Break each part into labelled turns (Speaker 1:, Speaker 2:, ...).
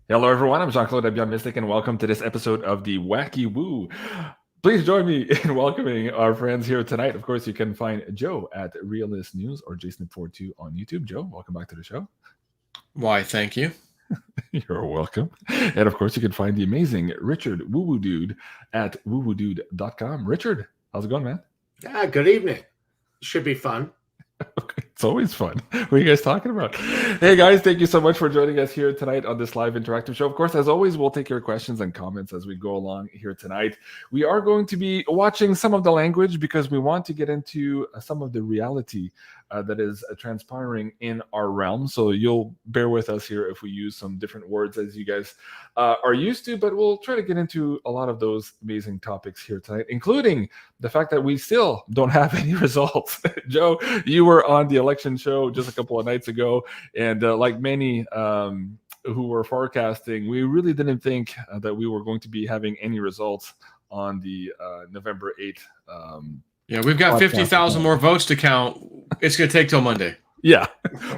Speaker 1: Hello, everyone. I'm Jean-Claude BeyondMystic, and welcome to this episode of the Wacky Woo. Please join me in welcoming our friends here tonight. Of course, you can find Joe at Realist News or JSNIP4 on YouTube. Joe, welcome back to the show.
Speaker 2: Why, thank you.
Speaker 1: You're welcome. And of course, you can find the amazing Richard Woo Woo Dude at woowoodude.com. Richard, how's it going, man?
Speaker 3: Good evening. Should be fun.
Speaker 1: It's always fun. What are you guys talking about? Hey, guys, thank you so much for joining us here tonight on this live interactive show. Of course, as always, we'll take your questions and comments as we go along here tonight. We are going to be watching some of the language because we want to get into some of the reality that is transpiring in our realm. So you'll bear with us here if we use some different words as you guys are used to, but we'll try to get into a lot of those amazing topics here tonight, including the fact that we still don't have any results. Joe, you were on the election show just a couple of nights ago, and like many who were forecasting, we really didn't think that we were going to be having any results on the November 8th.
Speaker 2: Yeah, we've got 50,000 more votes to count. It's going to take till Monday.
Speaker 1: Yeah,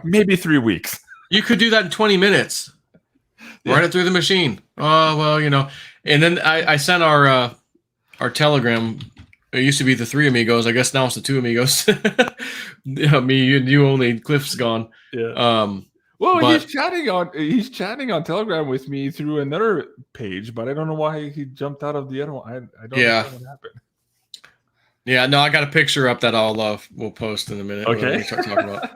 Speaker 1: maybe 3 weeks.
Speaker 2: You could do that in 20 minutes. Yeah. Run it through the machine. Oh, well, you know. And then I sent our Telegram. It used to be the 3 amigos. I guess now it's the 2 amigos. Me and you only. Cliff's gone.
Speaker 1: Yeah. Well, he's chatting on Telegram with me through another page, but I don't know why he jumped out of the other one. I don't know what happened.
Speaker 2: Yeah, no, I got a picture up that we'll post in a minute.
Speaker 1: Okay.
Speaker 2: Start talking about.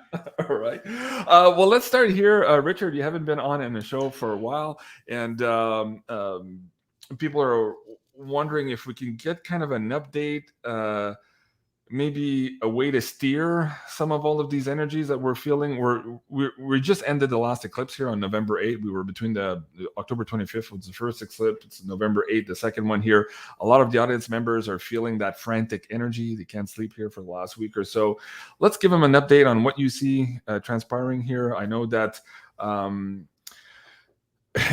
Speaker 1: All right. Well, let's start here. Richard, you haven't been on in the show for a while, and people are wondering if we can get kind of an update, maybe a way to steer some of all of these energies that we're feeling. We just ended the last eclipse here on November 8th. We were between the October 25th was the first eclipse. It's November 8th, the second one here. A lot of the audience members are feeling that frantic energy. They can't sleep here for the last week or so. Let's give them an update on what you see transpiring here. I know that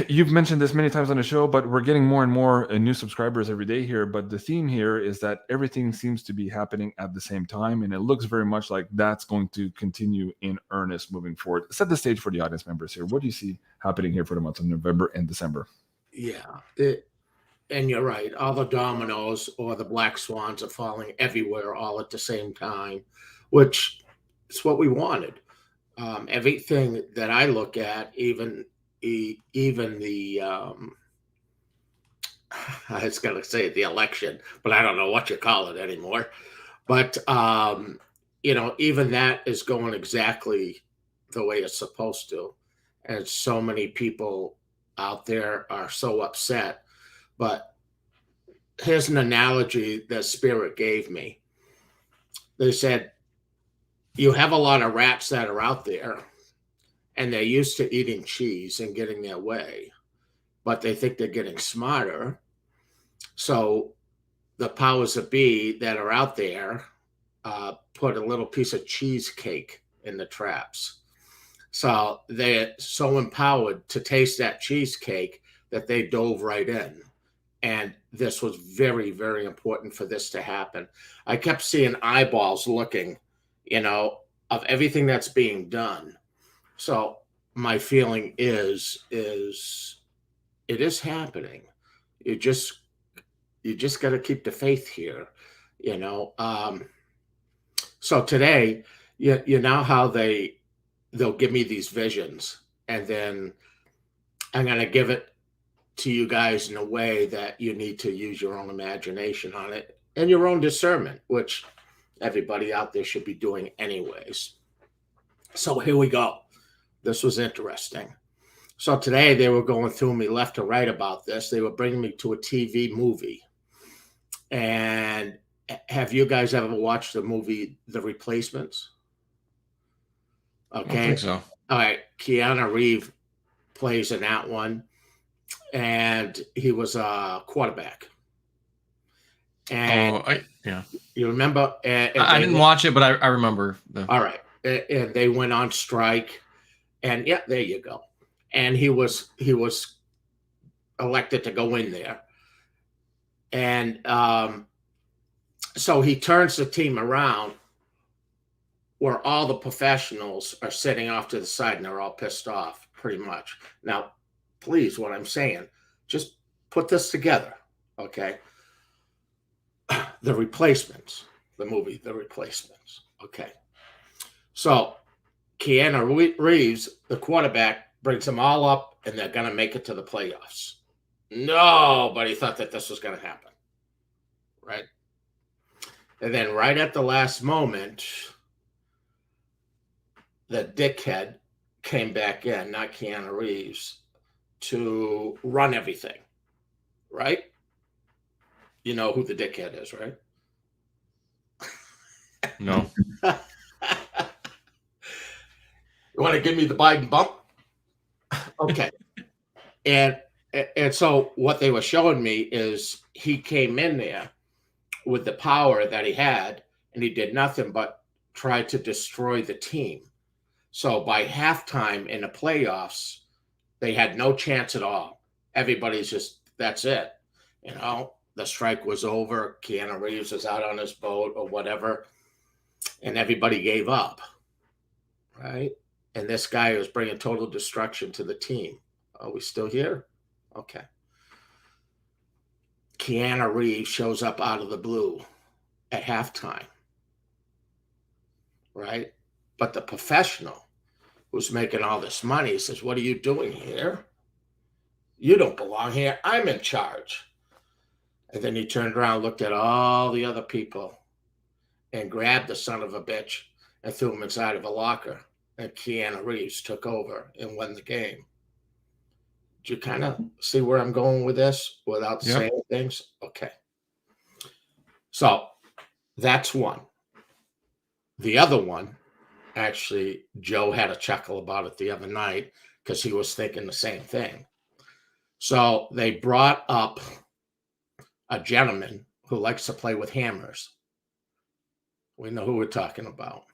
Speaker 1: you've mentioned this many times on the show, but we're getting more and more new subscribers every day here. But the theme here is that everything seems to be happening at the same time, and it looks very much like that's going to continue in earnest moving forward. Set the stage for the audience members here. What do you see happening here for the months of November and December?
Speaker 3: Yeah, and you're right. All the dominoes or the black swans are falling everywhere all at the same time, which is what we wanted. Everything that I look at, even the I was going to say the election, but I don't know what you call it anymore. But even that is going exactly the way it's supposed to, and so many people out there are so upset. But here's an analogy that Spirit gave me. They said, you have a lot of rats that are out there, and they're used to eating cheese and getting their way, but they think they're getting smarter. So the powers that be that are out there put a little piece of cheesecake in the traps. So they're so empowered to taste that cheesecake that they dove right in. And this was very, very important for this to happen. I kept seeing eyeballs looking, of everything that's being done. So my feeling is it is happening. You just got to keep the faith here, So today, you know how they'll give me these visions, and then I'm going to give it to you guys in a way that you need to use your own imagination on it and your own discernment, which everybody out there should be doing anyways. So here we go. This was interesting. So today they were going through me left to right about this. They were bringing me to a TV movie. And have you guys ever watched the movie The Replacements? Okay.
Speaker 2: I think so.
Speaker 3: All right. Keanu Reeves plays in that one. And he was a quarterback. And you remember?
Speaker 2: I didn't watch it, but I remember.
Speaker 3: All right. And they went on strike. And yeah, there you go. And he was elected to go in there. And so he turns the team around where all the professionals are sitting off to the side and they're all pissed off, pretty much. Now, please, what I'm saying, just put this together, okay? The Replacements, the movie, The Replacements, okay? So Keanu Reeves, the quarterback, brings them all up, and they're going to make it to the playoffs. Nobody thought that this was going to happen, right? And then right at the last moment, the dickhead came back in, not Keanu Reeves, to run everything, right? You know who the dickhead is, right?
Speaker 2: No.
Speaker 3: You want to give me the Biden bump? Okay. And so what they were showing me is he came in there with the power that he had, and he did nothing but try to destroy the team. So by halftime in the playoffs, they had no chance at all. Everybody's just, that's it. You know, the strike was over. Keanu Reeves was out on his boat or whatever, and everybody gave up, right? And this guy was bringing total destruction to the team. Are we still here? Okay. Keanu Reeves shows up out of the blue at halftime, right? But the professional who's making all this money says, what are you doing here? You don't belong here. I'm in charge. And then he turned around, looked at all the other people, and grabbed the son of a bitch and threw him inside of a locker. And Keanu Reeves took over and won the game. Do you kind of see where I'm going with this without saying things? Okay. So that's one. The other one, actually, Joe had a chuckle about it the other night because he was thinking the same thing. So they brought up a gentleman who likes to play with hammers. We know who we're talking about.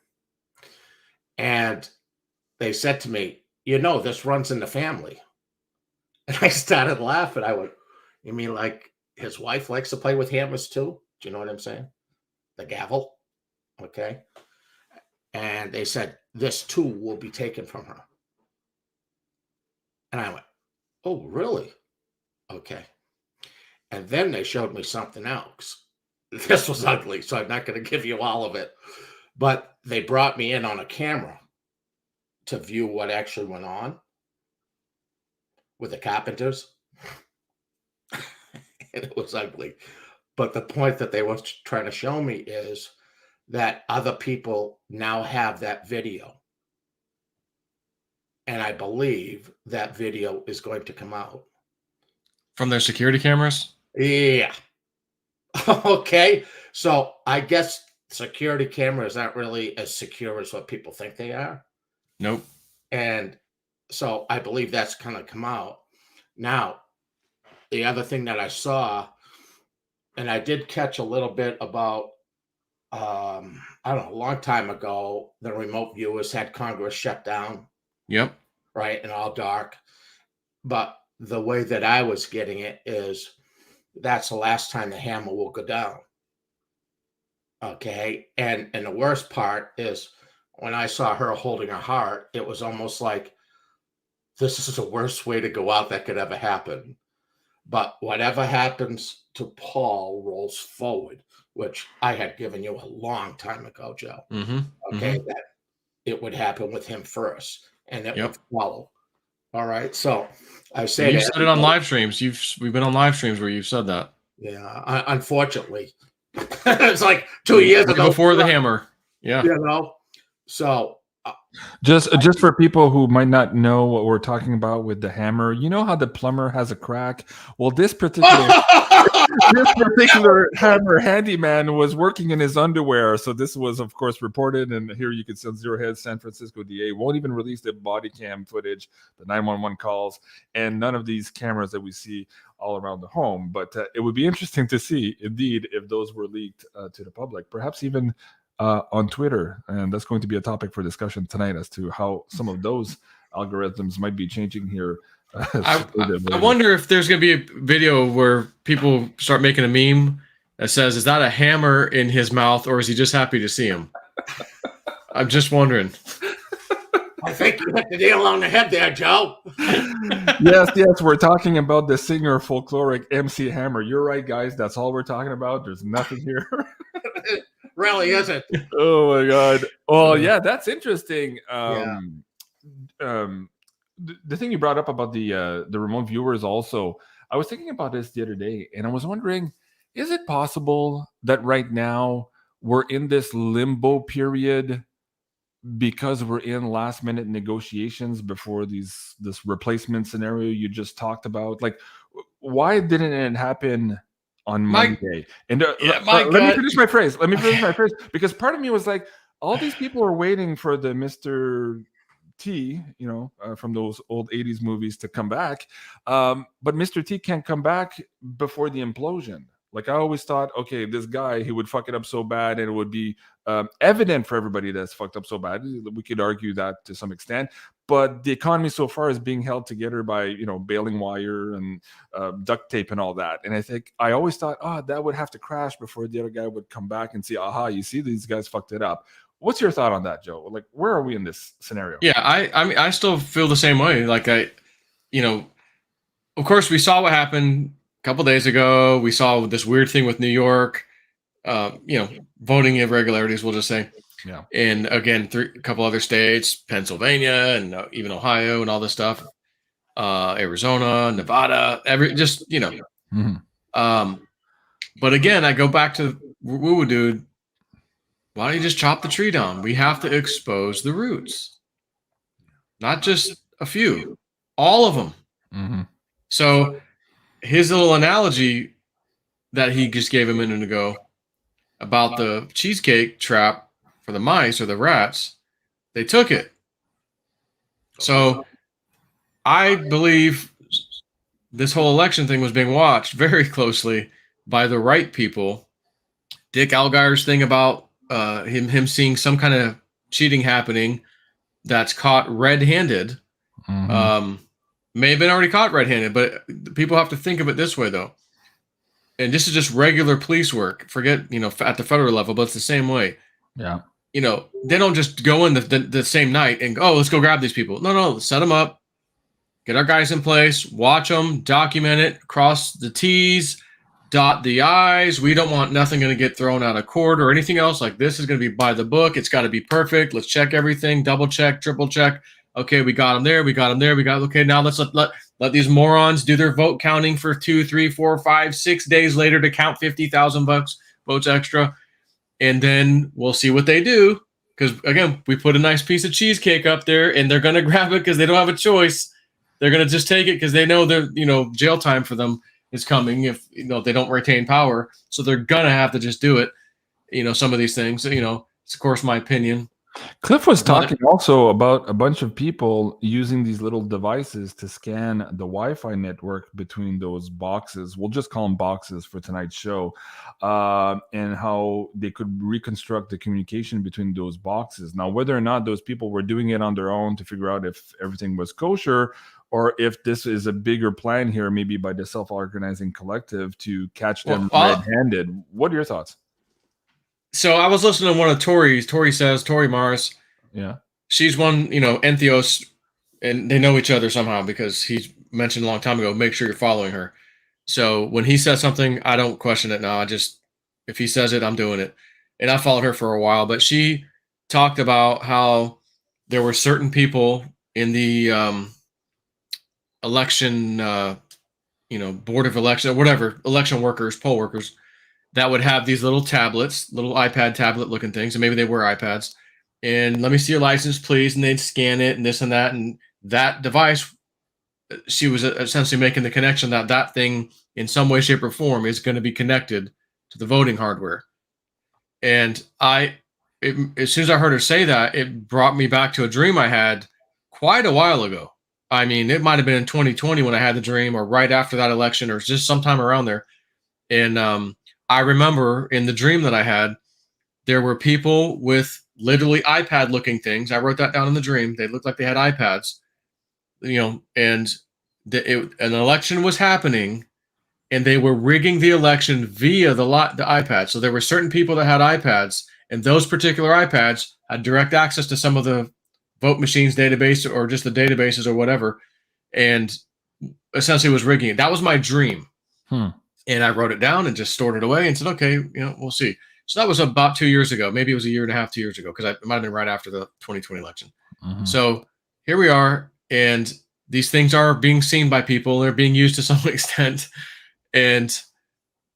Speaker 3: And they said to me, you know, this runs in the family. And I started laughing. I went, you mean like his wife likes to play with hammers too? Do you know what I'm saying? The gavel. Okay. And they said, this too will be taken from her. And I went, oh, really? Okay. And then they showed me something else. This was ugly, so I'm not going to give you all of it. But they brought me in on a camera to view what actually went on with the carpenters. And it was ugly. But the point that they were trying to show me is that other people now have that video. And I believe that video is going to come out.
Speaker 2: From their security cameras?
Speaker 3: Yeah. Okay. So I guess security cameras aren't really as secure as what people think they are.
Speaker 2: Nope.
Speaker 3: And so I believe that's going to come out. Now, the other thing that I saw, and I did catch a little bit about, I don't know, a long time ago, the remote viewers had Congress shut down.
Speaker 2: Yep.
Speaker 3: Right. And all dark. But the way that I was getting it is that's the last time the hammer will go down. Okay. And the worst part is when I saw her holding her heart, it was almost like this is the worst way to go out that could ever happen. But whatever happens to Paul rolls forward, which I had given you a long time ago, Joe.
Speaker 2: Mm-hmm.
Speaker 3: Okay. That it would happen with him first and it would follow. All right. So I say
Speaker 2: you said it on live streams. We've been on live streams where you've said that.
Speaker 3: Yeah, unfortunately, it's like 2 years ago
Speaker 2: before the hammer. Yeah,
Speaker 3: you know. So
Speaker 1: just for people who might not know what we're talking about with the hammer, you know how the plumber has a crack? Well, this particular hammer handyman was working in his underwear. So this was, of course, reported. And here you can see Zero Heads, San Francisco DA won't even release the body cam footage, the 911 calls, and none of these cameras that we see all around the home. But it would be interesting to see, indeed, if those were leaked to the public, perhaps even on Twitter. And that's going to be a topic for discussion tonight as to how some of those algorithms might be changing here.
Speaker 2: I wonder if there's going to be a video where people start making a meme that says, is that a hammer in his mouth or is he just happy to see him? I'm just wondering.
Speaker 3: I think you hit the nail on the head there, Joe.
Speaker 1: Yes, we're talking about the singer folkloric MC Hammer. You're right, guys. That's all we're talking about. There's nothing here.
Speaker 3: Really isn't.
Speaker 1: Oh my god. Well, yeah, that's interesting. The thing you brought up about the remote viewers also, I was thinking about this the other day, and I was wondering, is it possible that right now we're in this limbo period because we're in last minute negotiations before this replacement scenario you just talked about? Like, why didn't it happen on Monday? And let me finish my phrase. Because part of me was like, all these people are waiting for the Mr. T, from those old 80s movies to come back. But Mr. T can't come back before the implosion. Like, I always thought, okay, this guy, he would fuck it up so bad, and it would be evident for everybody that's fucked up so bad. We could argue that to some extent. But the economy so far is being held together by, baling wire and duct tape and all that. And I always thought, that would have to crash before the other guy would come back and see, you see, these guys fucked it up. What's your thought on that, Joe? Like, where are we in this scenario?
Speaker 2: Yeah, I mean, I still feel the same way. Like, of course, we saw what happened a couple days ago. We saw this weird thing with New York, voting irregularities, we'll just say.
Speaker 1: Yeah.
Speaker 2: And again, a couple other states, Pennsylvania and even Ohio and all this stuff, Arizona, Nevada,
Speaker 1: Mm-hmm.
Speaker 2: But again, I go back to woo dude. Why don't you just chop the tree down? We have to expose the roots, not just a few, all of them.
Speaker 1: Mm-hmm.
Speaker 2: So his little analogy that he just gave a minute ago about the cheesecake trap for the mice or the rats, they took it. So I believe this whole election thing was being watched very closely by the right people. Dick Algire's thing about him seeing some kind of cheating happening that's caught red-handed.
Speaker 1: Mm-hmm.
Speaker 2: May have been already caught red-handed, but people have to think of it this way, though. And this is just regular police work. Forget, at the federal level, but it's the same way.
Speaker 1: Yeah.
Speaker 2: They don't just go in the same night and go, let's go grab these people. No, set them up, get our guys in place, watch them, document it, cross the T's, dot the I's. We don't want nothing going to get thrown out of court or anything else. Like, this is going to be by the book. It's got to be perfect. Let's check everything, double check, triple check. Okay, we got them there. Okay, now let's let these morons do their vote counting for 2, 3, 4, 5, 6 days later to count 50,000 votes extra. And then we'll see what they do. Because, again, we put a nice piece of cheesecake up there, and they're going to grab it because they don't have a choice. They're going to just take it because they know jail time for them is coming if they don't retain power. So they're going to have to just do it. Some of these things, it's of course my opinion.
Speaker 1: Cliff was talking also about a bunch of people using these little devices to scan the Wi-Fi network between those boxes. We'll just call them boxes for tonight's show, and how they could reconstruct the communication between those boxes. Now, whether or not those people were doing it on their own to figure out if everything was kosher, or if this is a bigger plan here, maybe by the self-organizing collective to catch them red-handed. What are your thoughts?
Speaker 2: So I was listening to one of Tori Mars.
Speaker 1: Yeah.
Speaker 2: She's one, Entheos, and they know each other somehow because he mentioned a long time ago, make sure you're following her. So when he says something, I don't question it now. If he says it, I'm doing it. And I followed her for a while, but she talked about how there were certain people in the election, board of election, or whatever, election workers, poll workers, that would have these little tablets, little iPad tablet looking things, and maybe they were iPads. And let me see your license, please. And they'd scan it and this and that. And that device, she was essentially making the connection that thing in some way, shape, or form is going to be connected to the voting hardware. And as soon as I heard her say that, it brought me back to a dream I had quite a while ago. I mean, it might have been in 2020 when I had the dream, or right after that election, or just sometime around there. And I remember in the dream that I had, there were people with literally iPad-looking things. I wrote that down in the dream. They looked like they had iPads, and an election was happening, and they were rigging the election via the iPad. So there were certain people that had iPads, and those particular iPads had direct access to some of the vote machines database or just the databases or whatever, and essentially was rigging it. That was my dream. And I wrote it down and just stored it away and said, okay, we'll see. So that was about 2 years ago. Maybe it was a year and a half, 2 years ago, because it might have been right after the 2020 election. So here we are, and these things are being seen by people. They're being used to some extent, and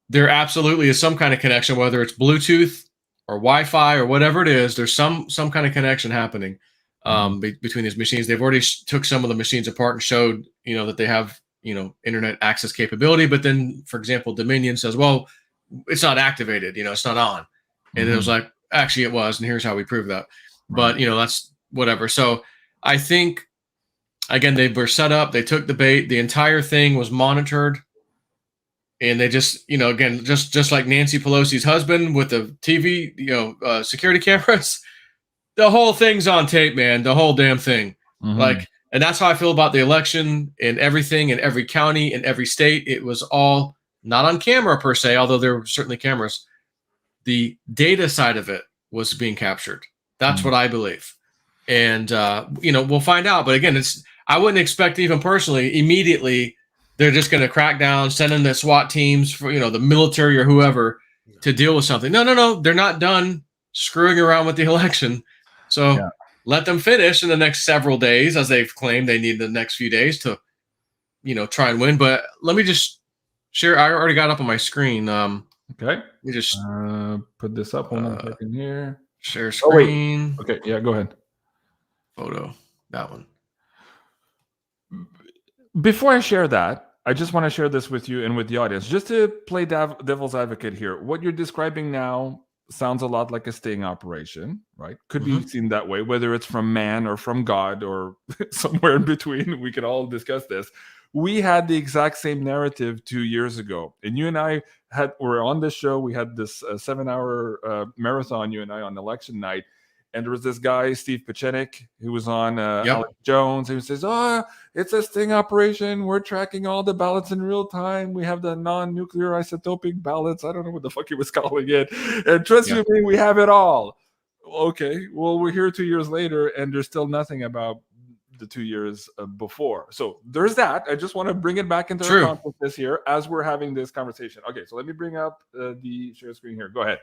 Speaker 2: there absolutely is some kind of connection, whether it's Bluetooth or Wi-Fi or whatever it is. There's some kind of connection happening between these machines. They've already took some of the machines apart and showed, that they have, internet access capability. But then, for example, Dominion says, well, it's not activated, it's not on. And it was like, actually it was. And here's how we prove that. But, that's whatever. So I think, again, they were set up. They took the bait. The entire thing was monitored. And they just, again, just like Nancy Pelosi's husband with the TV, security cameras, the whole thing's on tape, man. The whole damn thing. And that's how I feel about the election and everything in every county, in every state. It was all not on camera per se, although there were certainly cameras. The data side of it was being captured. That's what I believe. And, we'll find out. But again, I wouldn't expect, even personally, immediately they're just going to crack down, send in the SWAT teams for, the military or whoever to deal with something. No. They're not done screwing around with the election. So let them finish in the next several days, as they've claimed they need the next few days to, try and win. But let me just share. I already got up on my screen. Okay. Let me just
Speaker 1: put this up. Hold on a second here.
Speaker 2: Share screen.
Speaker 1: Okay. Yeah, go ahead.
Speaker 2: Photo. That one.
Speaker 1: Before I share that, I just want to share this with you and with the audience, just to play devil's advocate here. What you're describing now sounds a lot like a sting operation, right? Could be seen that way, whether it's from man or from God or somewhere in between. We could all discuss this. We had the exact same narrative 2 years ago, and you and I were on this show. We had this 7-hour marathon, you and I, on election night. And there was this guy, Steve Pachenik, who was on Alex Jones, who says, it's a sting operation. We're tracking all the ballots in real time. We have the non-nuclear isotopic ballots. I don't know what the fuck he was calling it. And trust me, we have it all. Okay, well, we're here 2 years later, and there's still nothing about the 2 years before. So there's that. I just want to bring it back into our consciousness here as we're having this conversation. Okay, so let me bring up the share screen here. Go ahead.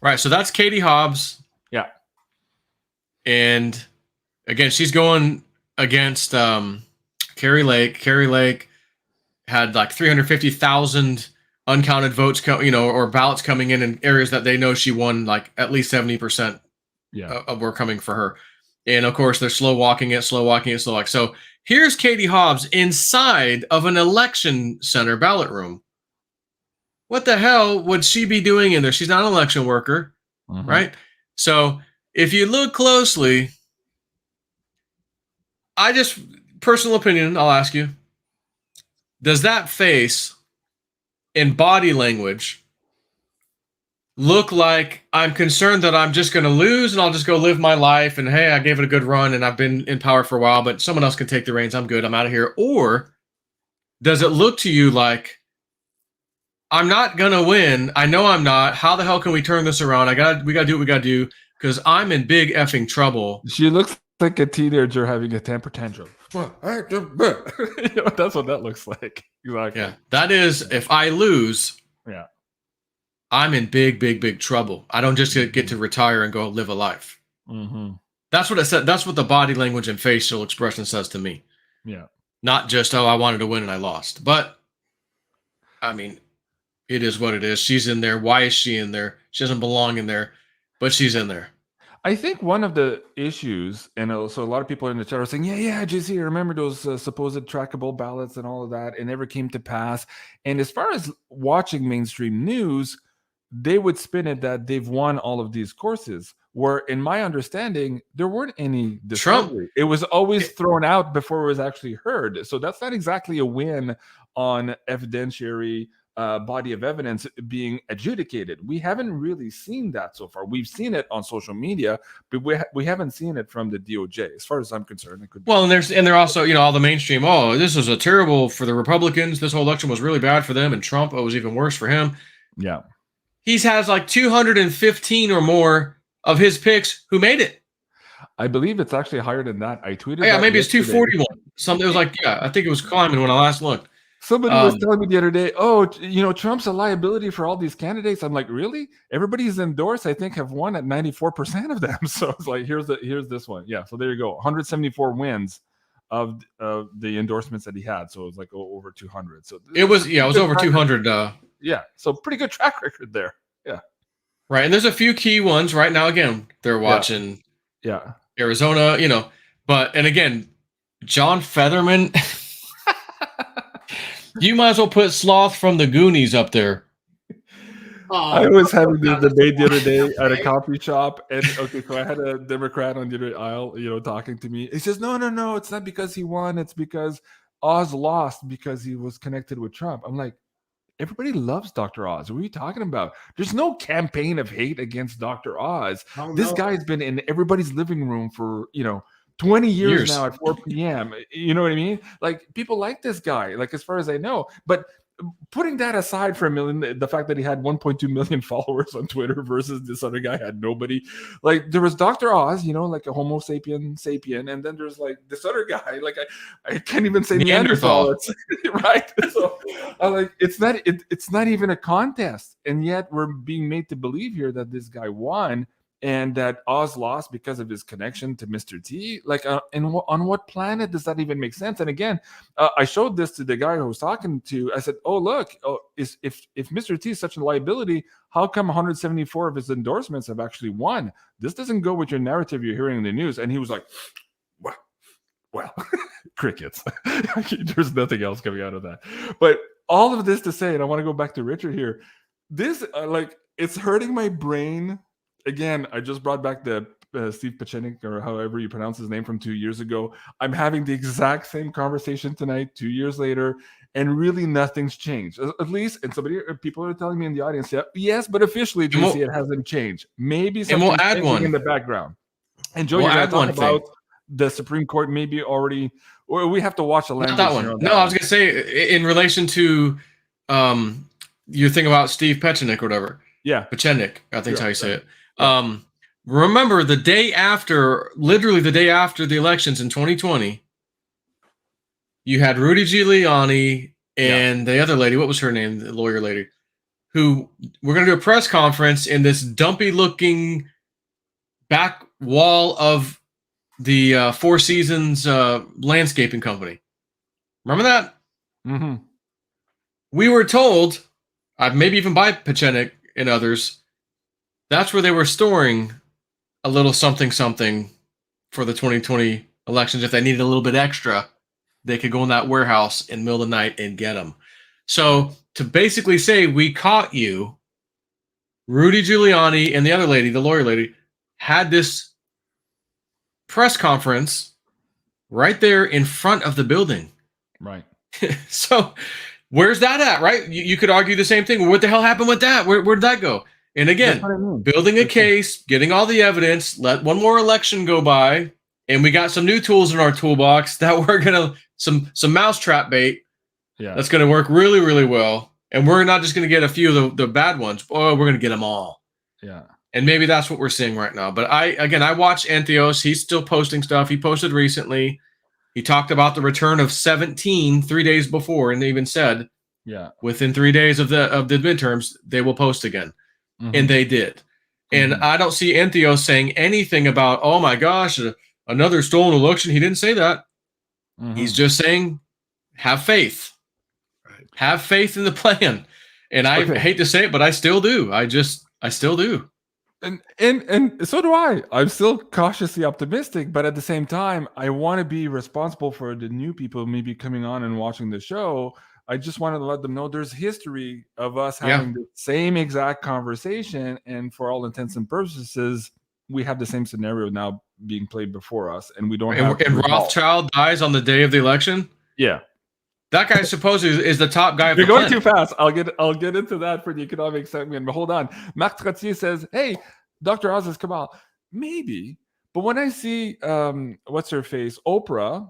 Speaker 2: Right, so that's Katie Hobbs.
Speaker 1: Yeah.
Speaker 2: And again, she's going against Carrie Lake. Carrie Lake had like 350,000 uncounted votes, or ballots coming in areas that they know she won, like at least 70% of were coming for her. And of course, they're slow walking it. So here's Katie Hobbs inside of an election center ballot room. What the hell would she be doing in there? She's not an election worker, right? So if you look closely, personal opinion, I'll ask you, does that face in body language look like I'm concerned that I'm just going to lose and I'll just go live my life and, hey, I gave it a good run and I've been in power for a while, but someone else can take the reins. I'm good. I'm out of here. Or does it look to you like, I'm not going to win. I know I'm not. How the hell can we turn this around? We got to do what we got to do, because I'm in big effing trouble.
Speaker 1: She looks like a teenager having a temper tantrum. That's what that looks like. Exactly.
Speaker 2: Yeah, that is, if I lose, I'm in big, big, big trouble. I don't just get to retire and go live a life. That's what it said. That's what the body language and facial expression says to me.
Speaker 1: Yeah.
Speaker 2: Not just, I wanted to win and I lost. But, I mean, it is what it is. She's in there. Why is she in there? She doesn't belong in there, but she's in there.
Speaker 1: I think one of the issues, and also a lot of people in the chat are saying, JC, remember those supposed trackable ballots and all of that, it never came to pass. And as far as watching mainstream news, they would spin it that they've won all of these courses, where in my understanding, there weren't any discovery. It was always thrown out before it was actually heard. So that's not exactly a win on evidentiary body of evidence being adjudicated. We haven't really seen that so far. We've seen it on social media, but we haven't seen it from the DOJ. As far as I'm concerned, it could be.
Speaker 2: Well, and they're also, all the mainstream. Oh, this was a terrible for the Republicans. This whole election was really bad for them, and Trump, it was even worse for him.
Speaker 1: Yeah,
Speaker 2: he has like 215 or more of his picks who made it.
Speaker 1: I believe it's actually higher than that. I tweeted.
Speaker 2: Oh, yeah,
Speaker 1: that
Speaker 2: maybe it's
Speaker 1: yesterday.
Speaker 2: 241. Something, it was like, yeah, I think it was climbing when I last looked.
Speaker 1: Somebody was telling me the other day, oh, Trump's a liability for all these candidates. I'm like, really? Everybody's endorsed, I think, have won at 94% of them. So it's like, here's this one. Yeah, so there you go. 174 wins of the endorsements that he had. So it was like over 200. So
Speaker 2: it was over 200.
Speaker 1: Yeah, so pretty good track record there. Yeah.
Speaker 2: Right, and there's a few key ones right now. Again, they're watching Arizona, and again, John Featherman. You might as well put Sloth from the Goonies up there.
Speaker 1: I was having this debate the other day at a coffee shop, and so I had a Democrat on the other aisle, talking to me. He says, no, it's not because he won. It's because Oz lost because he was connected with Trump. I'm like, everybody loves Dr. Oz. What are you talking about? There's no campaign of hate against Dr. Oz. This guy's been in everybody's living room for, 20 years now at 4 p.m. You know what I mean? Like, people like this guy, like, as far as I know. But putting that aside for a minute, the fact that he had 1.2 million followers on Twitter versus this other guy had nobody. Like, there was Dr. Oz, like a Homo sapien, and then there's like this other guy, like I can't even say Neanderthal, right? So I'm like, it's not even a contest, and yet we're being made to believe here that this guy won. And that Oz lost because of his connection to Mr. T. Like, on what planet does that even make sense? And again, I showed this to the guy who was talking to. I said, "Oh, look, if Mr. T is such a liability, how come 174 of his endorsements have actually won? This doesn't go with your narrative you're hearing in the news." And he was like, "Well, crickets." There's nothing else coming out of that. But all of this to say, and I want to go back to Richard here. This, it's hurting my brain. Again, I just brought back the Steve Pachenik, or however you pronounce his name, from 2 years ago. I'm having the exact same conversation tonight, 2 years later, and really nothing's changed. At least, and people are telling me in the audience, yes, but officially, JC, it hasn't changed. Maybe something's changing in the background. And Joe, you're going to talk about the Supreme Court maybe already, or we have to watch the language.
Speaker 2: Not that one. No, I was going to say, in relation to your thing about Steve Pachenik or whatever.
Speaker 1: Yeah.
Speaker 2: Pachenik, I think is how you say it. Remember literally the day after the elections in 2020, you had Rudy Giuliani and the other lady, what was her name? The lawyer lady, who were going to do a press conference in this dumpy looking back wall of the Four Seasons landscaping company. Remember that?
Speaker 1: Mm-hmm.
Speaker 2: We were told, maybe even by Pachenik and others, that's where they were storing a little something for the 2020 elections. If they needed a little bit extra, they could go in that warehouse in the middle of the night and get them. So to basically say, we caught you, Rudy Giuliani and the other lady, the lawyer lady, had this press conference right there in front of the building.
Speaker 1: Right.
Speaker 2: So where's that at, right? You could argue the same thing. What the hell happened with that? Where'd that go? And again, building a case, getting all the evidence, let one more election go by, and we got some new tools in our toolbox that we're going to, some mousetrap bait that's going to work really, really well. And we're not just going to get a few of the bad ones. Oh, we're going to get them all.
Speaker 1: Yeah.
Speaker 2: And maybe that's what we're seeing right now. But I watched Antheos. He's still posting stuff. He posted recently. He talked about the return of 17 3 days before, and they even said, within 3 days of the midterms, they will post again. Mm-hmm. And they did. And I don't see Antheos saying anything about, oh my gosh, another stolen election. He didn't say that. Mm-hmm. He's just saying, have faith. Right. Have faith in the plan. And I hate to say it, but I still do. I still do.
Speaker 1: And so do I. I'm still cautiously optimistic, but at the same time, I want to be responsible for the new people maybe coming on and watching the show. I just wanted to let them know there's history of us having the same exact conversation, and for all intents and purposes, we have the same scenario now being played before us, and we don't have.
Speaker 2: And Rothschild dies on the day of the election.
Speaker 1: Yeah,
Speaker 2: that guy supposedly is the top guy.
Speaker 1: You're going too fast. I'll get into that for the economic segment, but hold on. Marc Trottier says, "Hey, Dr. Oz has come out. Maybe, but when I see what's her face, Oprah,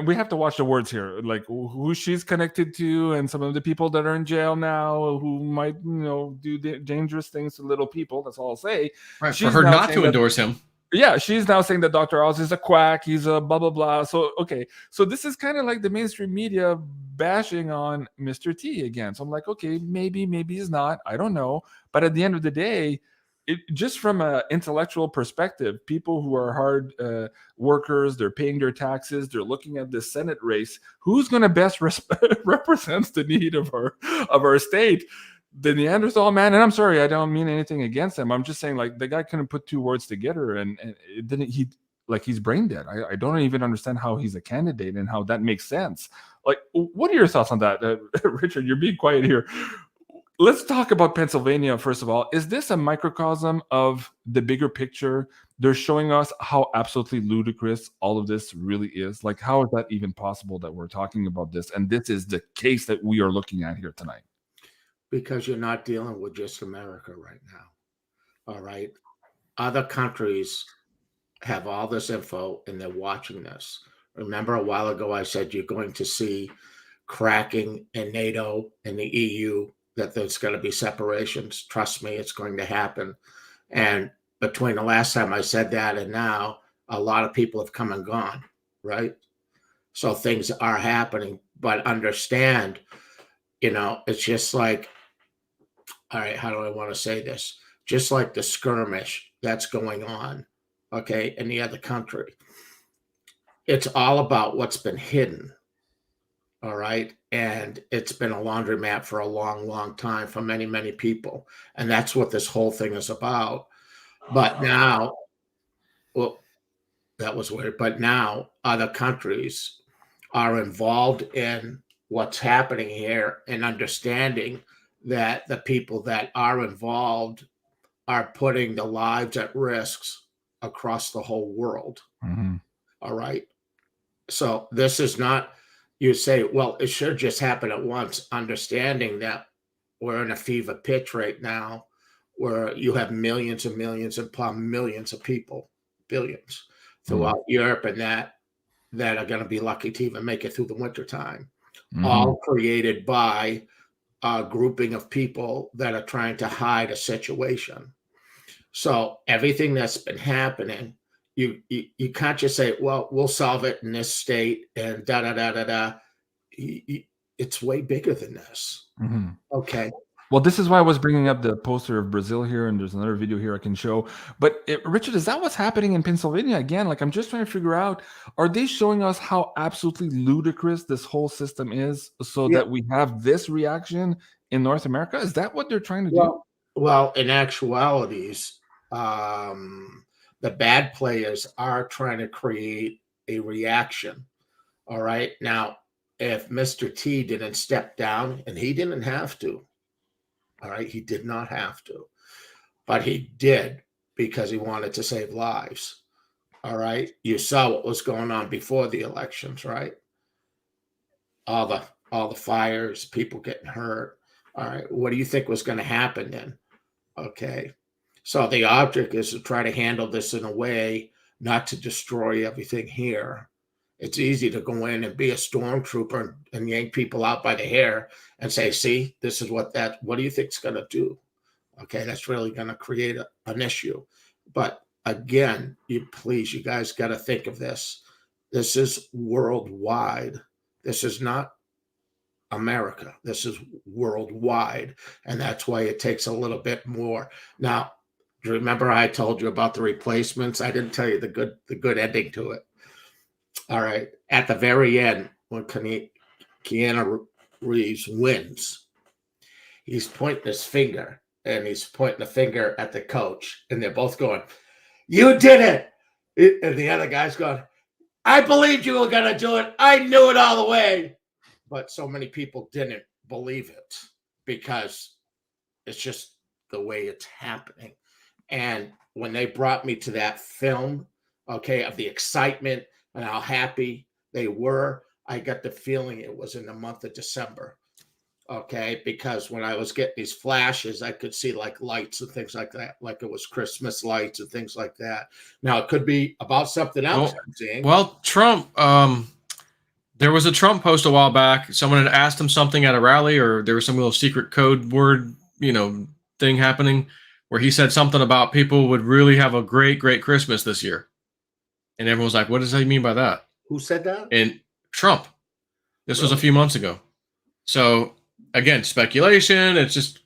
Speaker 1: we have to watch the words here, like who she's connected to, and some of the people that are in jail now who might, do dangerous things to little people. That's all I'll say.
Speaker 2: Right, for her not to endorse him.
Speaker 1: Yeah, she's now saying that Dr. Oz is a quack, he's a blah blah blah. So okay, so this is kind of like the mainstream media bashing on Mr. T again. So I'm like, okay, maybe he's not. I don't know. But at the end of the day, just from an intellectual perspective, people who are hard workers, they're paying their taxes, they're looking at the Senate race. Who's going to best represents the need of our state? The Neanderthal man. And I'm sorry, I don't mean anything against him. I'm just saying, like, the guy couldn't put two words together, and it didn't. He's brain dead. I don't even understand how he's a candidate and how that makes sense. Like, what are your thoughts on that, Richard? You're being quiet here. Let's talk about Pennsylvania, first of all. Is this a microcosm of the bigger picture? They're showing us how absolutely ludicrous all of this really is. Like, how is that even possible that we're talking about this? And this is the case that we are looking at here tonight.
Speaker 3: Because you're not dealing with just America right now. All right. Other countries have all this info and they're watching this. Remember a while ago, I said you're going to see cracking in NATO and the EU, that there's going to be separations. Trust me, it's going to happen. And between the last time I said that and now, a lot of people have come and gone, right? So things are happening, but understand, it's just like, all right, how do I want to say this? Just like the skirmish that's going on, okay, in the other country. It's all about what's been hidden, all right? And it's been a laundromat for a long, long time for many, many people. And that's what this whole thing is about. But now, well, that was weird. But now other countries are involved in what's happening here and understanding that the people that are involved are putting the lives at risks across the whole world.
Speaker 1: Mm-hmm.
Speaker 3: All right. So this is not, you say, well, it should just happen at once, understanding that we're in a fever pitch right now where you have millions and millions and millions of people, billions throughout Europe and that are going to be lucky to even make it through the wintertime, all created by a grouping of people that are trying to hide a situation. So everything that's been happening, you can't just say, well, we'll solve it in this state and da da da da da. It's way bigger than this. Okay.
Speaker 1: Well, this is why I was bringing up the poster of Brazil here, and there's another video here I can show. But Richard, is that what's happening in Pennsylvania again? Like, I'm just trying to figure out, are they showing us how absolutely ludicrous this whole system is so that we have this reaction in North America? Is that what they're trying to do?
Speaker 3: Well, in actualities, the bad players are trying to create a reaction. All right. Now, if Mr. T didn't step down, and he didn't have to, all right, he did not have to, but he did because he wanted to save lives. All right. You saw what was going on before the elections, right? All the fires, people getting hurt. All right. What do you think was going to happen then? Okay. So the object is to try to handle this in a way not to destroy everything here. It's easy to go in and be a stormtrooper and yank people out by the hair and say, see, this is what do you think it's going to do? Okay, that's really going to create an issue. But again, you guys got to think of this. This is worldwide. This is not America. This is worldwide. And that's why it takes a little bit more. Now, do you remember I told you about the replacements? I didn't tell you the good ending to it. All right. At the very end, when Keanu Reeves wins, he's pointing his finger and he's pointing the finger at the coach. And they're both going, you did it. And the other guy's going, I believed you were going to do it. I knew it all the way. But so many people didn't believe it because it's just the way it's happening. And when they brought me to that film, okay, of the excitement and how happy they were, I got the feeling it was in the month of December, okay? Because when I was getting these flashes, I could see like lights and things like that, like it was Christmas lights and things like that. Now, it could be about something else I'm seeing.
Speaker 2: Well, Trump, there was a Trump post a while back. Someone had asked him something at a rally, or there was some little secret code word, thing happening. where he said something about people would really have a great Christmas this year. And everyone's like, what does he mean by that?
Speaker 3: Who said that?
Speaker 2: And Trump. This was a
Speaker 3: Really?
Speaker 2: few months ago. So again, speculation. It's just,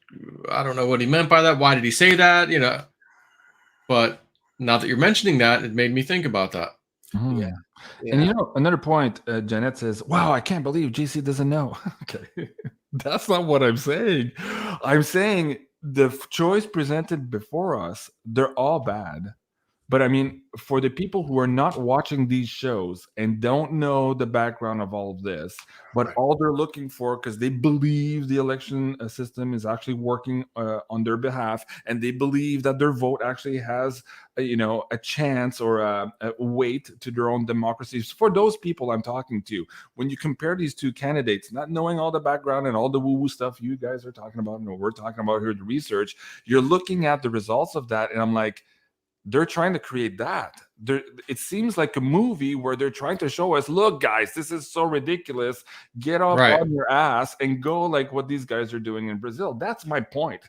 Speaker 2: I don't know what he meant by that. Why did he say that? You know, but now that you're mentioning that, it made me think about that.
Speaker 1: Mhm.
Speaker 3: Yeah.
Speaker 1: And you know, another point, Janet says, wow, I can't believe JC doesn't know. Okay. That's not what I'm saying. I'm saying the choice presented before us, they're all bad. But I mean, for the people who are not watching these shows and don't know the background of all of this, but
Speaker 3: Right.
Speaker 1: all they're looking for, because they believe the election system is actually working on their behalf, and they believe that their vote actually has, a chance or a weight to their own democracies. For those people I'm talking to, when you compare these two candidates, not knowing all the background and all the woo-woo stuff you guys are talking about, and what we're talking about here, the research, you're looking at the results of that, and I'm like, they're trying to create that. It seems like a movie where they're trying to show us, look, guys, this is so ridiculous. Get off
Speaker 2: Right.
Speaker 1: on your ass and go like what these guys are doing in Brazil. That's my point.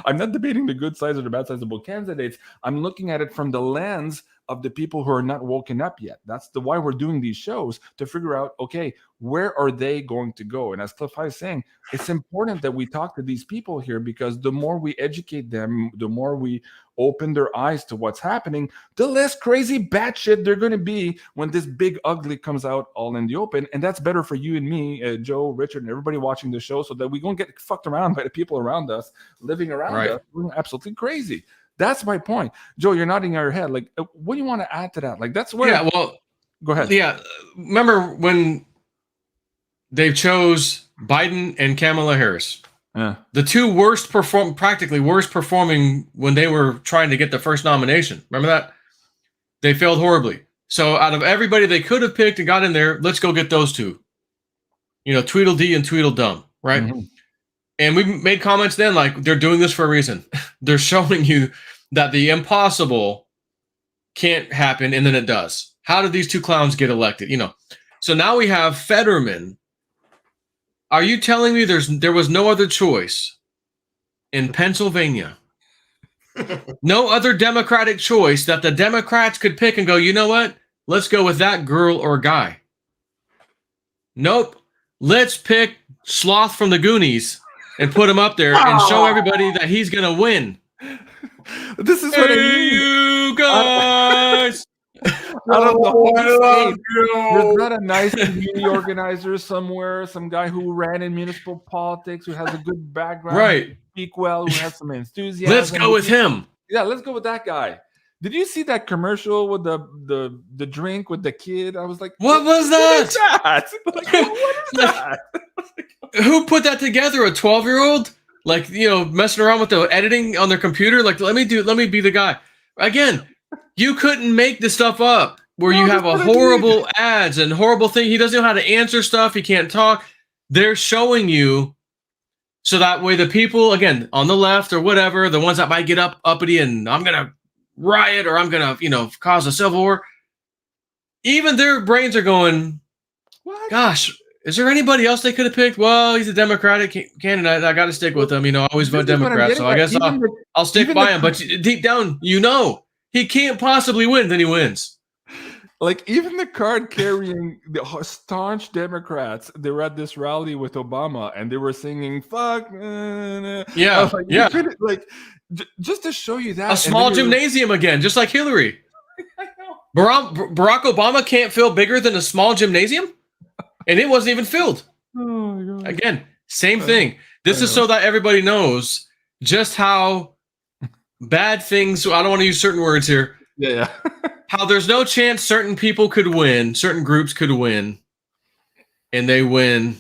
Speaker 1: I'm not debating the good sides or the bad sides of both candidates. I'm looking at it from the lens of the people who are not woken up yet. That's why we're doing these shows, to figure out, okay, where are they going to go? And as Cliff High is saying, it's important that we talk to these people here, because the more we educate them, the more we open their eyes to what's happening, the less crazy batshit they're going to be when this big ugly comes out all in the open. And that's better for you and me, Joe, Richard, and everybody watching the show, so that we don't get fucked around by the people around us, living around
Speaker 2: Right.
Speaker 1: us, doing absolutely crazy. That's my point. Joe, you're nodding your head. Like, what do you want to add to that? Like, that's where.
Speaker 2: Yeah, well,
Speaker 1: Go ahead.
Speaker 2: yeah. Remember when they chose Biden and Kamala Harris?
Speaker 1: Yeah.
Speaker 2: The two practically worst performing when they were trying to get the first nomination. Remember that? They failed horribly. So out of everybody they could have picked and got in there, let's go get those two. You know, Tweedledee and Tweedledum, right?
Speaker 1: Mm-hmm.
Speaker 2: And we made comments then like, they're doing this for a reason. They're showing you that the impossible can't happen, and then it does. How did these two clowns get elected? You know, so now we have Fetterman. Are you telling me there was no other choice in Pennsylvania? No other Democratic choice that the Democrats could pick and go, you know what? Let's go with that girl or guy. Nope. Let's pick Sloth from the Goonies and put him up there and show everybody that he's going to win.
Speaker 1: This is what I mean.
Speaker 2: You guys.
Speaker 1: Out of the whole
Speaker 3: I love
Speaker 1: state,
Speaker 3: you.
Speaker 1: there's not a nice community organizer somewhere, some guy who ran in municipal politics, who has a good background,
Speaker 2: Right.
Speaker 1: who speak well, who has some enthusiasm.
Speaker 2: Let's go with him.
Speaker 1: Yeah, let's go with that guy. Did you see that commercial with the drink with the kid? I was like,
Speaker 2: What was
Speaker 1: What is
Speaker 2: that?
Speaker 1: that? Like, what is that?
Speaker 2: Who put that together? A 12-year-old? Like, you know, messing around with the editing on their computer? Like, let me be the guy. Again, you couldn't make this stuff up where you have a horrible ads and horrible thing. He doesn't know how to answer stuff. He can't talk. They're showing you so that way the people, again, on the left or whatever, the ones that might get uppity and I'm going to riot or I'm going to, cause a civil war, even their brains are going,
Speaker 1: What?
Speaker 2: gosh, is there anybody else they could have picked? Well, he's a Democratic candidate. I got to stick with him. I always vote
Speaker 1: This is what I'm
Speaker 2: Democrat, so I
Speaker 1: getting
Speaker 2: guess
Speaker 1: at.
Speaker 2: I'll stick
Speaker 1: even
Speaker 2: by
Speaker 1: the-
Speaker 2: him. But deep down, he can't possibly win. Then he wins.
Speaker 1: Like, even the card carrying the staunch Democrats, they were at this rally with Obama and they were singing "fuck." I
Speaker 2: Yeah,
Speaker 1: was like,
Speaker 2: yeah.
Speaker 1: you couldn't, like, just to show you that
Speaker 2: A small gymnasium again, just like Hillary.
Speaker 1: I know.
Speaker 2: Barack Obama can't feel bigger than a small gymnasium, and it wasn't even filled.
Speaker 1: Oh my god!
Speaker 2: Again, same thing. This
Speaker 1: I
Speaker 2: is
Speaker 1: know.
Speaker 2: so that everybody knows just how bad things. I don't want to use certain words here.
Speaker 1: Yeah.
Speaker 2: How there's no chance certain people could win, certain groups could win, and they win.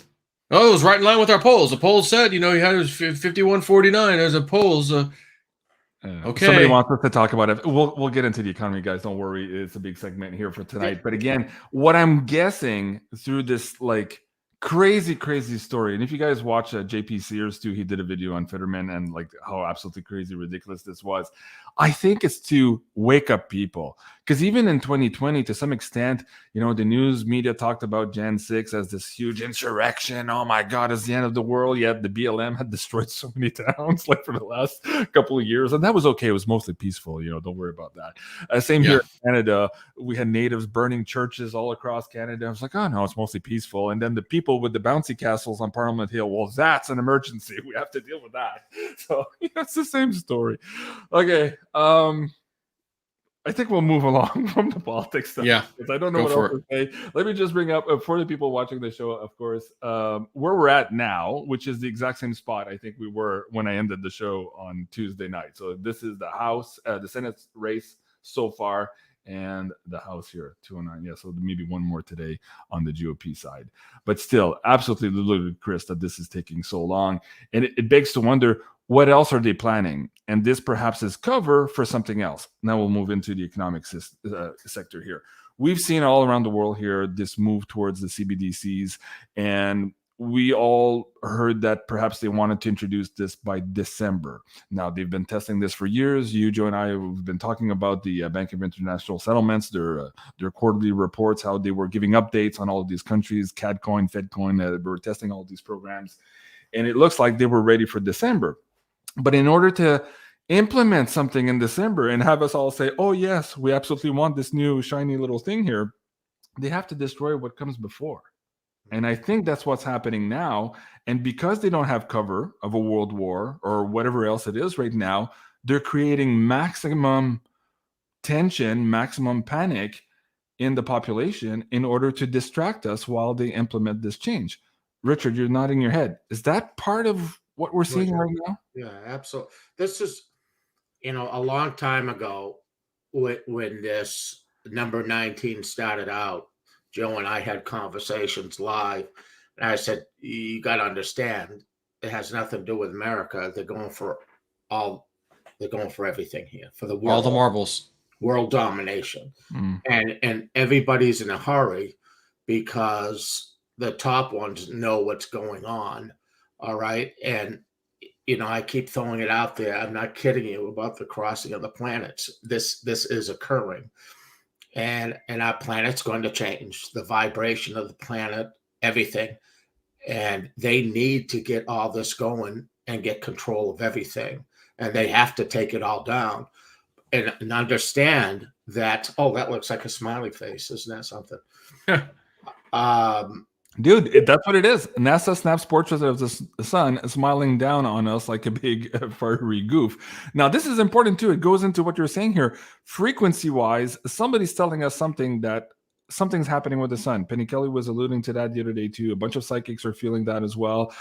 Speaker 2: Oh, it was right in line with our polls. The polls said, he had it was 51-49. There's a polls. Okay.
Speaker 1: Somebody wants us to talk about it. We'll get into the economy, guys. Don't worry. It's a big segment here for tonight. But again, what I'm guessing through this like crazy story, and if you guys watch JP Sears too, he did a video on Fetterman and like how absolutely crazy ridiculous this was. I think it's to wake up people. Because even in 2020, to some extent, the news media talked about Jan 6 as this huge insurrection. Oh my God, it's the end of the world. Yet the BLM had destroyed so many towns like for the last couple of years. And that was okay. It was mostly peaceful. Don't worry about that. Same here in Canada. We had natives burning churches all across Canada. I was like, oh no, it's mostly peaceful. And then the people with the bouncy castles on Parliament Hill, well, that's an emergency. We have to deal with that. So it's the same story. Okay. I think we'll move along from the politics stuff.
Speaker 2: Yeah,
Speaker 1: because I don't know what else to say. Let me just bring up for the people watching the show, of course, where we're at now, which is the exact same spot I think we were when I ended the show on Tuesday night. So this is the House, the Senate race so far, and the House here, 209. Yeah, so maybe one more today on the GOP side. But still, absolutely ludicrous that this is taking so long. And it begs to wonder, what else are they planning? And this perhaps is cover for something else. Now we'll move into the economic sector here. We've seen all around the world here this move towards the CBDCs, and we all heard that perhaps they wanted to introduce this by December. Now, they've been testing this for years. You, Joe, and I have been talking about the Bank of International Settlements, their quarterly reports, how they were giving updates on all of these countries, CADCoin, FedCoin, they were testing all of these programs. And it looks like they were ready for December. But in order to implement something in December and have us all say, oh, yes, we absolutely want this new shiny little thing here, they have to destroy what comes before. And I think that's what's happening now. And because they don't have cover of a world war or whatever else it is right now, they're creating maximum tension, maximum panic in the population in order to distract us while they implement this change. Richard, you're nodding your head. Is that part of what we're seeing right now?
Speaker 3: Yeah, absolutely. This is, a long time ago when this number 19 started out, Joe and I had conversations live. And I said, you got to understand, it has nothing to do with America. They're going for everything here, for the world.
Speaker 2: All the marbles.
Speaker 3: World domination. And everybody's in a hurry because the top ones know what's going on. All right. And, I keep throwing it out there. I'm not kidding you about the crossing of the planets. This is occurring. And our planet's going to change. The vibration of the planet, everything. And they need to get all this going and get control of everything. And they have to take it all down and understand that, oh, that looks like a smiley face. Isn't that something?
Speaker 1: Dude, that's what it is. NASA snaps portraits of the sun smiling down on us like a big fiery goof. Now, this is important too. It goes into what you're saying here. Frequency-wise, somebody's telling us something's happening with the sun. Penny Kelly was alluding to that the other day too. A bunch of psychics are feeling that as well.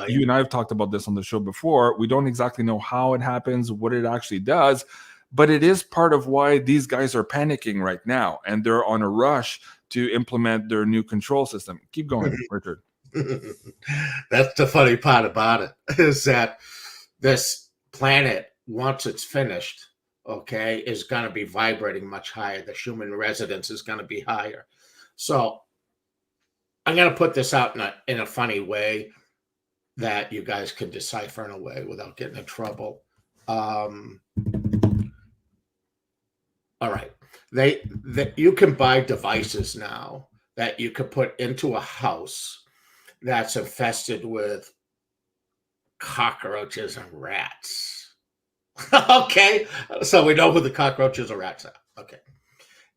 Speaker 1: You and I have talked about this on the show before. We don't exactly know how it happens, what it actually does, but it is part of why these guys are panicking right now, and they're on a rush to implement their new control system. Keep going, Richard.
Speaker 3: That's the funny part about it, is that this planet, once it's finished, okay, is going to be vibrating much higher. The human residence is going to be higher. So I'm going to put this out in a funny way that you guys can decipher in a way without getting in trouble. All right. You can buy devices now that you could put into a house that's infested with cockroaches and rats. Okay, so we know who the cockroaches and rats are. Okay,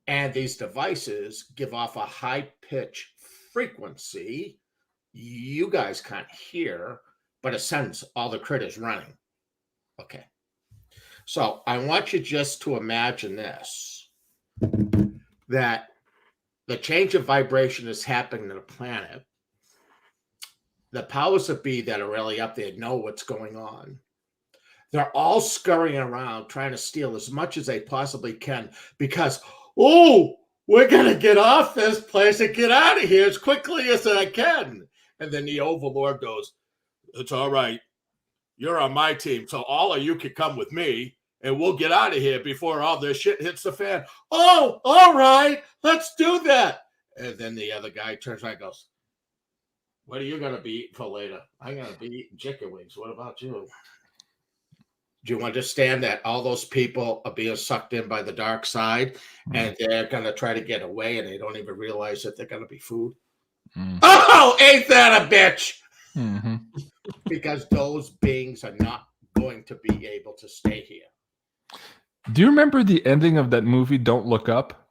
Speaker 3: and these devices give off a high pitch frequency you guys can't hear, but it sends all the critters running. Okay, so I want you just to imagine this, that the change of vibration is happening to the planet. The powers that be that are really up there know what's going on. They're all scurrying around trying to steal as much as they possibly can because, oh, we're going to get off this place and get out of here as quickly as I can. And then the overlord goes, it's all right. You're on my team, so all of you can come with me and we'll get out of here before all this shit hits the fan. Oh, all right, let's do that. And then the other guy turns around and goes, what are you going to be eating for later? I'm going to be eating chicken wings. What about you? Do you understand that all those people are being sucked in by the dark side, and they're going to try to get away, and they don't even realize that they're going to be food? Oh, ain't that a bitch? Because those beings are not going to be able to stay here.
Speaker 1: Do you remember the ending of that movie, Don't Look Up?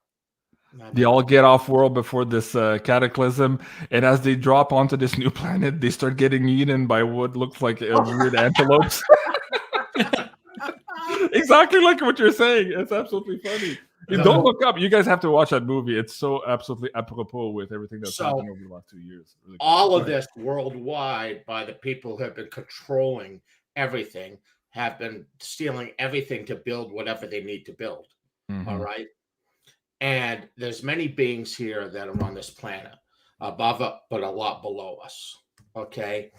Speaker 1: They all get off world before this cataclysm, and as they drop onto this new planet, they start getting eaten by what looks like weird antelopes. Exactly like what you're saying. It's absolutely funny. Don't Look Up. You guys have to watch that movie. It's so absolutely apropos with everything that's happened over the last 2 years. Really cool.
Speaker 3: All of this worldwide by the people who have been controlling everything, have been stealing everything to build whatever they need to build. All right. And there's many beings here that are on this planet, above it, but a lot below us. Okay.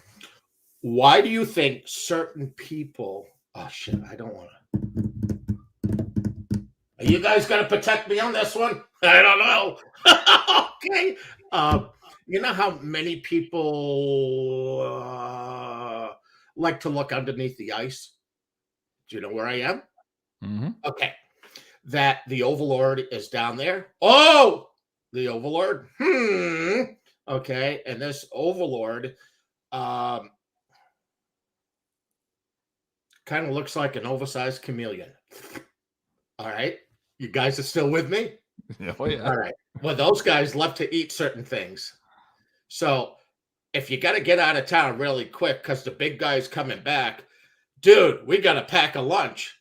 Speaker 3: Why do you think certain people? Oh shit! I don't want to. Are you guys gonna protect me on this one? I don't know. Okay. You know how many people like to look underneath the ice? Do you know where I am? Okay. That the Overlord is down there. Oh, the Overlord. Okay. And this Overlord kind of looks like an oversized chameleon. All right. You guys are still with me?
Speaker 1: Oh, yeah.
Speaker 3: All right. Well, those guys love to eat certain things. So if you got to get out of town really quick because the big guy's coming back, dude, we got to pack a lunch.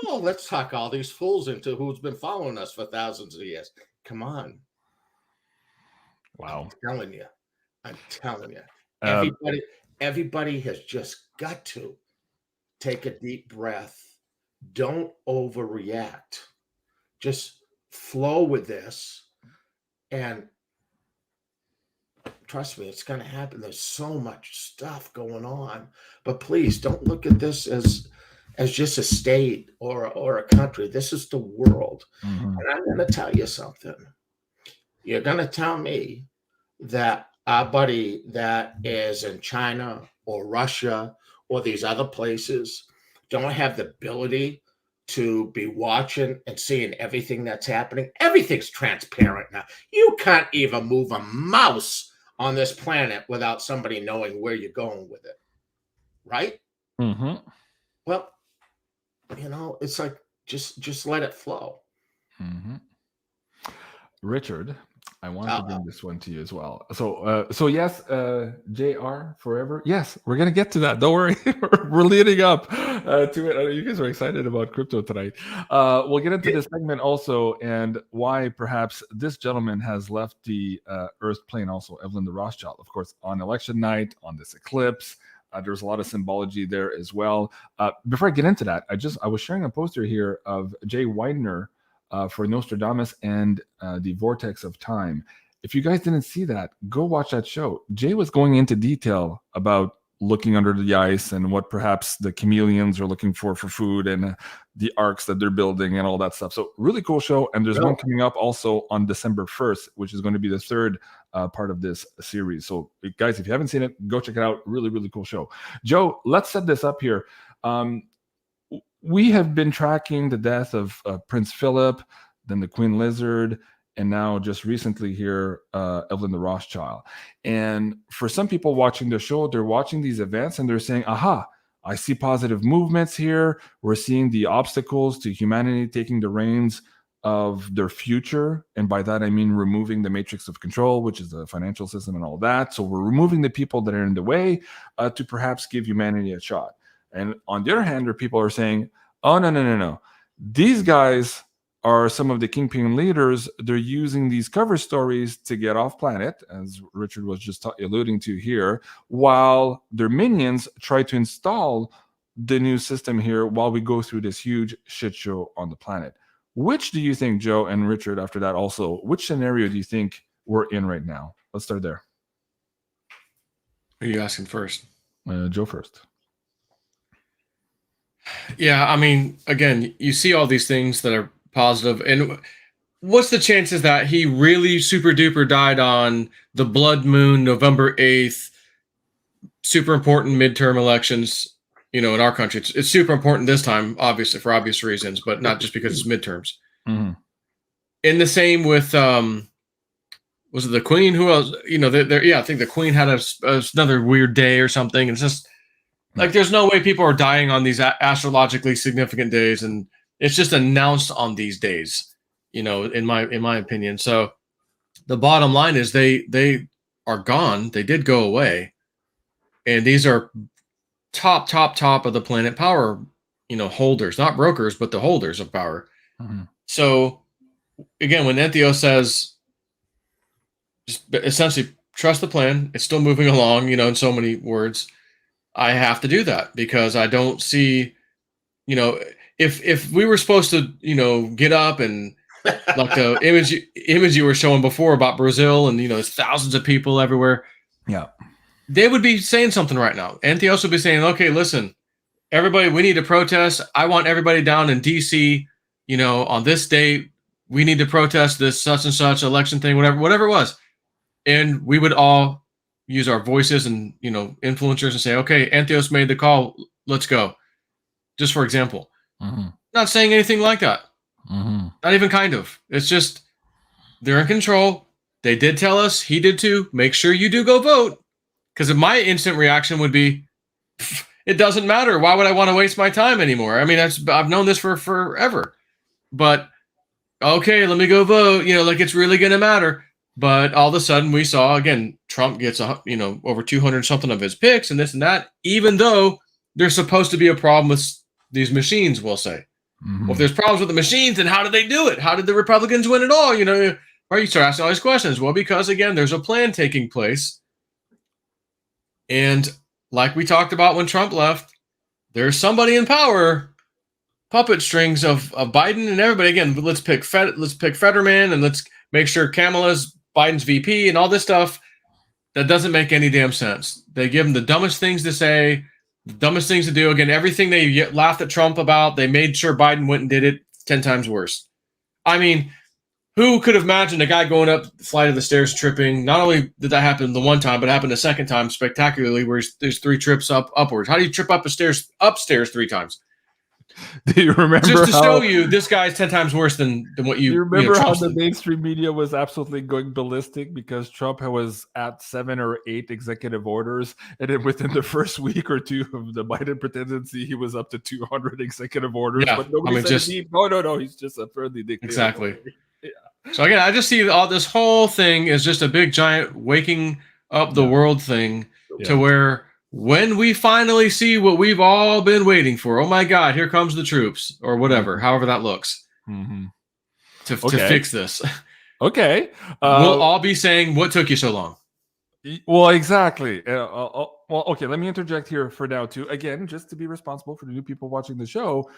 Speaker 3: Oh, let's talk all these fools into who's been following us for thousands of years. Come on.
Speaker 1: Wow.
Speaker 3: I'm telling you. Everybody has just got to take a deep breath. Don't overreact. Just flow with this. And trust me, it's going to happen. There's so much stuff going on. But please don't look at this as just a state or a country. This is the world. And I'm going to tell you something. You're going to tell me that our buddy that is in China or Russia or these other places don't have the ability to be watching and seeing everything that's happening. Everything's transparent now. You can't even move a mouse on this planet without somebody knowing where you're going with it. Right? Well, you know, it's like just let it flow.
Speaker 1: Richard, I want to bring this one to you as well. So yes, JR forever. Yes, we're gonna get to that. Don't worry, we're leading up to it. I know you guys are excited about crypto tonight. We'll get into this segment also, and why perhaps this gentleman has left the Earth plane. Also, Evelyn the Rothschild, of course, on election night, on this eclipse. There's a lot of symbology there as well. Before I get into that, I was sharing a poster here of Jay Widener for Nostradamus and the Vortex of Time. If you guys didn't see that, go watch that show. Jay was going into detail about looking under the ice and what perhaps the chameleons are looking for food and the arcs that they're building and all that stuff. So really cool show. And there's one coming up also on December 1st, which is going to be the third part of this series. So guys, if you haven't seen it, go check it out. Really, really cool show. Joe, let's set this up here. We have been tracking the death of Prince Philip, then the Queen Lizard, and now just recently here, Evelyn the Rothschild. And for some people watching the show, they're watching these events and they're saying, aha, I see positive movements here. We're seeing the obstacles to humanity taking the reins of their future. And by that, I mean removing the matrix of control, which is the financial system and all that. So we're removing the people that are in the way to perhaps give humanity a shot. And on the other hand, there are people who are saying, oh, no. These guys are some of the kingpin leaders. They're using these cover stories to get off planet, as Richard was just alluding to here, while their minions try to install the new system here while we go through this huge shit show on the planet. Which do you think, Joe and Richard, after that also, which scenario do you think we're in right now? Let's start there.
Speaker 2: Who are you asking first?
Speaker 1: Joe first.
Speaker 2: Yeah, I mean, again, you see all these things that are positive, and what's the chances that he really super duper died on the blood moon, November 8th, super important midterm elections? you know, in our country. It's super important this time, obviously, for obvious reasons, but not just because it's midterms.
Speaker 1: Mm-hmm.
Speaker 2: And the same with, was it the Queen? Who else? You know, I think the Queen had another weird day or something. It's just like, there's no way people are dying on these astrologically significant days. And it's just announced on these days, you know, in my opinion. So the bottom line is they are gone. They did go away. And these are top of the planet power, you know, holders, not brokers, but the holders of power.
Speaker 1: Mm-hmm.
Speaker 2: So again, when Entheo says, just essentially trust the plan, it's still moving along, you know, in so many words, I have to do that because I don't see, you know, if we were supposed to, you know, get up and like the image you were showing before about Brazil and, you know, there's thousands of people everywhere.
Speaker 1: Yeah.
Speaker 2: They would be saying something right now. Entheos would be saying, okay, listen, everybody, we need to protest. I want everybody down in DC, you know, on this date, we need to protest this such and such election thing, whatever it was. And we would all use our voices and, you know, influencers and say, okay, Entheos made the call. Let's go. Just for example.
Speaker 1: Mm-hmm.
Speaker 2: Not saying anything like that.
Speaker 1: Mm-hmm.
Speaker 2: Not even kind of. It's just they're in control. They did tell us. He did too. Make sure you do go vote. Because my instant reaction would be, it doesn't matter. Why would I want to waste my time anymore? I mean, I've known this for forever. But, okay, let me go vote. You know, like it's really going to matter. But all of a sudden we saw, again, Trump gets, you know, over 200 something of his picks and this and that, even though there's supposed to be a problem with these machines, we'll say.
Speaker 1: Mm-hmm.
Speaker 2: Well, if there's problems with the machines, then how did they do it? How did the Republicans win it all? You know, or you start asking all these questions. Well, because, again, there's a plan taking place. And like we talked about when Trump left, there's somebody in power, puppet strings of Biden and everybody. Again, let's pick Fetterman and let's make sure Kamala's Biden's VP and all this stuff. That doesn't make any damn sense. They give him the dumbest things to say, the dumbest things to do. Again, everything they laughed at Trump about, they made sure Biden went and did it 10 times worse. I mean, who could have imagined a guy going up the flight of the stairs tripping? Not only did that happen the one time, but it happened a second time spectacularly where there's 3 trips upwards. How do you trip up upstairs 3 times?
Speaker 1: Do you remember
Speaker 2: just to show you this guy's 10 times worse than what you
Speaker 1: remember how the mainstream media was absolutely going ballistic because Trump was at 7 or 8 executive orders, and then within the first week or two of the Biden presidency, he was up to 200 executive orders.
Speaker 2: Yeah,
Speaker 1: but nobody said no, he's just a friendly dictator.
Speaker 2: Exactly. Yeah. So again, I just see all this whole thing is just a big giant waking up the world thing to where when we finally see what we've all been waiting for, oh my God, here comes the troops or whatever, however that looks, to fix this.
Speaker 1: Okay.
Speaker 2: We'll all be saying, what took you so long?
Speaker 1: Well, exactly. Well, okay, let me interject here for now, too. Again, just to be responsible for the new people watching the show,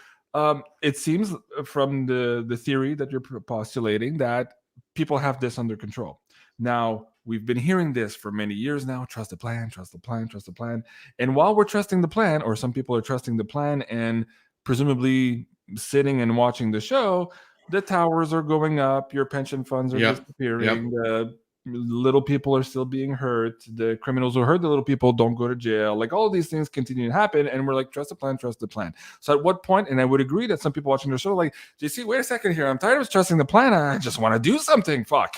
Speaker 1: it seems from the theory that you're postulating that people have this under control. Now, we've been hearing this for many years now. Trust the plan, trust the plan, trust the plan. And while we're trusting the plan, or some people are trusting the plan and presumably sitting and watching the show, the towers are going up, your pension funds are disappearing, little people are still being hurt, the criminals who hurt the little people don't go to jail. Like all of these things continue to happen, and we're like, trust the plan, trust the plan. So at what point, and I would agree that some people watching the show like, JC, wait a second here, I'm tired of trusting the plan, I just want to do something. Fuck,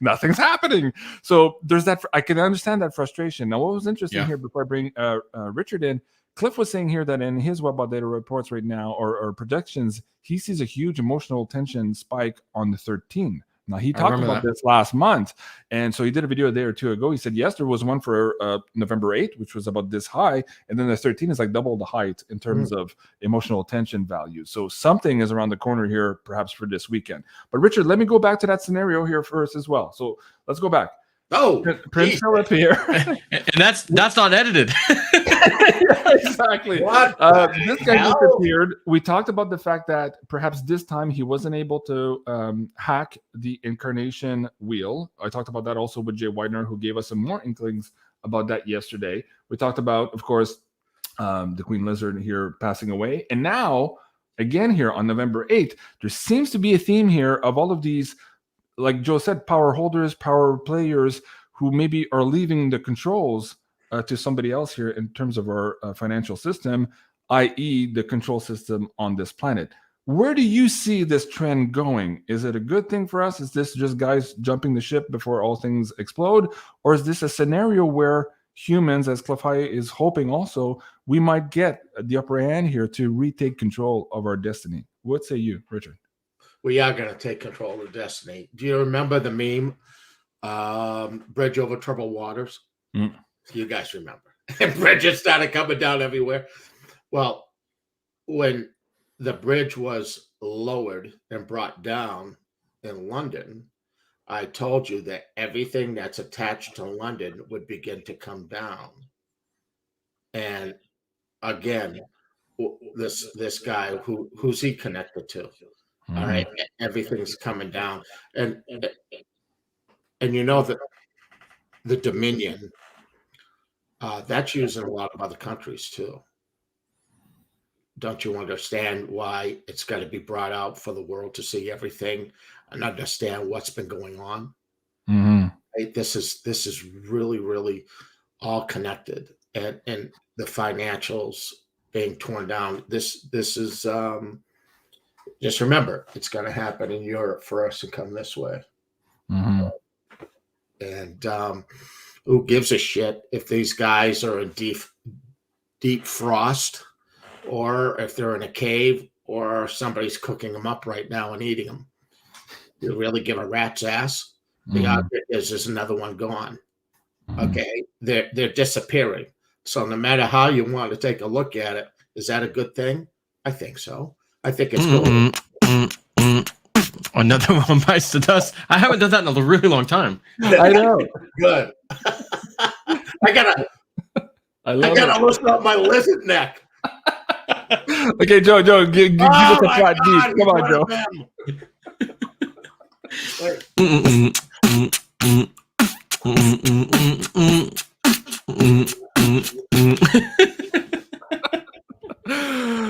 Speaker 1: nothing's happening. So there's that. I can understand that frustration. Now, what was interesting here before I bring Richard in, Cliff was saying here that in his Webot data reports right now, or projections, he sees a huge emotional tension spike on the 13th. Now, he talked about this last month, and so he did a video a day or two ago. He said, yes, there was one for November 8th, which was about this high, and then the 13th is like double the height in terms of emotional tension value. So something is around the corner here, perhaps for this weekend. But Richard, let me go back to that scenario here first as well. So let's go back.
Speaker 3: Oh,
Speaker 1: Prince Philip here.
Speaker 2: And that's not edited.
Speaker 1: Yeah, exactly. This guy disappeared. We talked about the fact that perhaps this time he wasn't able to hack the incarnation wheel. I talked about that also with Jay Widener, who gave us some more inklings about that yesterday. We talked about, of course, the Queen Lizard here passing away. And now, again here on November 8th, there seems to be a theme here of all of these, like Joe said, power holders, power players who maybe are leaving the controls to somebody else here in terms of our financial system, i.e., the control system on this planet. Where do you see this trend going? Is it a good thing for us? Is this just guys jumping the ship before all things explode? Or is this a scenario where humans, as Cliff High is hoping also, we might get the upper hand here to retake control of our destiny? What say you, Richard?
Speaker 3: We are going to take control of destiny. Do you remember the meme, Bridge Over Troubled Waters? You guys remember. And bridges started coming down everywhere. Well, when the bridge was lowered and brought down in London, I told you that everything that's attached to London would begin to come down. And again, this guy, who's he connected to? All right, everything's coming down, and you know that the Dominion, that's used in a lot of other countries too. Don't you understand why it's got to be brought out for the world to see everything and understand what's been going on? Right? This is really, really all connected, and the financials being torn down. This is just remember, it's going to happen in Europe first and come this way. And who gives a shit if these guys are in deep frost, or if they're in a cave, or somebody's cooking them up right now and eating them? You really give a rat's ass? The object is there's another one gone. Okay, they're disappearing. So no matter how you want to take a look at it, is that a good thing? I think so. I think it's good.
Speaker 2: Another one bites the dust. I haven't done that in a really long time.
Speaker 1: I know.
Speaker 3: Good. I gotta loosen up my lizard neck.
Speaker 1: Okay, Joe, give us a flat beat. Come on, Joe.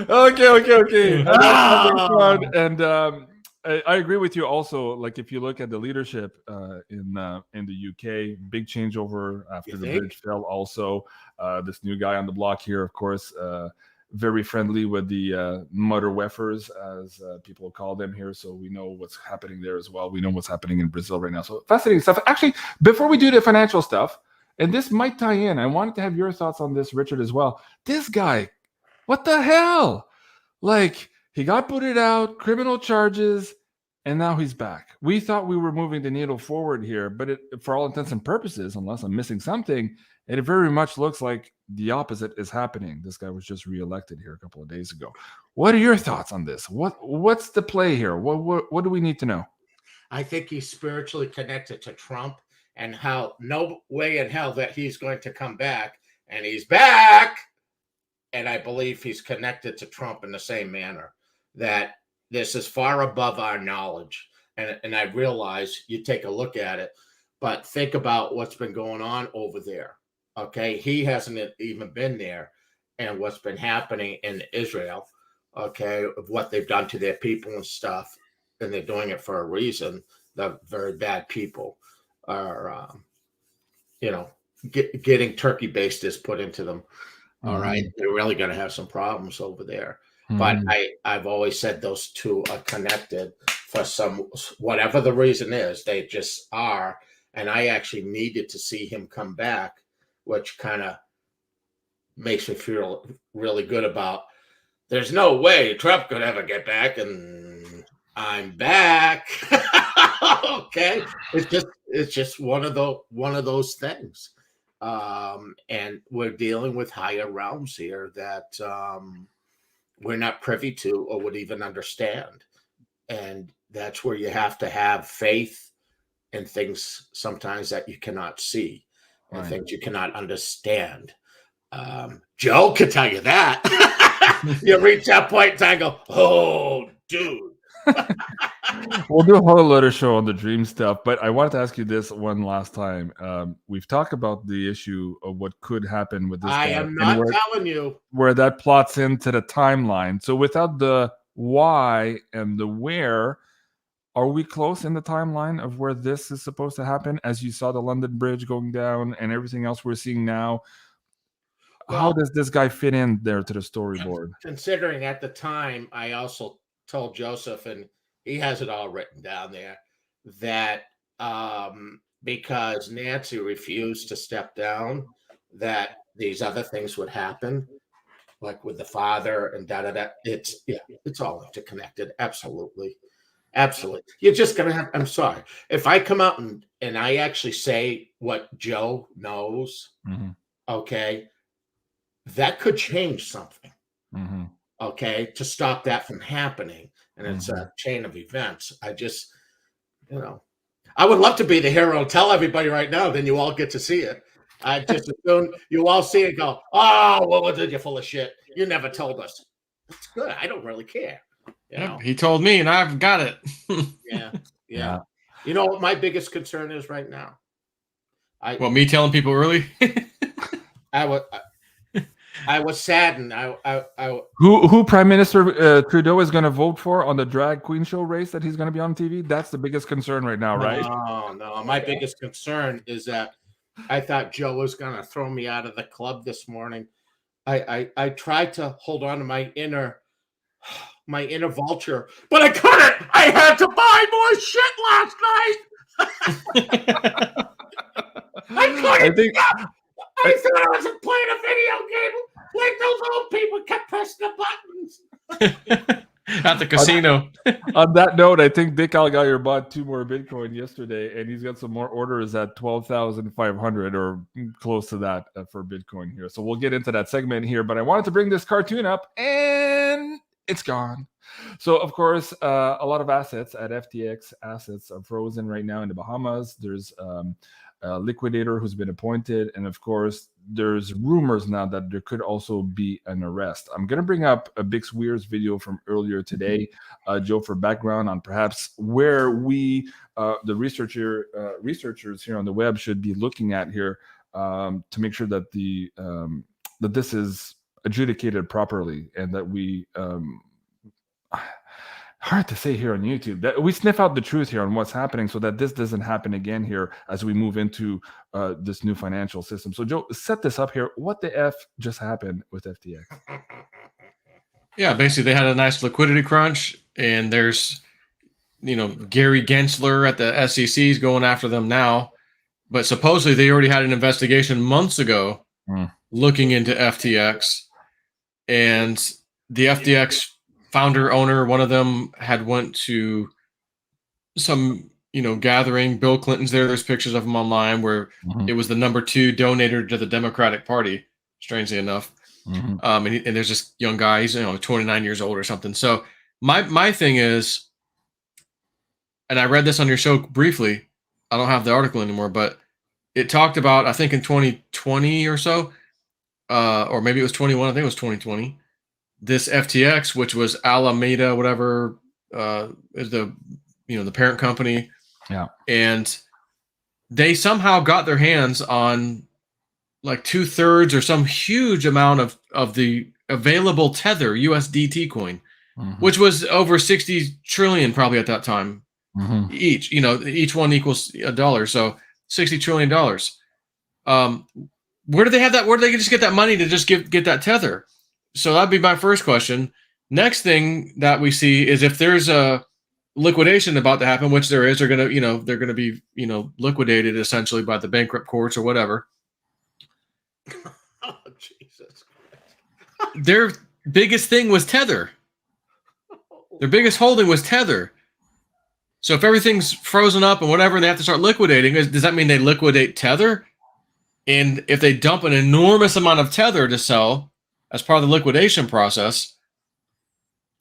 Speaker 1: Okay. And I agree with you also. Like, if you look at the leadership in the UK, big changeover after the bridge fell. Also, this new guy on the block here, of course, very friendly with the Mother Weffers, as people call them here. So we know what's happening there as well. We know what's happening in Brazil right now. So fascinating stuff. Actually, before we do the financial stuff, and this might tie in, I wanted to have your thoughts on this, Richard, as well. This guy, what the hell? Like, he got booted out, criminal charges, and now he's back. We thought we were moving the needle forward here, but for all intents and purposes, unless I'm missing something, it very much looks like the opposite is happening. This guy was just reelected here a couple of days ago. What are your thoughts on this? What's the play here? What do we need to know?
Speaker 3: I think he's spiritually connected to Trump, and how no way in hell that he's going to come back, and he's back. And I believe he's connected to Trump in the same manner, that this is far above our knowledge. And I realize you take a look at it, but think about what's been going on over there. Okay, he hasn't even been there, and what's been happening in Israel, okay, of what they've done to their people and stuff, and they're doing it for a reason. The very bad people are, getting turkey basters put into them. All right, they're really going to have some problems over there. But I've always said those two are connected for some, whatever the reason is, they just are. And I actually needed to see him come back, which kind of makes me feel really good about, there's no way Trump could ever get back, and I'm back. Okay, it's just one of those things, and we're dealing with higher realms here that we're not privy to or would even understand, and that's where you have to have faith in things sometimes that you cannot see. And things you cannot understand. Joe can tell you that. You reach that point and I go, oh, dude.
Speaker 1: We'll do a whole other show on the dream stuff, but I wanted to ask you this one last time. We've talked about the issue of what could happen with this guy.
Speaker 3: I am not telling you.
Speaker 1: Where that plots into the timeline. So without the why and the where, are we close in the timeline of where this is supposed to happen? As you saw the London Bridge going down and everything else we're seeing now, how does this guy fit in there to the storyboard?
Speaker 3: Considering at the time, I also told Joseph, and he has it all written down there, that because Nancy refused to step down, that these other things would happen, like with the father and da. It's all interconnected. Absolutely. You're just gonna have. I'm sorry if I come out and I actually say what Joe knows.
Speaker 1: Mm-hmm.
Speaker 3: Okay, that could change something.
Speaker 1: Mm-hmm.
Speaker 3: Okay, to stop that from happening, and it's a chain of events. I just, I would love to be the hero and tell everybody right now. Then you all get to see it. I just assume you all see it and go, oh, well, what did you full of shit? You never told us. It's good. I don't really care.
Speaker 2: He told me, and I've got it.
Speaker 3: Yeah. You know what my biggest concern is right now?
Speaker 2: Me telling people early?
Speaker 3: I was saddened.
Speaker 1: Who Prime Minister Trudeau is going to vote for on the drag queen show race that he's going to be on TV? That's the biggest concern right now, right?
Speaker 3: No. My biggest concern is that I thought Joe was going to throw me out of the club this morning. I tried to hold on to my inner vulture, but I couldn't. I had to buy more shit last night. I couldn't. I thought I wasn't playing a video game like those old people kept pressing the buttons.
Speaker 2: At the casino.
Speaker 1: On that note, I think Dick Algeier bought 2 more Bitcoin yesterday, and he's got some more orders at 12,500 or close to that for Bitcoin here. So we'll get into that segment here, but I wanted to bring this cartoon up, and it's gone. So, of course, a lot of assets at FTX assets are frozen right now in the Bahamas. There's a liquidator who's been appointed, and of course there's rumors now that there could also be an arrest. I'm going to bring up a Bix Weir's video from earlier today, Joe, for background on perhaps where we the researchers here on the web should be looking at here to make sure that that this is adjudicated properly, and that we hard to say here on YouTube, that we sniff out the truth here on what's happening so that this doesn't happen again here as we move into this new financial system. So Joe, set this up here. What the F just happened with FTX?
Speaker 2: Yeah, basically they had a nice liquidity crunch, and there's, Gary Gensler at the SEC is going after them now, but supposedly they already had an investigation months ago looking into FTX, and the FTX founder, owner, one of them had went to some, gathering. Bill Clinton's there. There's pictures of him online where it was the number 2 donator to the Democratic Party, strangely enough. And there's this young guy, he's 29 years old or something. So my thing is, and I read this on your show briefly, I don't have the article anymore, but it talked about, I think in 2020 or so, or maybe it was 21, I think it was 2020, this FTX, which was Alameda, whatever, is the parent company.
Speaker 1: Yeah.
Speaker 2: And they somehow got their hands on like 2/3 or some huge amount of the available Tether USDT coin, which was over 60 trillion probably at that time. Each, each one equals $1. So $60 trillion. Where do they have that? Where do they just get that money to just get that Tether? So that'd be my first question. Next thing that we see is if there's a liquidation about to happen, which there is, they're going to be, liquidated essentially by the bankrupt courts or whatever.
Speaker 3: Oh, Jesus Christ.
Speaker 2: Their biggest thing was Tether. Their biggest holding was Tether. So if everything's frozen up and whatever, and they have to start liquidating, does that mean they liquidate Tether? And if they dump an enormous amount of Tether to sell as part of the liquidation process,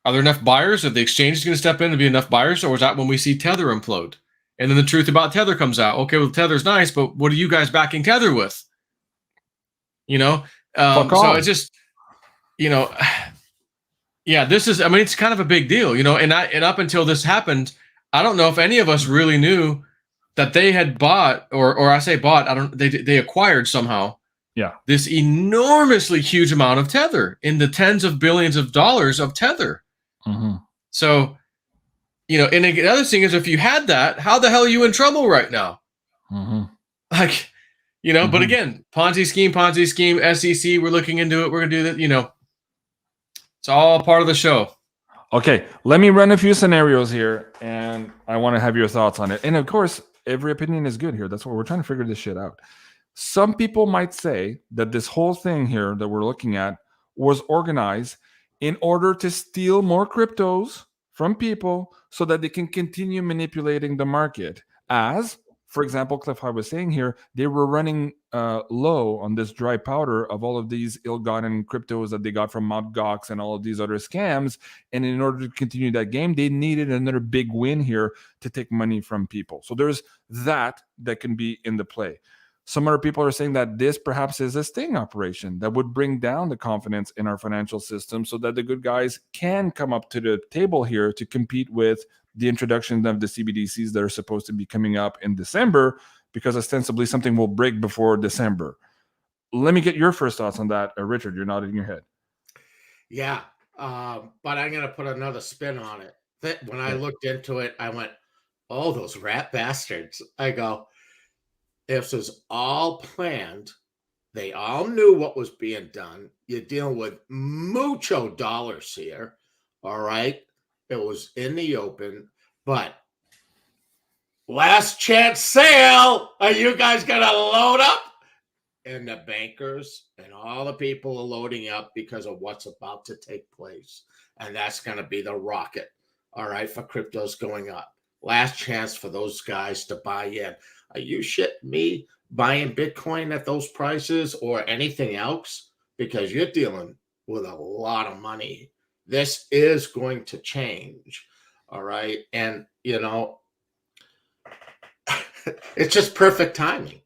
Speaker 2: are there enough buyers? Are the exchanges going to step in and be enough buyers? Or is that when we see Tether implode? And then the truth about Tether comes out. Okay, well, Tether's nice, but what are you guys backing Tether with? So it's just, this is, it's kind of a big deal, and up until this happened, I don't know if any of us really knew that they had bought, or I say bought, they acquired somehow.
Speaker 1: Yeah.
Speaker 2: This enormously huge amount of Tether, in the tens of billions of dollars of Tether. So, and the other thing is, if you had that, how the hell are you in trouble right now? Like, But again, Ponzi scheme, SEC, we're looking into it. We're going to do that, it's all part of the show.
Speaker 1: Okay, let me run a few scenarios here, and I want to have your thoughts on it. And of course, every opinion is good here. That's what we're trying to figure this shit out. Some people might say that this whole thing here that we're looking at was organized in order to steal more cryptos from people so that they can continue manipulating the market. As, for example, Cliff I was saying here, they were running low on this dry powder of all of these ill-gotten cryptos that they got from Mt. Gox and all of these other scams. And in order to continue that game, they needed another big win here to take money from people. So there's that can be in the play. Some other people are saying that this perhaps is a sting operation that would bring down the confidence in our financial system so that the good guys can come up to the table here to compete with the introduction of the CBDCs that are supposed to be coming up in December, because ostensibly something will break before December. Let me get your first thoughts on that. Richard, you're nodding your head.
Speaker 3: Yeah, but I'm going to put another spin on it. When I looked into it, I went, oh, those rat bastards. I go, if this was all planned, they all knew what was being done. You're dealing with mucho dollars here, all right? It was in the open, but last chance sale. Are you guys going to load up? And the bankers and all the people are loading up because of what's about to take place. And that's going to be the rocket, all right, for cryptos going up. Last chance for those guys to buy in. Are you shitting me buying Bitcoin at those prices or anything else? Because you're dealing with a lot of money. This is going to change. All right. And, it's just perfect timing.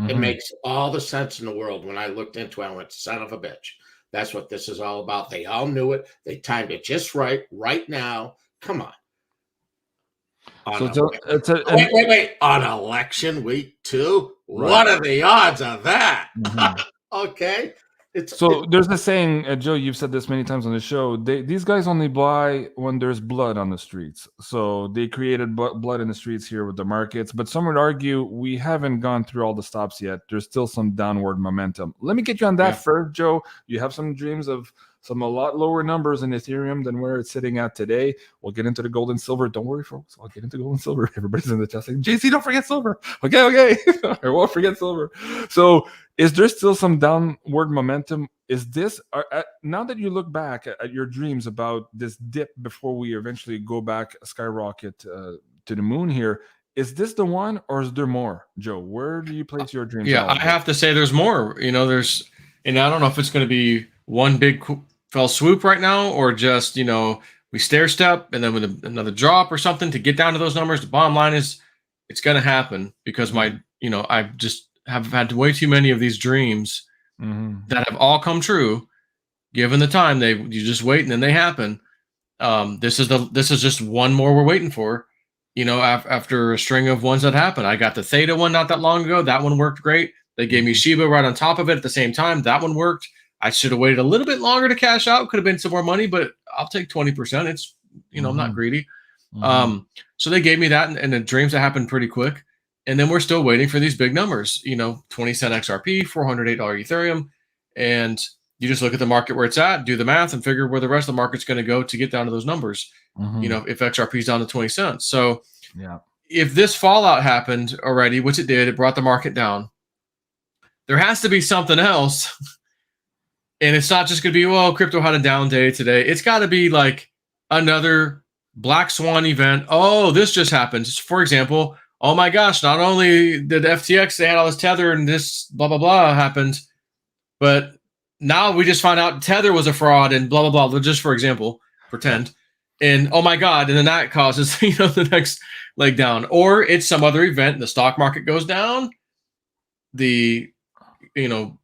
Speaker 3: It makes all the sense in the world. When I looked into it, I went, son of a bitch. That's what this is all about. They all knew it. They timed it just right now. Come on. Wait. On election week too? Right. What are the odds of that? Okay.
Speaker 1: There's a saying, Joe, you've said this many times on the show, these guys only buy when there's blood on the streets. So they created blood in the streets here with the markets. But some would argue we haven't gone through all the stops yet. There's still some downward momentum. Let me get you on that first, Joe. You have some dreams of a lot lower numbers in Ethereum than where it's sitting at today. We'll get into the gold and silver. Don't worry, folks. I'll get into gold and silver. Everybody's in the chat saying, JC, don't forget silver. Okay. I won't forget silver. So is there still some downward momentum? Is this, now that you look back at your dreams about this dip before we eventually go back skyrocket to the moon here, is this the one or is there more? Joe, where do you place your dreams?
Speaker 2: Yeah, I have to say there's more. And I don't know if it's going to be one big fell swoop right now, or just, we stair step and then with another drop or something to get down to those numbers. The bottom line is it's going to happen because I've just have had way too many of these dreams that have all come true. Given the time, you just wait and then they happen. This is just one more we're waiting for, after a string of ones that happen. I got the Theta one not that long ago. That one worked great. They gave me Shiba right on top of it at the same time. That one worked. I should have waited a little bit longer to cash out. Could have been some more money, but I'll take 20%. It's, I'm not greedy. So they gave me that and the dreams that happened pretty quick. And then we're still waiting for these big numbers, 20 cent XRP, $408 Ethereum. And you just look at the market where it's at, do the math and figure where the rest of the market's going to go to get down to those numbers, if XRP is down to 20 cents. So if this fallout happened already, which it did, it brought the market down. There has to be something else. And it's not just going to be, well, crypto had a down day today. It's got to be like another black swan event. Oh, this just happened. For example, oh my gosh, not only did FTX, they had all this tether and this blah, blah, blah happened, but now we just found out tether was a fraud and blah, blah, blah. Just for example, pretend. And oh my God. And then that causes, the next leg down. Or it's some other event. The stock market goes down. The,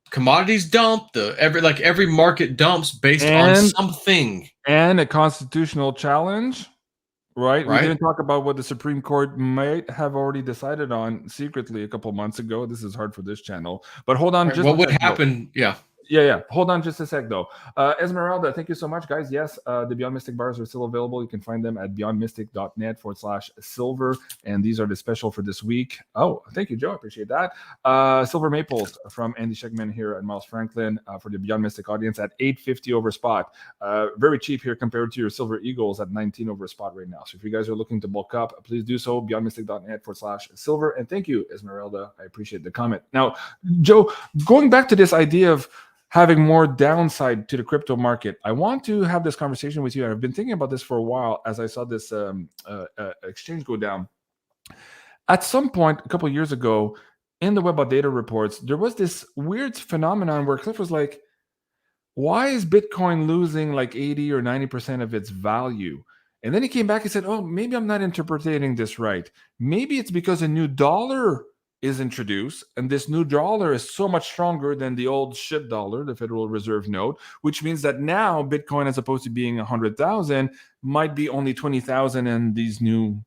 Speaker 2: commodities dump, every market dumps based on something.
Speaker 1: And a constitutional challenge, right? We didn't talk about what the Supreme Court might have already decided on secretly a couple months ago. This is hard for this channel, but hold on.
Speaker 2: What would happen? Yeah.
Speaker 1: Yeah. Hold on just a sec, though. Esmeralda, thank you so much, guys. Yes, the Beyond Mystic bars are still available. You can find them at beyondmystic.net/silver. And these are the special for this week. Oh, thank you, Joe. I appreciate that. Silver Maples from Andy Shegman here at Miles Franklin for the Beyond Mystic audience at $8.50 over spot. Very cheap here compared to your Silver Eagles at $19 over spot right now. So if you guys are looking to bulk up, please do so. beyondmystic.net/silver. And thank you, Esmeralda. I appreciate the comment. Now, Joe, going back to this idea of having more downside to the crypto market, I want to have this conversation with you. I've been thinking about this for a while as I saw this exchange go down. At some point, a couple of years ago, in the Web of Data reports, there was this weird phenomenon where Cliff was like, why is Bitcoin losing like 80 or 90% of its value? And then he came back and said, oh, maybe I'm not interpreting this right. Maybe it's because a new dollar is introduced, and this new dollar is so much stronger than the old shit dollar, the Federal Reserve note, which means that now Bitcoin, as opposed to being 100,000, might be only 20,000 in these new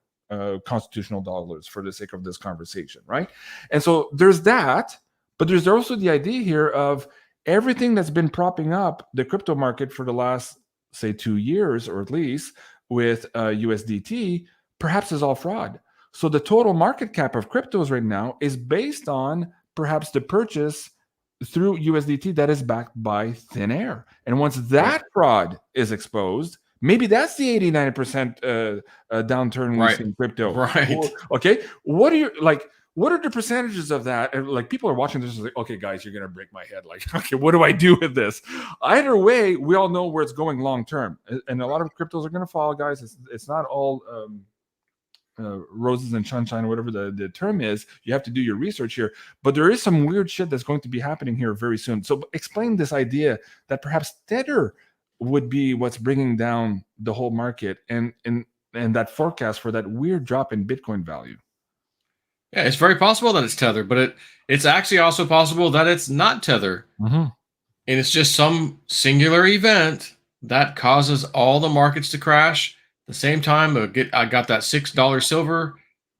Speaker 1: constitutional dollars for the sake of this conversation, right? And so there's that, but there's also the idea here of everything that's been propping up the crypto market for the last, say, 2 years, or at least with USDT, perhaps is all fraud. So the total market cap of cryptos right now is based on perhaps the purchase through USDT that is backed by thin air. And once that fraud is exposed, maybe that's the 80-90% downturn we see in crypto.
Speaker 2: Right.
Speaker 1: Okay. What are the percentages of that? And like, people are watching this like, okay, guys, you're going to break my head. Like, okay, what do I do with this? Either way, we all know where it's going long term. And a lot of cryptos are going to fall, guys. It's not all roses and sunshine, or whatever the term is. You have to do your research here, but there is some weird shit that's going to be happening here very soon. So explain this idea that perhaps tether would be what's bringing down the whole market, and that forecast for that weird drop in Bitcoin value.
Speaker 2: Yeah, it's very possible that it's tether, but it's actually also possible that it's not tether.
Speaker 1: Mm-hmm.
Speaker 2: And it's just some singular event that causes all the markets to crash. The same time, I got that $6 silver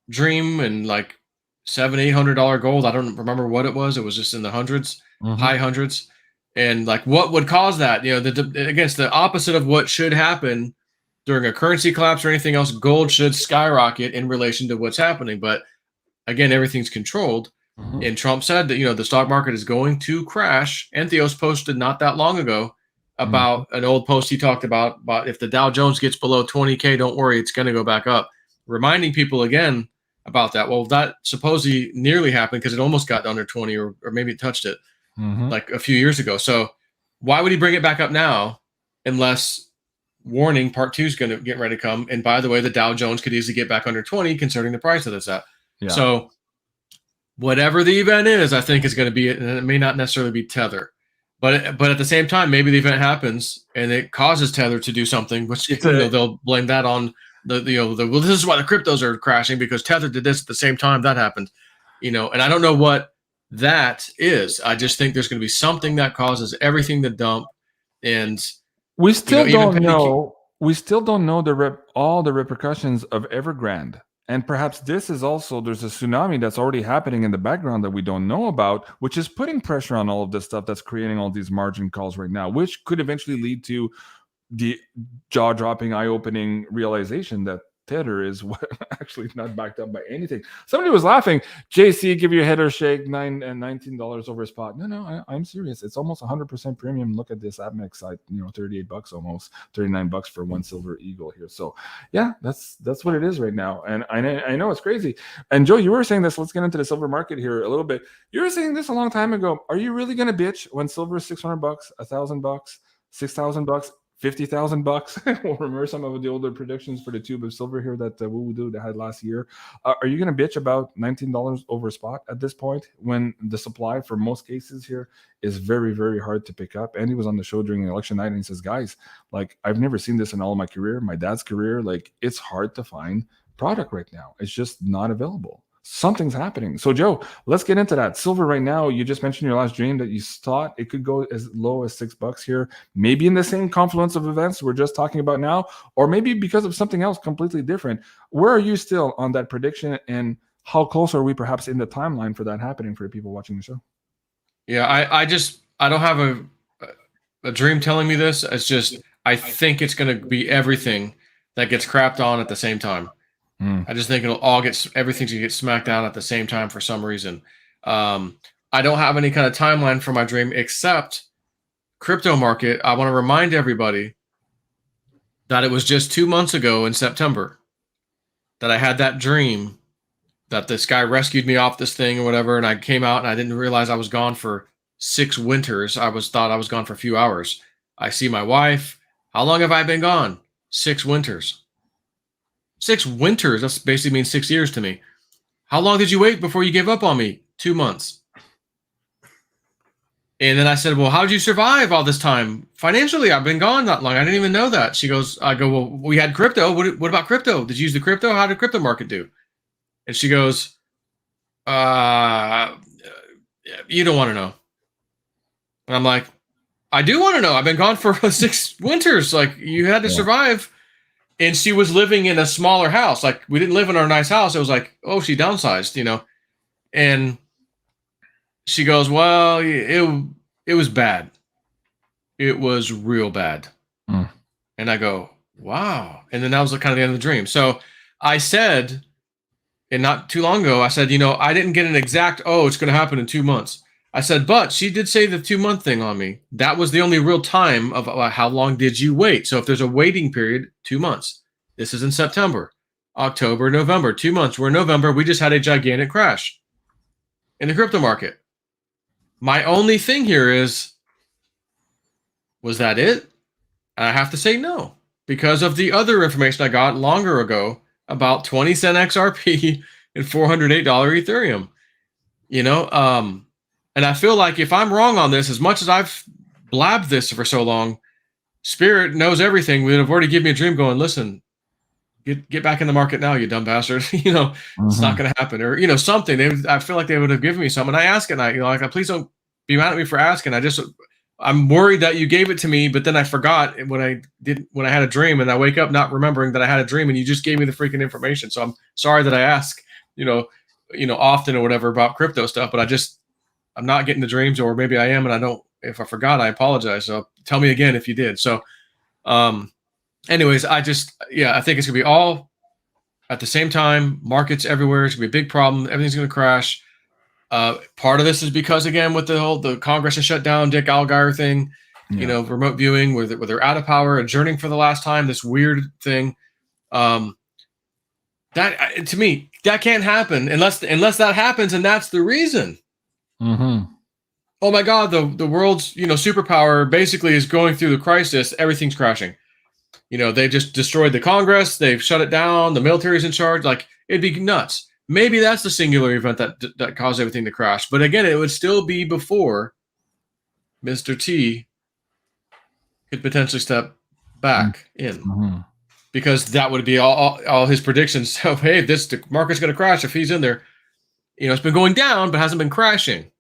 Speaker 2: dream and like $700-800 gold. I don't remember what it was. It was just in the hundreds, high hundreds. And like, what would cause that? You know, against the opposite of what should happen during a currency collapse or anything else. Gold should skyrocket in relation to what's happening. But again, everything's controlled. And Trump said that, you know, the stock market is going to crash. Entheos posted not that long ago about an old post he talked about if the Dow Jones gets below 20K, don't worry, it's going to go back up. Reminding people again about that. Well, that supposedly nearly happened because it almost got under 20 or maybe it touched it like a few years ago. So why would he bring it back up now unless warning part 2 is going to get ready to come? And by the way, the Dow Jones could easily get back under 20 considering the price that it's at. Yeah. So whatever the event is, I think is going to be, and it may not necessarily be tether. But at the same time, maybe the event happens and it causes tether to do something, which they'll blame that on well, this is why the cryptos are crashing because tether did this at the same time that happened, and I don't know what that is. I just think there's going to be something that causes everything to dump, and
Speaker 1: we still don't know. We still don't know all the repercussions of Evergrande. And perhaps this is also, there's a tsunami that's already happening in the background that we don't know about, which is putting pressure on all of this stuff that's creating all these margin calls right now, which could eventually lead to the jaw-dropping, eye-opening realization that tether is actually not backed up by anything. Somebody was laughing. JC, give you a header shake, $19 over spot. No, I'm serious. It's almost 100% premium. Look at this AppMex site, $38 almost, $39 for one silver eagle here. So yeah, that's what it is right now. And I know it's crazy. And Joe, you were saying this. Let's get into the silver market here a little bit. You were saying this a long time ago. Are you really going to bitch when silver is $600, $1,000, $6,000? $50,000. We'll remember some of the older predictions for the tube of silver here that Woo had last year. Are you going to bitch about $19 over spot at this point when the supply for most cases here is very, very hard to pick up? Andy was on the show during election night and he says, guys, like, I've never seen this in all of my career, my dad's career. Like, it's hard to find product right now. It's just not available. Something's happening. So Joe, let's get into that. Silver right now, you just mentioned your last dream that you thought it could go as low as $6 here, maybe in the same confluence of events we're just talking about now, or maybe because of something else completely different. Where are you still on that prediction, and how close are we perhaps in the timeline for that happening for people watching the show?
Speaker 2: Yeah, I don't have a dream telling me this. It's just I think it's going to be everything that gets crapped on at the same time. I just think everything's gonna get smacked down at the same time for some reason. I don't have any kind of timeline for my dream except crypto market. I want to remind everybody that it was just 2 months ago in September that I had that dream that this guy rescued me off this thing or whatever, and I came out and I didn't realize I was gone for 6 winters. Thought I was gone for a few hours. I see my wife. How long have I been gone? 6 winters. 6 winters. That basically means 6 years to me. How long did you wait before you gave up on me? 2 months. And then I said, well, how did you survive all this time? Financially, I've been gone that long. I didn't even know that. I go, well, we had crypto. What about crypto? Did you use the crypto? How did crypto market do? And she goes, you don't want to know. And I'm like, I do want to know. I've been gone for 6 winters. Like, you had to survive. And she was living in a smaller house. Like, we didn't live in our nice house. It was like, oh, she downsized, you know. And she goes, well, it was bad. It was real bad. And I go, wow. And then that was kind of the end of the dream. So I said, and not too long ago, I said, you know, I didn't get an exact, oh, it's going to happen in 2 months. I said, but she did say the 2-month thing on me. That was the only real time of how long did you wait. So if there's a waiting period, 2 months. This is in September, October, November, 2 months. We're in November. We just had a gigantic crash in the crypto market. My only thing here is, was that it? And I have to say no, because of the other information I got longer ago about 20 cent XRP and $408 Ethereum. You know, and I feel like if I'm wrong on this, as much as I've blabbed this for so long, Spirit knows everything. Would have already given me a dream going, listen, get back in the market now, you dumb bastard. You know, it's not going to happen. Or, you know, something. I feel like they would have given me something. I ask it, and like, please don't be mad at me for asking. I'm worried that you gave it to me, but then I forgot when I had a dream, and I wake up not remembering that I had a dream, and you just gave me the freaking information. So I'm sorry that I ask, you know, often or whatever about crypto stuff, but I'm not getting the dreams, or maybe I am, and I don't. If I forgot, I apologize. So tell me again if you did. So, anyways, I think it's gonna be all at the same time. Markets everywhere. It's gonna be a big problem. Everything's gonna crash. Part of this is because, again, with the Congress is shut down, Dick Allgaier thing, you know, remote viewing, where they're out of power, adjourning for the last time, this weird thing. That, to me, that can't happen unless that happens, and that's the reason. Oh my God, the world's, you know, superpower basically is going through the crisis. Everything's crashing. You know, they just destroyed the Congress. They've shut it down. The military's in charge. Like, it'd be nuts. Maybe that's the singular event that caused everything to crash. But again, it would still be before Mr. T could potentially step back in, because that would be all his predictions. So, hey, the market's going to crash if he's in there. You know, it's been going down, but hasn't been crashing.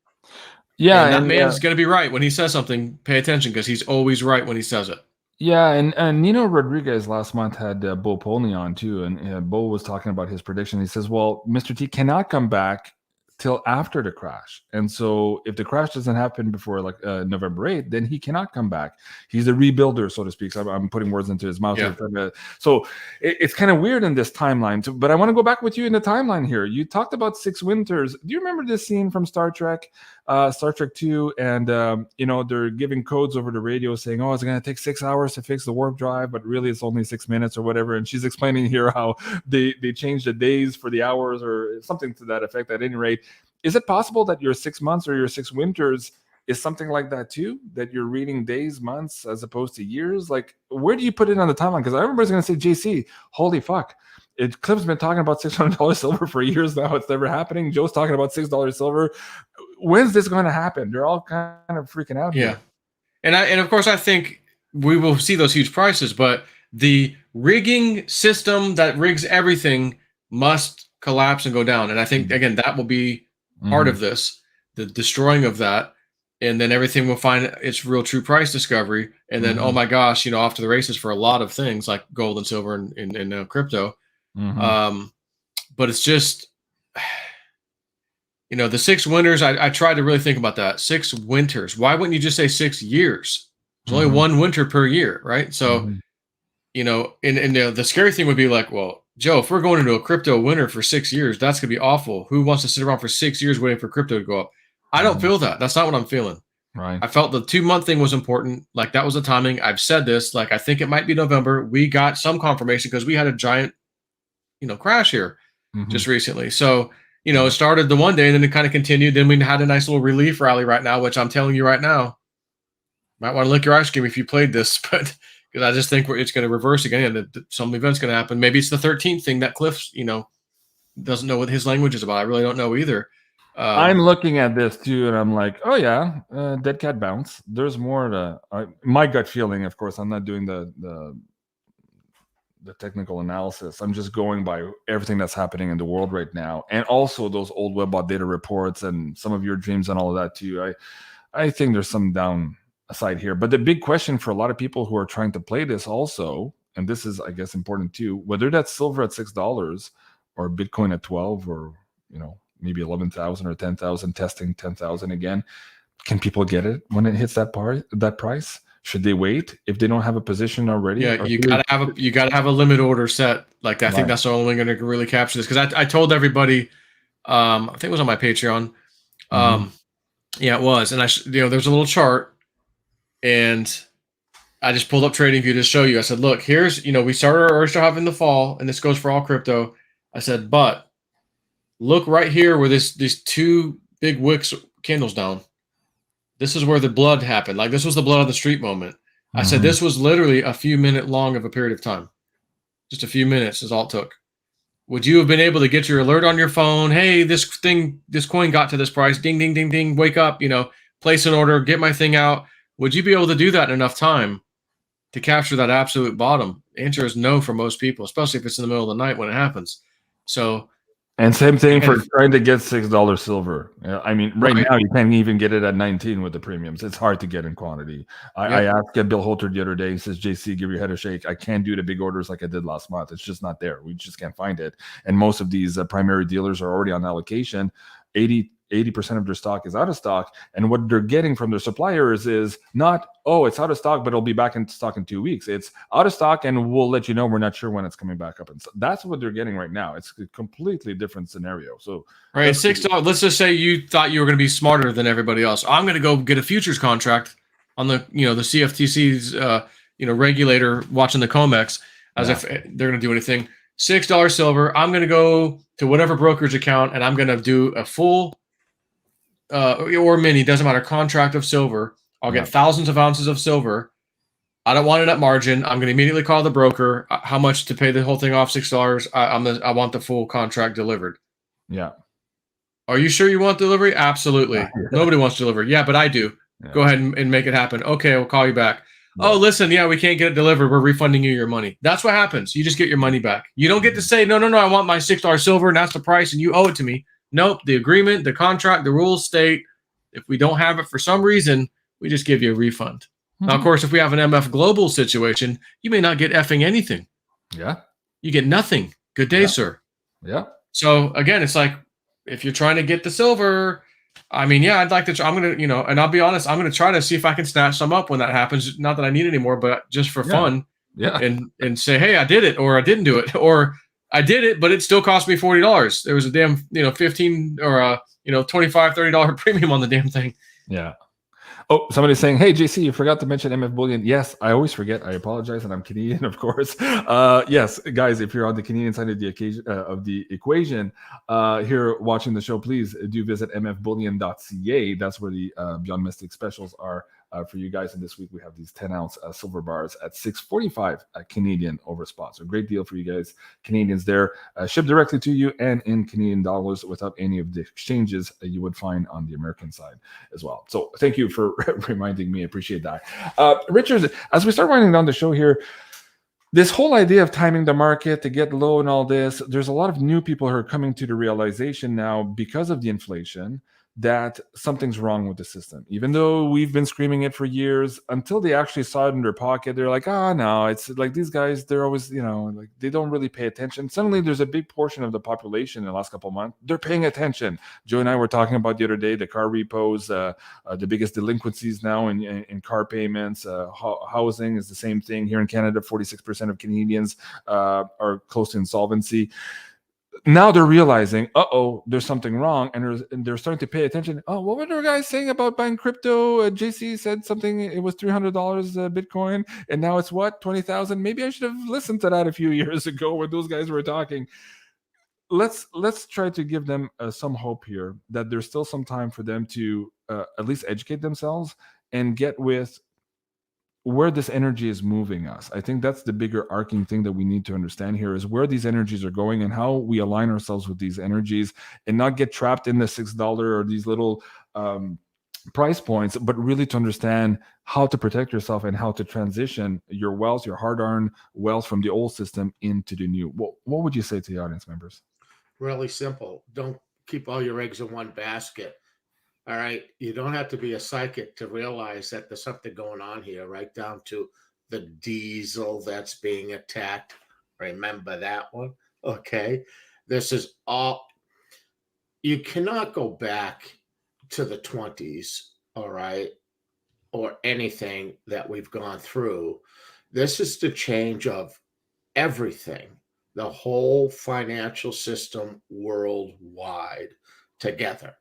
Speaker 2: Yeah, and that man's going to be right when he says something. Pay attention, because he's always right when he says it.
Speaker 1: Yeah, and Nino Rodriguez last month had Bo Polney on too, and Bo was talking about his prediction. He says, well, Mr. T cannot come back till after the crash. And so if the crash doesn't happen before like November 8th, then he cannot come back. He's a rebuilder, so to speak. So I'm putting words into his mouth.
Speaker 2: Yeah.
Speaker 1: So it's kind of weird in this timeline. But I want to go back with you in the timeline here. You talked about 6 winters. Do you remember this scene from Star Trek 2? And, you know, they're giving codes over the radio saying, oh, it's going to take 6 hours to fix the warp drive, but really it's only 6 minutes or whatever. And she's explaining here how they changed the days for the hours or something to that effect. At any rate, is it possible that your 6 months or your 6 winters is something like that too? That you're reading days, months, as opposed to years? Like, where do you put it on the timeline? Because everybody's going to say, JC, holy fuck. Cliff's been talking about $600 silver for years now. It's never happening. Joe's talking about $6 silver. When's this going to happen? They're all kind of freaking out here.
Speaker 2: And of course, I think we will see those huge prices, but the rigging system that rigs everything must collapse and go down. And I think, again, that will be part of this, the destroying of that. And then everything will find its real true price discovery. And then, oh my gosh, you know, off to the races for a lot of things like gold and silver and crypto. But it's just, You know, the 6 winters, I tried to really think about that. 6 winters. Why wouldn't you just say 6 years? There's only one winter per year, right? So, you know, and the scary thing would be like, well, Joe, if we're going into a crypto winter for 6 years, that's going to be awful. Who wants to sit around for 6 years waiting for crypto to go up? I don't feel that. That's not what I'm feeling.
Speaker 1: Right.
Speaker 2: I felt the 2-month thing was important. Like, that was the timing. I've said this. Like, I think it might be November. We got some confirmation because we had a giant, you know, crash here just recently. So, you know, it started the one day and then it kind of continued. Then we had a nice little relief rally right now, which I'm telling you right now, might want to lick your ice cream if you played this, but because I just think it's going to reverse again. And some event's going to happen. Maybe it's the 13th thing that Cliff, you know, doesn't know what his language is about. I really don't know either.
Speaker 1: I'm looking at this too, and I'm like, oh yeah, dead cat bounce. There's more to my gut feeling. Of course, I'm not doing the technical analysis. I'm just going by everything that's happening in the world right now, and also those old Webbot data reports and some of your dreams and all of that too. I think there's some downside here, but the big question for a lot of people who are trying to play this also, and this is, I guess, important too, whether that's silver at $6 or Bitcoin at 12, or you know, maybe 11,000 or 10,000, testing 10,000 again. Can people get it when it hits that price? Should they wait if they don't have a position already?
Speaker 2: Yeah, you gotta have a limit order set. Like, I think that's the only way going to really capture this. Because I told everybody, I think it was on my Patreon. Yeah, it was, and you know, there's a little chart, and I just pulled up TradingView to show you. I said, look, here's, you know, we started our Oyster Hub in the fall, and this goes for all crypto. I said, but look right here where these 2 big wicks candles down. This is where the blood happened. Like, this was the blood on the street moment. I said this was literally a few minute long of a period of time. Just a few minutes is all it took. Would you have been able to get your alert on your phone? Hey, this coin got to this price. Ding, ding, ding, ding. Wake up, you know, place an order, get my thing out. Would you be able to do that in enough time to capture that absolute bottom? The answer is no for most people, especially if it's in the middle of the night when it happens. So,
Speaker 1: and same thing for trying to get $6 silver. I mean, right now you can't even get it at 19 with the premiums. It's hard to get in quantity. I asked Bill Holter the other day. He says, "JC, give your head a shake. I can't do the big orders like I did last month. It's just not there. We just can't find it." And most of these primary dealers are already on allocation. 80% of their stock is out of stock, and what they're getting from their suppliers is not, oh, it's out of stock, but it'll be back in stock in 2 weeks. It's out of stock, and we'll let you know. We're not sure when it's coming back up, and so that's what they're getting right now. It's a completely different scenario. So,
Speaker 2: right, $6. Let's just say you thought you were going to be smarter than everybody else. I'm going to go get a futures contract on the, you know, the CFTC's, you know, regulator watching the COMEX as if they're going to do anything. $6 silver. I'm going to go to whatever brokerage account, and I'm going to do a full or mini, doesn't matter, contract of silver. I'll get thousands of ounces of silver. I don't want it at margin. I'm going to immediately call the broker. How much to pay the whole thing off? $6. I want the full contract delivered.
Speaker 1: Yeah.
Speaker 2: Are you sure you want delivery? Absolutely. Nobody wants delivery. Yeah, but I do. Go ahead and make it happen. Okay, we'll call you back. Oh, listen, we can't get it delivered. We're refunding you your money. That's what happens. You just get your money back. You don't get to say, no, I want my $6 silver, and that's the price, and you owe it to me. Nope. The agreement, the contract, the rules state if we don't have it for some reason, we just give you a refund. Now, of course, if we have an MF Global situation, you may not get effing anything.
Speaker 1: Yeah.
Speaker 2: You get nothing. Good day, sir.
Speaker 1: Yeah.
Speaker 2: So, again, it's like, if you're trying to get the silver, I mean, I'd like to, I'm going to, you know, and I'll be honest, I'm going to try to see if I can snatch some up when that happens. Not that I need it anymore, but just for fun.
Speaker 1: Yeah.
Speaker 2: And say, hey, I did it, or I didn't do it, or I did it, but it still cost me $40. There was a damn, you know, $15 or $25, $30 premium on the damn thing.
Speaker 1: Yeah. Oh, somebody's saying, hey, JC, you forgot to mention MF Bullion. Yes, I always forget. I apologize, and I'm Canadian, of course. Yes, guys, if you're on the Canadian side of the equation here watching the show, please do visit mfbullion.ca. That's where the Beyond Mystic specials are for you guys. And this week we have these 10-ounce silver bars at $6.45 Canadian over spot. So great deal for you guys, Canadians there. Shipped directly to you and in Canadian dollars without any of the exchanges you would find on the American side as well. So thank you for reminding me. I appreciate that. Richard, as we start winding down the show here, this whole idea of timing the market to get low and all this, there's a lot of new people who are coming to the realization now because of the inflation that something's wrong with the system. Even though we've been screaming it for years, until they actually saw it in their pocket, they're like, oh, no, it's like these guys, they're always, like they don't really pay attention. Suddenly there's a big portion of the population in the last couple of months, they're paying attention. Joe and I were talking about the other day, the car repos, the biggest delinquencies now in car payments, housing is the same thing. Here in Canada, 46% of Canadians are close to insolvency. Now they're realizing, there's something wrong, and they're starting to pay attention. Oh, what were the guys saying about buying crypto? JC said something. It was $300 Bitcoin, and now it's what, 20,000? Maybe I should have listened to that a few years ago when those guys were talking. Let's try to give them some hope here that there's still some time for them to at least educate themselves and get with where this energy is moving us. I think that's the bigger arcing thing that we need to understand here, is where these energies are going and how we align ourselves with these energies and not get trapped in the $6 or these little price points, but really to understand how to protect yourself and how to transition your wealth, your hard-earned wealth from the old system into the new. What would you say to the audience members?
Speaker 3: Really simple. Don't keep all your eggs in one basket. All right. You don't have to be a psychic to realize that there's something going on here, right down to the diesel that's being attacked. Remember that one? Okay. This is all, you cannot go back to the 20s, all right, or anything that we've gone through. This is the change of everything, the whole financial system worldwide together.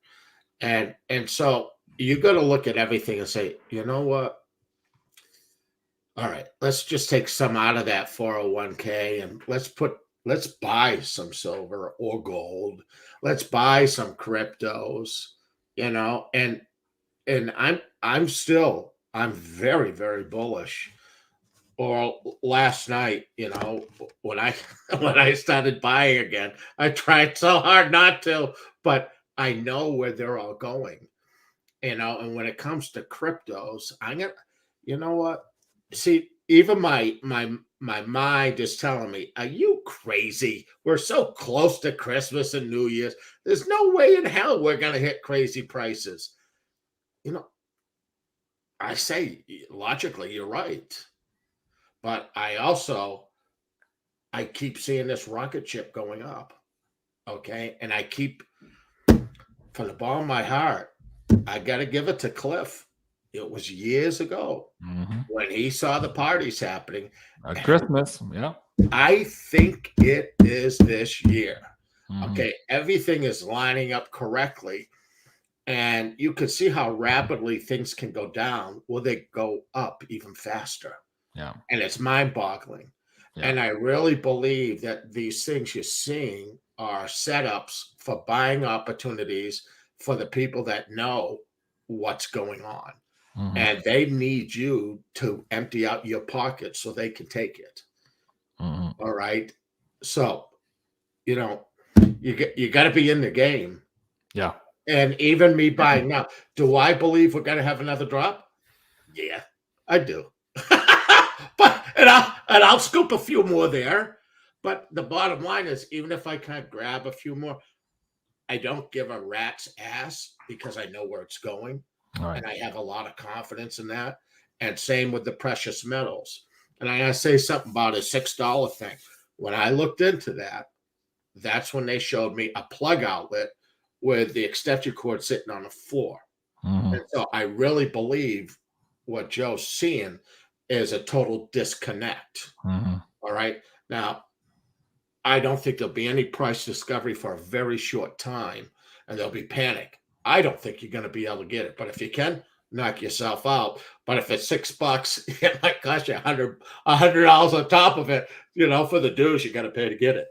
Speaker 3: And so you got to look at everything and say, you know what? All right, let's just take some out of that 401k and let's buy some silver or gold. Let's buy some cryptos, and I'm very, very bullish. Or last night, when I started buying again, I tried so hard not to, but I know where they're all going, and when it comes to cryptos, you know what? See, even my mind is telling me, are you crazy? We're so close to Christmas and New Year's. There's no way in hell we're going to hit crazy prices. I say, logically, you're right. But I keep seeing this rocket ship going up. Okay. And I keep, from the bottom of my heart, I got to give it to Cliff. It was years ago when he saw the parties happening
Speaker 1: at Christmas. Yeah.
Speaker 3: I think it is this year. Okay. Everything is lining up correctly. And you can see how rapidly things can go down. Will they go up even faster?
Speaker 1: Yeah.
Speaker 3: And it's mind-boggling. Yeah. And I really believe that these things you're seeing are setups for buying opportunities for the people that know what's going on. And they need you to empty out your pocket so they can take it. All right. So, you got to be in the game.
Speaker 1: Yeah.
Speaker 3: And even me buying now, do I believe we're going to have another drop? Yeah, I do. But I'll scoop a few more there. But the bottom line is, even if I can't grab a few more, I don't give a rat's ass because I know where it's going. Right. And I have a lot of confidence in that. And same with the precious metals. And I gotta say something about a $6 thing. When I looked into that, that's when they showed me a plug outlet with the extension cord sitting on the floor. And so I really believe what Joe's seeing is a total disconnect. All right. Now, I don't think there'll be any price discovery for a very short time, and there'll be panic. I don't think you're going to be able to get it, but if you can, knock yourself out. But if it's $6, it might cost you $100 on top of it, for the dues you got to pay to get it.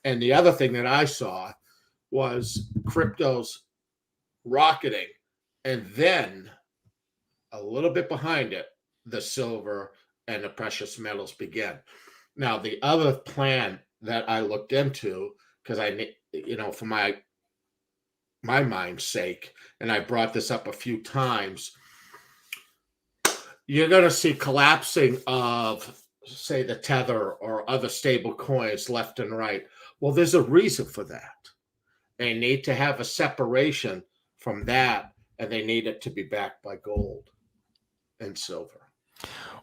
Speaker 3: And the other thing that I saw was cryptos rocketing, and then a little bit behind it, the silver and the precious metals began. Now, the other plan that I looked into, because for my mind's sake, and I brought this up a few times, you're going to see collapsing of, say, the tether or other stable coins left and right. Well, there's a reason for that. They need to have a separation from that, and they need it to be backed by gold and silver.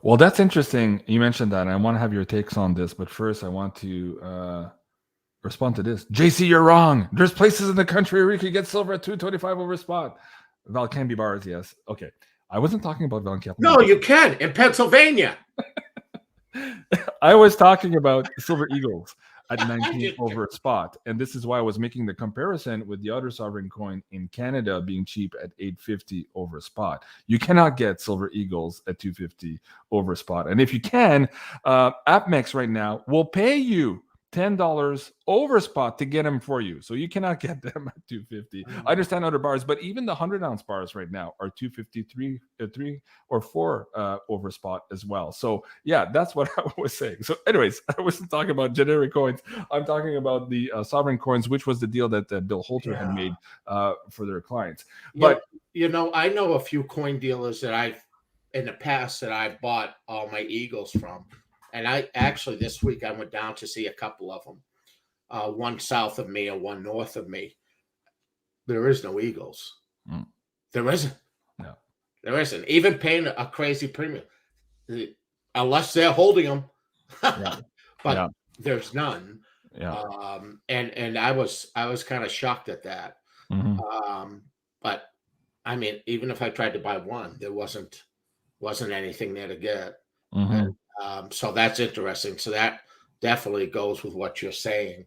Speaker 1: Well, that's interesting. You mentioned that, and I want to have your takes on this. But first, I want to respond to this. JC, you're wrong. There's places in the country where you can get silver at $225 over spot. Valcambi bars, yes. Okay. I wasn't talking about Valcambi.
Speaker 3: No, you can in Pennsylvania.
Speaker 1: I was talking about silver eagles at 19 over spot. And this is why I was making the comparison with the other sovereign coin in Canada being cheap at $850 over spot. You cannot get silver eagles at $250 over spot. And if you can, AppMex right now will pay you $10 over spot to get them for you. So you cannot get them at $250. I understand other bars, but even the 100-ounce bars right now are $253, 3 or 4 over spot as well. So yeah, that's what I was saying. So anyways, I wasn't talking about generic coins. I'm talking about the sovereign coins, which was the deal that Bill Holter had made for their clients. But
Speaker 3: I know a few coin dealers that in the past that I bought all my eagles from. And I actually, this week, I went down to see a couple of them, one south of me and one north of me. There is no eagles. There isn't.
Speaker 1: No.
Speaker 3: There isn't. Even paying a crazy premium, unless they're holding them. But there's none.
Speaker 1: Yeah.
Speaker 3: And I was kind of shocked at that. But I mean, even if I tried to buy one, there wasn't anything there to get. And, so that's interesting. So that definitely goes with what you're saying.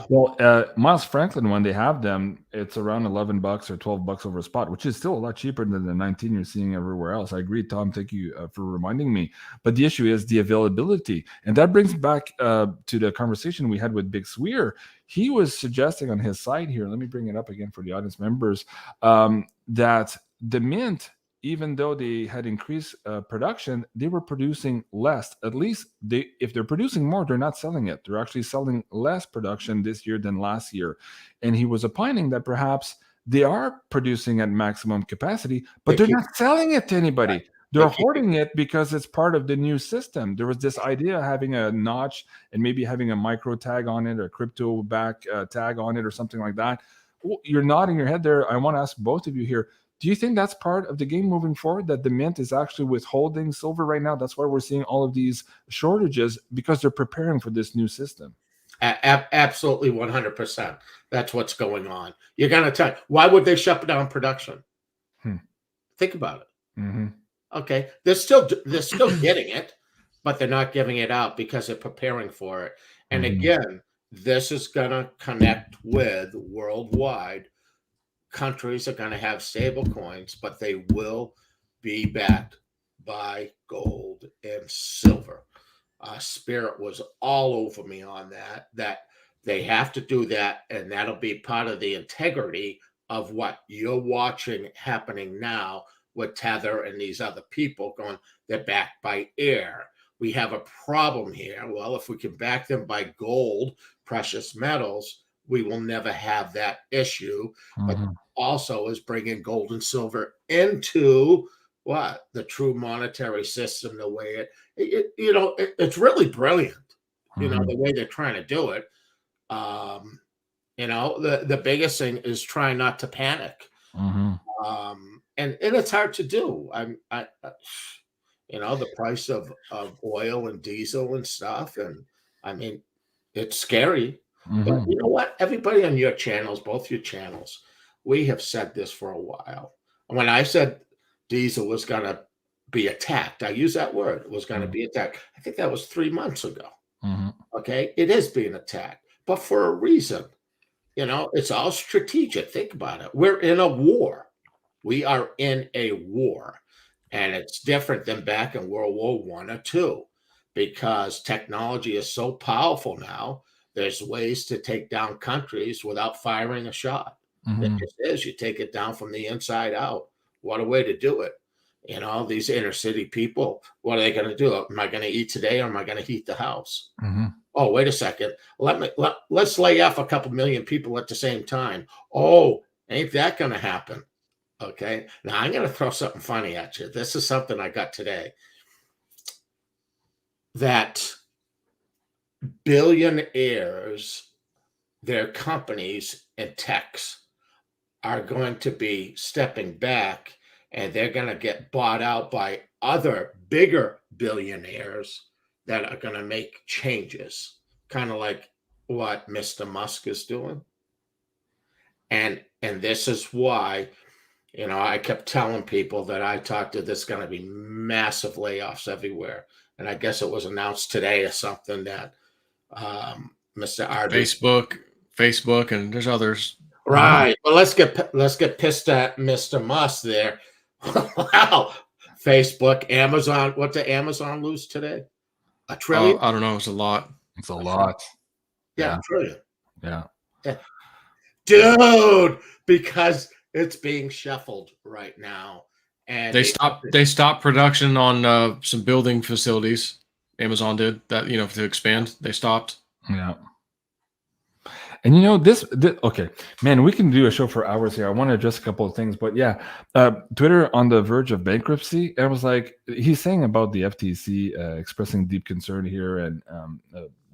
Speaker 1: Well, Miles Franklin, when they have them, it's around $11 or $12 over spot, which is still a lot cheaper than the 19 you're seeing everywhere else. I agree, Tom. Thank you for reminding me. But the issue is the availability, and that brings back to the conversation we had with Big Sweer. He was suggesting on his side here. Let me bring it up again for the audience members. That the mint, even though they had increased production, they were producing less. At least if they're producing more, they're not selling it. They're actually selling less production this year than last year. And he was opining that perhaps they are producing at maximum capacity, but they're not selling it to anybody. Right. They're hoarding it because it's part of the new system. There was this idea of having a notch and maybe having a micro tag on it, or crypto back tag on it, or something like that. You're nodding your head there. I want to ask both of you here. Do you think that's part of the game moving forward, that the mint is actually withholding silver right now? That's why we're seeing all of these shortages, because they're preparing for this new system.
Speaker 3: Absolutely, 100%. That's what's going on. You're going to tell, why would they shut down production? Think about it. Okay, they're still getting it, but they're not giving it out because they're preparing for it. And again, this is going to connect with worldwide. Countries are going to have stable coins, but they will be backed by gold and silver. Spirit was all over me on that they have to do that, and that'll be part of the integrity of what you're watching happening now with Tether and these other people going, they're backed by air. We have a problem here. Well, if we can back them by gold, precious metals, we will never have that issue. But also is bringing gold and silver into the true monetary system, the way it's really brilliant, the way they're trying to do it. The biggest thing is trying not to panic. And it's hard to do. The price of oil and diesel and stuff. And I mean, it's scary. But you know what? Everybody on your channels, both your channels, we have said this for a while. When I said diesel was going to be attacked, I use that word, it was going to be attacked. I think that was 3 months ago. Okay. It is being attacked, but for a reason. It's all strategic. Think about it. We're in a war. We are in a war. And it's different than back in World War I or II, because technology is so powerful now. There's ways to take down countries without firing a shot. It just is. You take it down from the inside out. What a way to do it. These inner city people, what are they going to do? Am I going to eat today, or am I going to heat the house? Oh, wait a second. Let's lay off a couple million people at the same time. Oh, ain't that going to happen? Okay. Now I'm going to throw something funny at you. This is something I got today. That billionaires their companies and techs are going to be stepping back, and they're going to get bought out by other bigger billionaires that are going to make changes, kind of like what Mr. Musk is doing. And this is why, I kept telling people that I talked to, there's going to be massive layoffs everywhere. And I guess it was announced today or something that Mr.
Speaker 2: Facebook, and there's others.
Speaker 3: Right. Well, let's get pissed at Mr. Musk there. Wow. Facebook, Amazon. What did Amazon lose today? $1 trillion?
Speaker 2: I don't know. It's a lot.
Speaker 1: It's a lot.
Speaker 3: Yeah, $1 trillion.
Speaker 1: Yeah.
Speaker 3: Dude, because it's being shuffled right now. And
Speaker 2: they stopped production on some building facilities. Amazon did that, to expand. They stopped.
Speaker 1: Yeah. And this okay, man, we can do a show for hours here. I want to address a couple of things, but yeah, Twitter on the verge of bankruptcy. I was like, he's saying about the FTC expressing deep concern here, and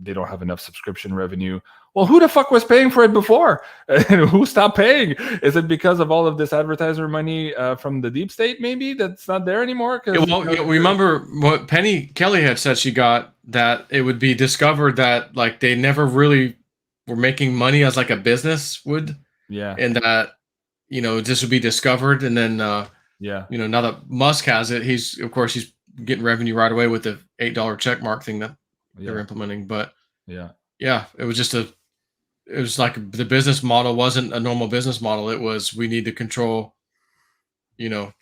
Speaker 1: they don't have enough subscription revenue. Well, who the fuck was paying for it before? And who stopped paying? Is it because of all of this advertiser money from the deep state? Maybe that's not there anymore.
Speaker 2: Remember what Penny Kelly had said? She got that it would be discovered that like they never really were making money as like a business would.
Speaker 1: Yeah.
Speaker 2: And that, this would be discovered. And then, now that Musk has it, he's getting revenue right away with the $8 check mark thing that they're implementing. But it was like the business model wasn't a normal business model. It was, we need to control, the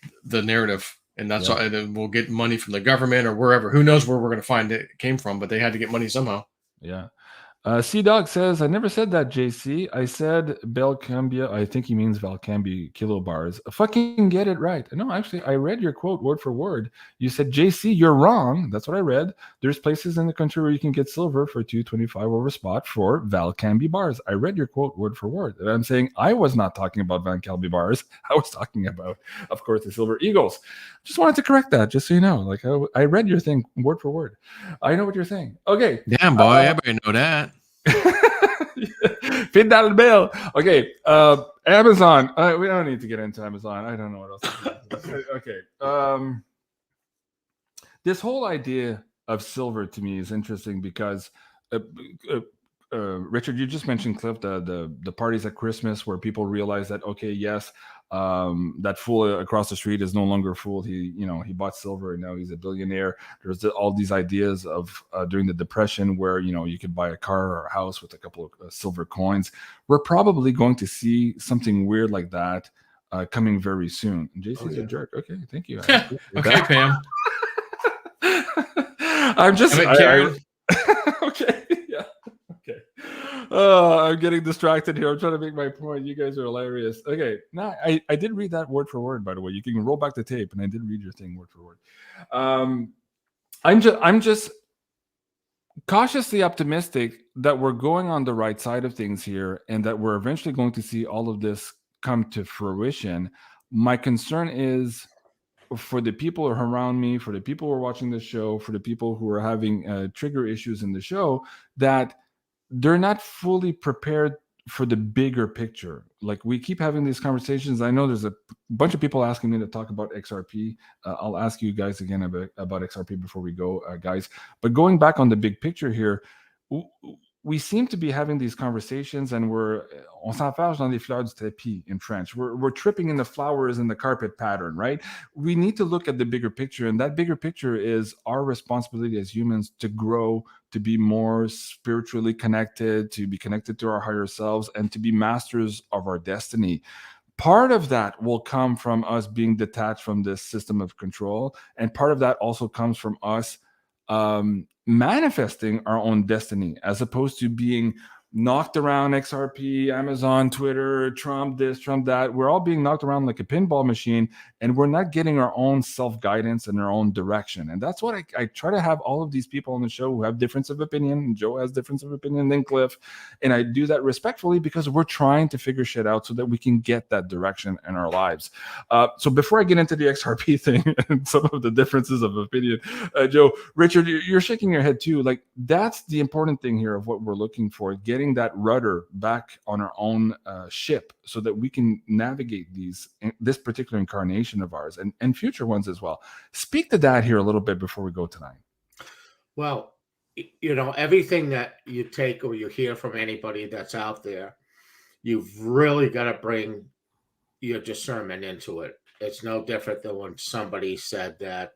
Speaker 2: narrative. And that's why then we'll get money from the government or wherever. Who knows where we're going to find it came from, but they had to get money somehow.
Speaker 1: Yeah. C-Dog says, I never said that, JC. I said Belcambia. I think he means Valcambi kilobars. Fucking get it right. No, actually, I read your quote word for word. You said, JC, you're wrong. That's what I read. There's places in the country where you can get silver for $2.25 over spot for Valcambi bars. I read your quote word for word. And I'm saying I was not talking about Valcambi bars. I was talking about, of course, the Silver Eagles. Just wanted to correct that, just so you know. Like, I read your thing word for word. I know what you're saying. Okay.
Speaker 2: Damn, boy. Everybody know that.
Speaker 1: Feed that bill. Okay, Amazon. We don't need to get into Amazon. I don't know what else. Okay. This whole idea of silver to me is interesting because Richard, you just mentioned, Cliff, the parties at Christmas where people realize that, okay, yes, that fool across the street is no longer a fool. He bought silver and now he's a billionaire. There's all these ideas of during the Depression where, you could buy a car or a house with a couple of silver coins. We're probably going to see something weird like that coming very soon. JC's a jerk. Okay, thank you.
Speaker 2: Okay, Pam.
Speaker 1: I'm just
Speaker 2: Karen.
Speaker 1: okay. Yeah. Okay. I'm getting distracted here. I'm trying to make my point. You guys are hilarious. Okay. Now I did read that word for word, by the way. You can roll back the tape, and I did read your thing word for word. I'm just cautiously optimistic that we're going on the right side of things here, and that we're eventually going to see all of this come to fruition. My concern is for the people who are around me, for the people who are watching the show, for the people who are having trigger issues in the show, that they're not fully prepared for the bigger picture. Like, we keep having these conversations. I know there's a bunch of people asking me to talk about XRP. I'll ask you guys again about XRP before we go, guys. But going back on the big picture here, we seem to be having these conversations, and on s'enfarge dans les fleurs du tapis in French. We're tripping in the flowers in the carpet pattern, right? We need to look at the bigger picture, and that bigger picture is our responsibility as humans to grow, to be more spiritually connected, to be connected to our higher selves, and to be masters of our destiny. Part of that will come from us being detached from this system of control, and part of that also comes from us manifesting our own destiny, as opposed to being knocked around XRP, Amazon, Twitter, Trump this, Trump that. We're all being knocked around like a pinball machine, and we're not getting our own self-guidance and our own direction. And that's what I try to have all of these people on the show who have difference of opinion. And Joe has difference of opinion than Cliff. And I do that respectfully because we're trying to figure shit out so that we can get that direction in our lives. So before I get into the XRP thing and some of the differences of opinion, Joe, Richard, you're shaking your head too. Like, that's the important thing here of what we're looking for, getting getting that rudder back on our own ship so that we can navigate this particular incarnation of ours and future ones as well. Speak to that here a little bit before we go tonight.
Speaker 3: Well, everything that you take or you hear from anybody that's out there, you've really got to bring your discernment into it. It's no different than when somebody said that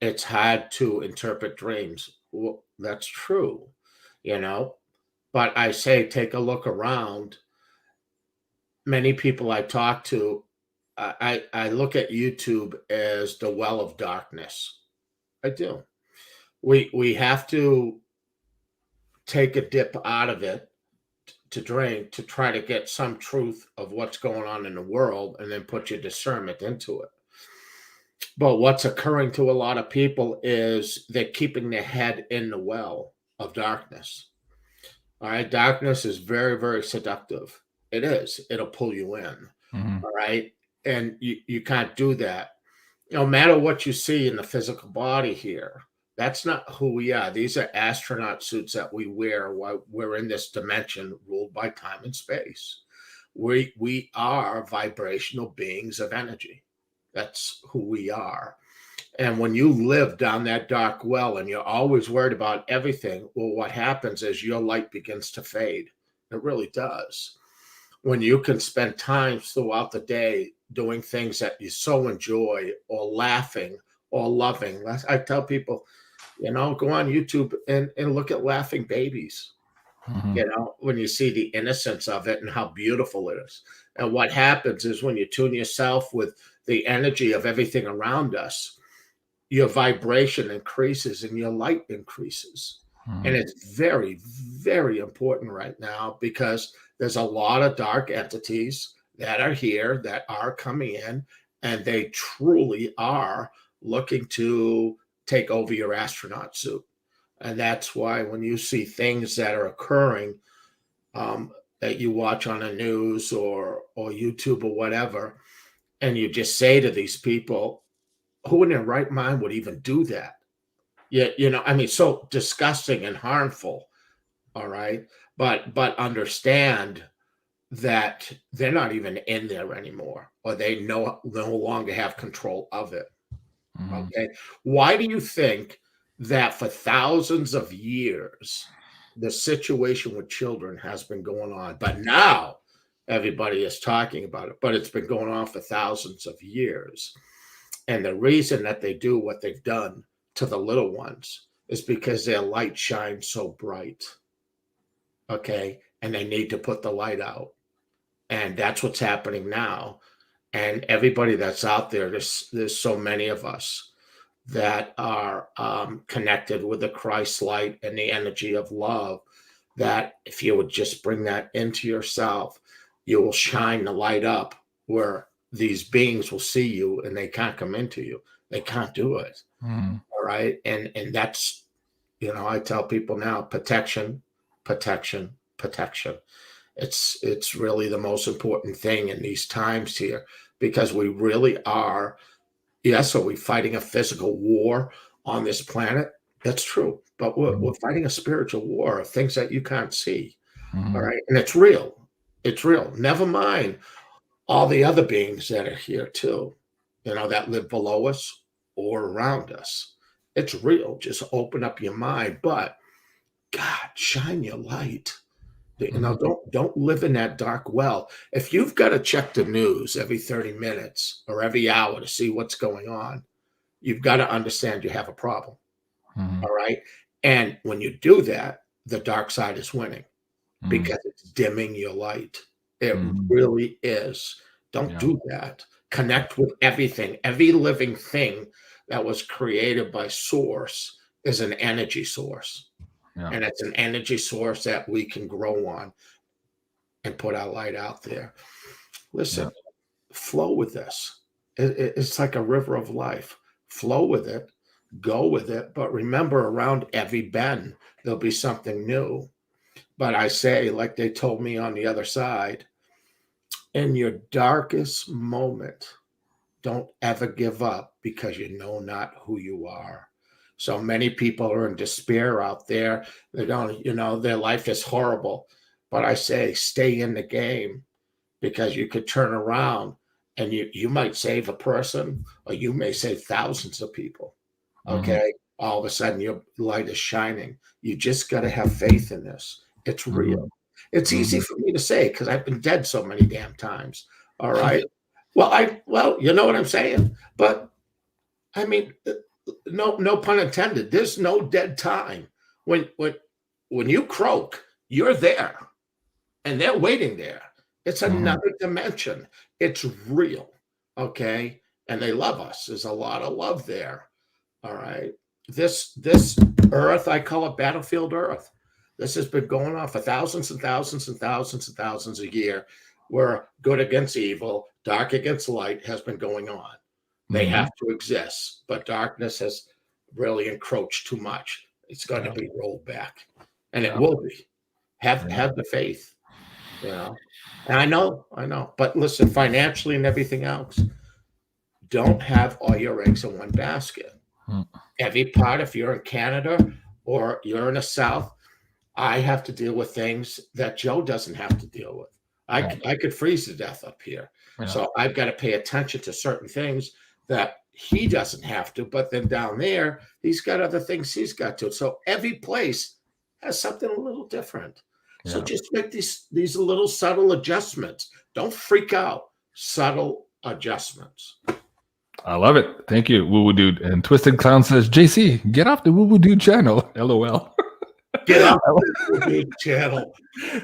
Speaker 3: it's hard to interpret dreams. Well, that's true, but I say, take a look around. Many people I talk to, I look at YouTube as the well of darkness. I do. We have to take a dip out of it to drink to try to get some truth of what's going on in the world and then put your discernment into it. But what's occurring to a lot of people is they're keeping their head in the well of darkness. All right. Darkness is very, very seductive. It is. It'll pull you in.
Speaker 1: Mm-hmm.
Speaker 3: All right. And you can't do that. No matter what you see in the physical body here, that's not who we are. These are astronaut suits that we wear while we're in this dimension ruled by time and space. We are vibrational beings of energy. That's who we are. And when you live down that dark well and you're always worried about everything, well, what happens is your light begins to fade. It really does. When you can spend time throughout the day doing things that you so enjoy, or laughing or loving. I tell people, go on YouTube and look at laughing babies.
Speaker 1: Mm-hmm.
Speaker 3: When you see the innocence of it and how beautiful it is. And what happens is when you tune yourself with the energy of everything around us, your vibration increases and your light increases.
Speaker 1: Mm-hmm.
Speaker 3: And it's very, very important right now because there's a lot of dark entities that are here, that are coming in, and they truly are looking to take over your astronaut suit. And that's why when you see things that are occurring that you watch on the news or YouTube or whatever, and you just say to these people, who in their right mind would even do that? Yeah, so disgusting and harmful. All right. But understand that they're not even in there anymore, or they no longer have control of it.
Speaker 1: Mm-hmm.
Speaker 3: Okay. Why do you think that for thousands of years, the situation with children has been going on, but now everybody is talking about it, but it's been going on for thousands of years? And the reason that they do what they've done to the little ones is because their light shines so bright. Okay. And they need to put the light out. And that's what's happening now. And everybody that's out there, there's so many of us that are connected with the Christ light and the energy of love, that if you would just bring that into yourself, you will shine the light up where these beings will see you and they can't come into you. They can't do it.
Speaker 1: Mm-hmm.
Speaker 3: All right. And that's, I tell people now, protection, protection, protection. It's really the most important thing in these times here, because we really are. Yes, are we fighting a physical war on this planet? That's true. But we're fighting a spiritual war of things that you can't see.
Speaker 1: Mm-hmm.
Speaker 3: All right. And it's real. It's real. Never mind all the other beings that are here too, that live below us or around us. It's real. Just open up your mind. But God, shine your light. Don't live in that dark well. If you've got to check the news every 30 minutes or every hour to see what's going on, you've got to understand you have a problem.
Speaker 1: Mm-hmm.
Speaker 3: All right. And when you do that, the dark side is winning because it's dimming your light. It really is. Don't do that. Connect with everything. Every living thing that was created by Source is an energy source. Yeah. And it's an energy source that we can grow on and put our light out there. Listen, flow with this. It's like a river of life. Flow with it, go with it. But remember, around every bend, there'll be something new. But I say, like they told me on the other side, in your darkest moment, don't ever give up, because you know not who you are. So many people are in despair out there. They're going, their life is horrible. But I say, stay in the game, because you could turn around and you might save a person, or you may save thousands of people. Okay. All of a sudden your light is shining. You just got to have faith in this. It's real. It's easy for me to say because I've been dead so many damn times. All right. Well, you know what I'm saying? But I mean, no pun intended. There's no dead time. When you croak, you're there and they're waiting there. It's another dimension. It's real. Okay. And they love us. There's a lot of love there. All right. This Earth, I call it battlefield Earth. This has been going on for thousands and thousands and thousands and thousands a year, where good against evil, dark against light has been going on. They have to exist, but darkness has really encroached too much. It's going to be rolled back, and it will be. Have the faith, And I know. But listen, financially and everything else, don't have all your eggs in one basket. Every part, if you're in Canada or you're in the South, I have to deal with things that Joe doesn't have to deal with. I could freeze to death up here. So I've got to pay attention to certain things that he doesn't have to. But then down there, he's got other things he's got to. So every place has something a little different. So just make these little subtle adjustments. Don't freak out. Subtle adjustments.
Speaker 1: I love it. Thank you, Woo Woo Dude. And Twisted Clown says, JC, get off the Woo Woo Dude channel. LOL.
Speaker 3: Get off the Woo Woo Dude channel.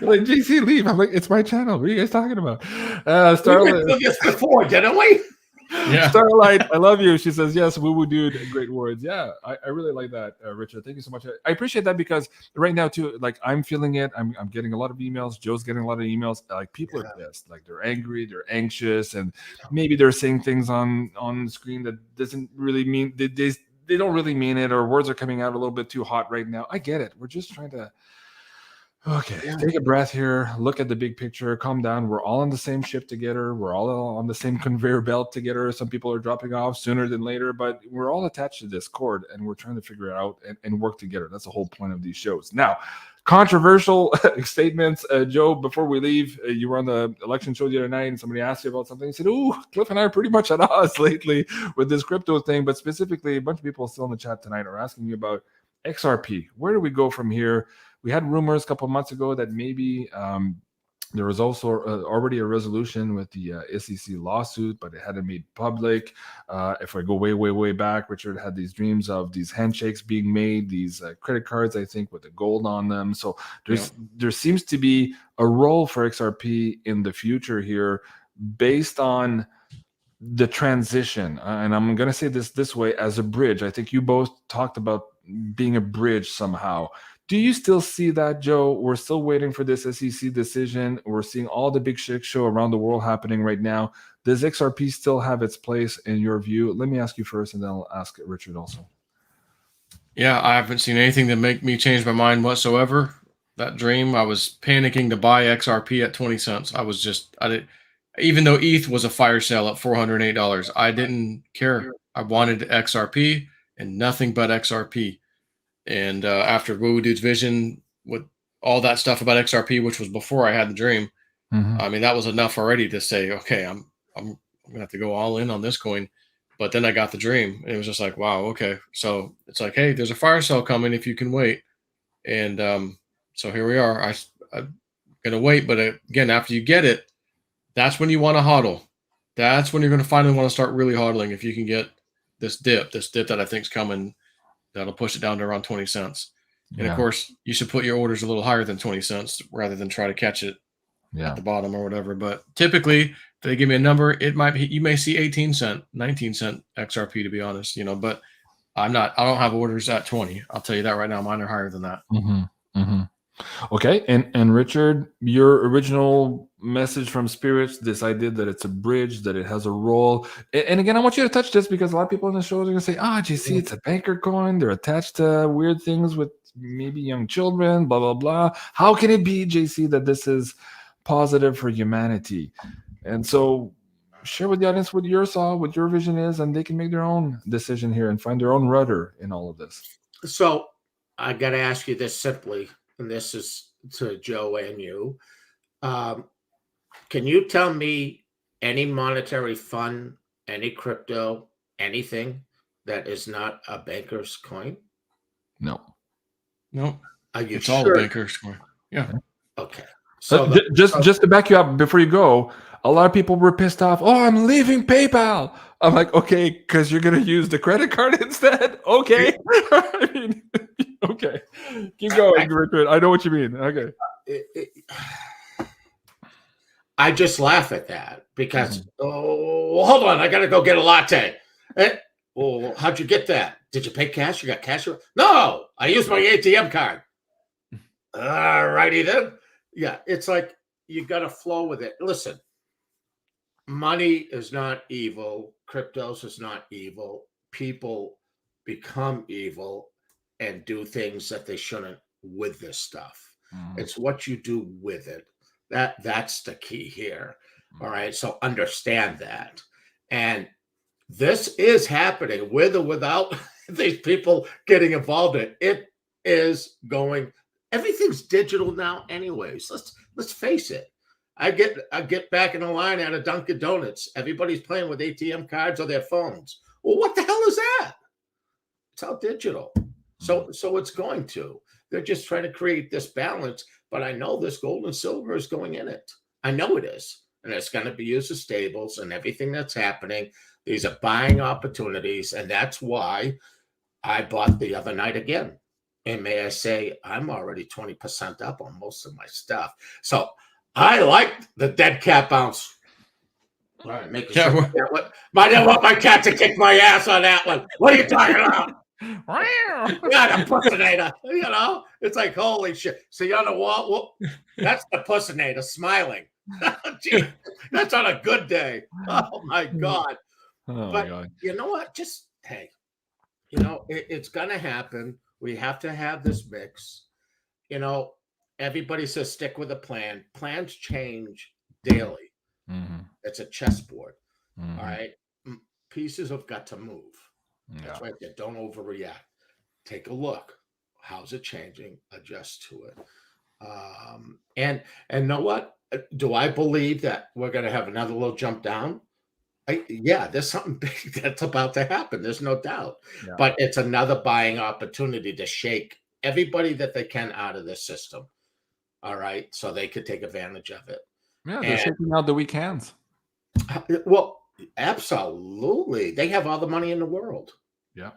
Speaker 1: Like, JC, leave. I'm like, it's my channel. What are you guys talking about?
Speaker 3: We went through this before, didn't we?
Speaker 2: Yeah.
Speaker 1: Starlight, I love you. She says, yes, Woo Woo Dude. Great words. Yeah, I really like that, Richard. Thank you so much. I appreciate that because right now, too, like I'm feeling it. I'm getting a lot of emails. Joe's getting a lot of emails. Like people are pissed. Like they're angry, they're anxious, and maybe they're saying things on the screen that doesn't really mean, they don't really mean it, or words are coming out a little bit too hot right now. I get it. We're just trying to take a breath here, look at the big picture, calm down. We're all on the same ship together. We're all on the same conveyor belt together. Some people are dropping off sooner than later, but we're all attached to this cord and we're trying to figure it out and work together. That's the whole point of these shows. Now, controversial statements. Joe, before we leave, you were on the election show the other night and somebody asked you about something. You said, Cliff and I are pretty much at odds lately with this crypto thing, but specifically a bunch of people still in the chat tonight are asking you about XRP. Where do we go from here? We had rumors a couple of months ago that maybe there was also already a resolution with the SEC lawsuit, but it hadn't made public. If I go way, way, way back, Richard had these dreams of these handshakes being made, these credit cards, I think, with the gold on them. So there seems to be a role for XRP in the future here based on the transition. And I'm going to say this way, as a bridge. I think you both talked about being a bridge somehow. Do you still see that, Joe? We're still waiting for this SEC decision. We're seeing all the big shit show around the world happening right now. Does XRP still have its place in your view? Let me ask you first, and then I'll ask Richard also.
Speaker 2: Yeah, I haven't seen anything to make me change my mind whatsoever. That dream, I was panicking to buy XRP at 20 cents. Even though ETH was a fire sale at $408, I didn't care. I wanted XRP and nothing but XRP. And after Woo Dude's vision with all that stuff about XRP, which was before I had the dream, I mean, that was enough already to say, okay, I'm gonna have to go all in on this coin. But then I got the dream, and it was just like, wow, okay. So it's like, hey, there's a fire sale coming if you can wait. And so here we are. I'm gonna wait, but again, after you get it, that's when you want to hodl. That's when you're gonna finally want to start really hodling if you can get this dip that I think is coming. That'll push it down to around 20 cents. And of course, you should put your orders a little higher than 20 cents rather than try to catch it at the bottom or whatever. But typically, if they give me a number, you may see 18 cent, 19 cent XRP, to be honest, but I don't have orders at 20. I'll tell you that right now. Mine are higher than that.
Speaker 1: Okay. And Richard, your original message from spirits, this idea that it's a bridge, that it has a role. And again, I want you to touch this because a lot of people in the show are going to say, JC, it's a banker coin. They're attached to weird things with maybe young children, blah, blah, blah. How can it be, JC, that this is positive for humanity? And so share with the audience what your saw, what your vision is, and they can make their own decision here and find their own rudder in all of this.
Speaker 3: So I got to ask you this simply, and this is to Joe and you. Can you tell me any monetary fund, any crypto, anything that is not a banker's coin?
Speaker 1: No.
Speaker 2: No.
Speaker 3: Are you
Speaker 2: It's
Speaker 3: sure?
Speaker 2: all a banker's coin. Yeah.
Speaker 3: Okay.
Speaker 1: So just to back you up before you go, a lot of people were pissed off. Oh, I'm leaving PayPal. I'm like, okay, because you're gonna use the credit card instead. Okay. I mean, okay. Keep going, Richard. I know what you mean. Okay.
Speaker 3: I just laugh at that because hold on, I gotta go get a latte. Well, how'd you get that? Did you pay cash? You got cash? No, I used my ATM card. All righty then. Yeah, it's like you got to flow with it. Listen, money is not evil. Cryptos is not evil. People become evil and do things that they shouldn't with this stuff. It's what you do with it. That's the key here. All right. So understand that. And this is happening with or without these people getting involved in it. It is going. Everything's digital now, anyways. Let's face it. I get back in the line at a Dunkin' Donuts. Everybody's playing with ATM cards or their phones. Well, what the hell is that? It's all digital. So it's going to. They're just trying to create this balance. But I know this gold and silver is going in it. I know it is. And it's going to be used as stables and everything that's happening. These are buying opportunities. And that's why I bought the other night again. And may I say, I'm already 20% up on most of my stuff. So I like the dead cat bounce. All right, make sure that I didn't want my cat to kick my ass on that one. What are you talking about? Yeah, the pussinator. You know, it's like, holy shit. See on the wall? Well, that's the pussinator smiling. Gee, that's on a good day. Oh my God. But you know what? Just, hey, you know, it's going to happen. We have to have this mix. You know, everybody says stick with a plan. Plans change daily. It's a chessboard. All right. Pieces have got to move. That's right there. Don't overreact. Take a look. How's it changing? Adjust to it. And know what? Do I believe that we're going to have another little jump down? Yeah, there's something big that's about to happen. There's no doubt. Yeah. But it's another buying opportunity to shake everybody that they can out of this system. All right. So they could take advantage of it.
Speaker 1: Yeah, they're shaking out the weak hands.
Speaker 3: Well, absolutely. They have all the money in the world.
Speaker 1: Yeah.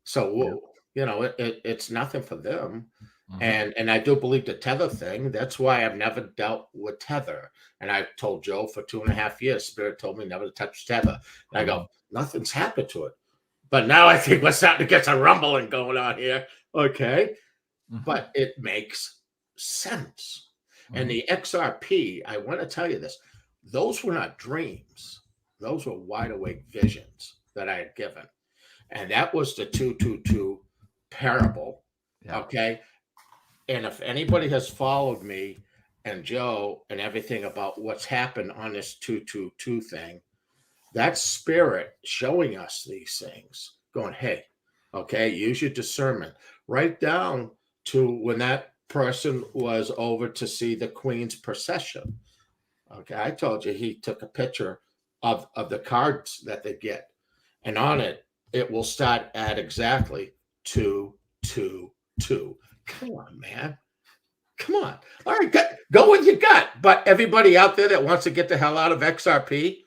Speaker 3: So, you know, it's nothing for them. And I do believe the tether thing. That's why I've never dealt with tether. And I told Joe for 2.5 years, Spirit told me never to touch tether. And I go, nothing's happened to it. But now I think we're starting to get some rumbling going on here. Okay. But it makes sense. And the XRP, I want to tell you this. Those were not dreams. Those were wide awake visions that I had given. And that was the 222 parable. Yeah. Okay. And if anybody has followed me and Joe and everything about what's happened on this 222 thing, that's spirit showing us these things, going, hey, okay, use your discernment. Right down to when that person was over to see the Queen's procession. Okay, I told you he took a picture of the cards that they get. And on it, it will start at exactly 222. Come on, man. Come on. All right, go with your gut. But everybody out there that wants to get the hell out of XRP,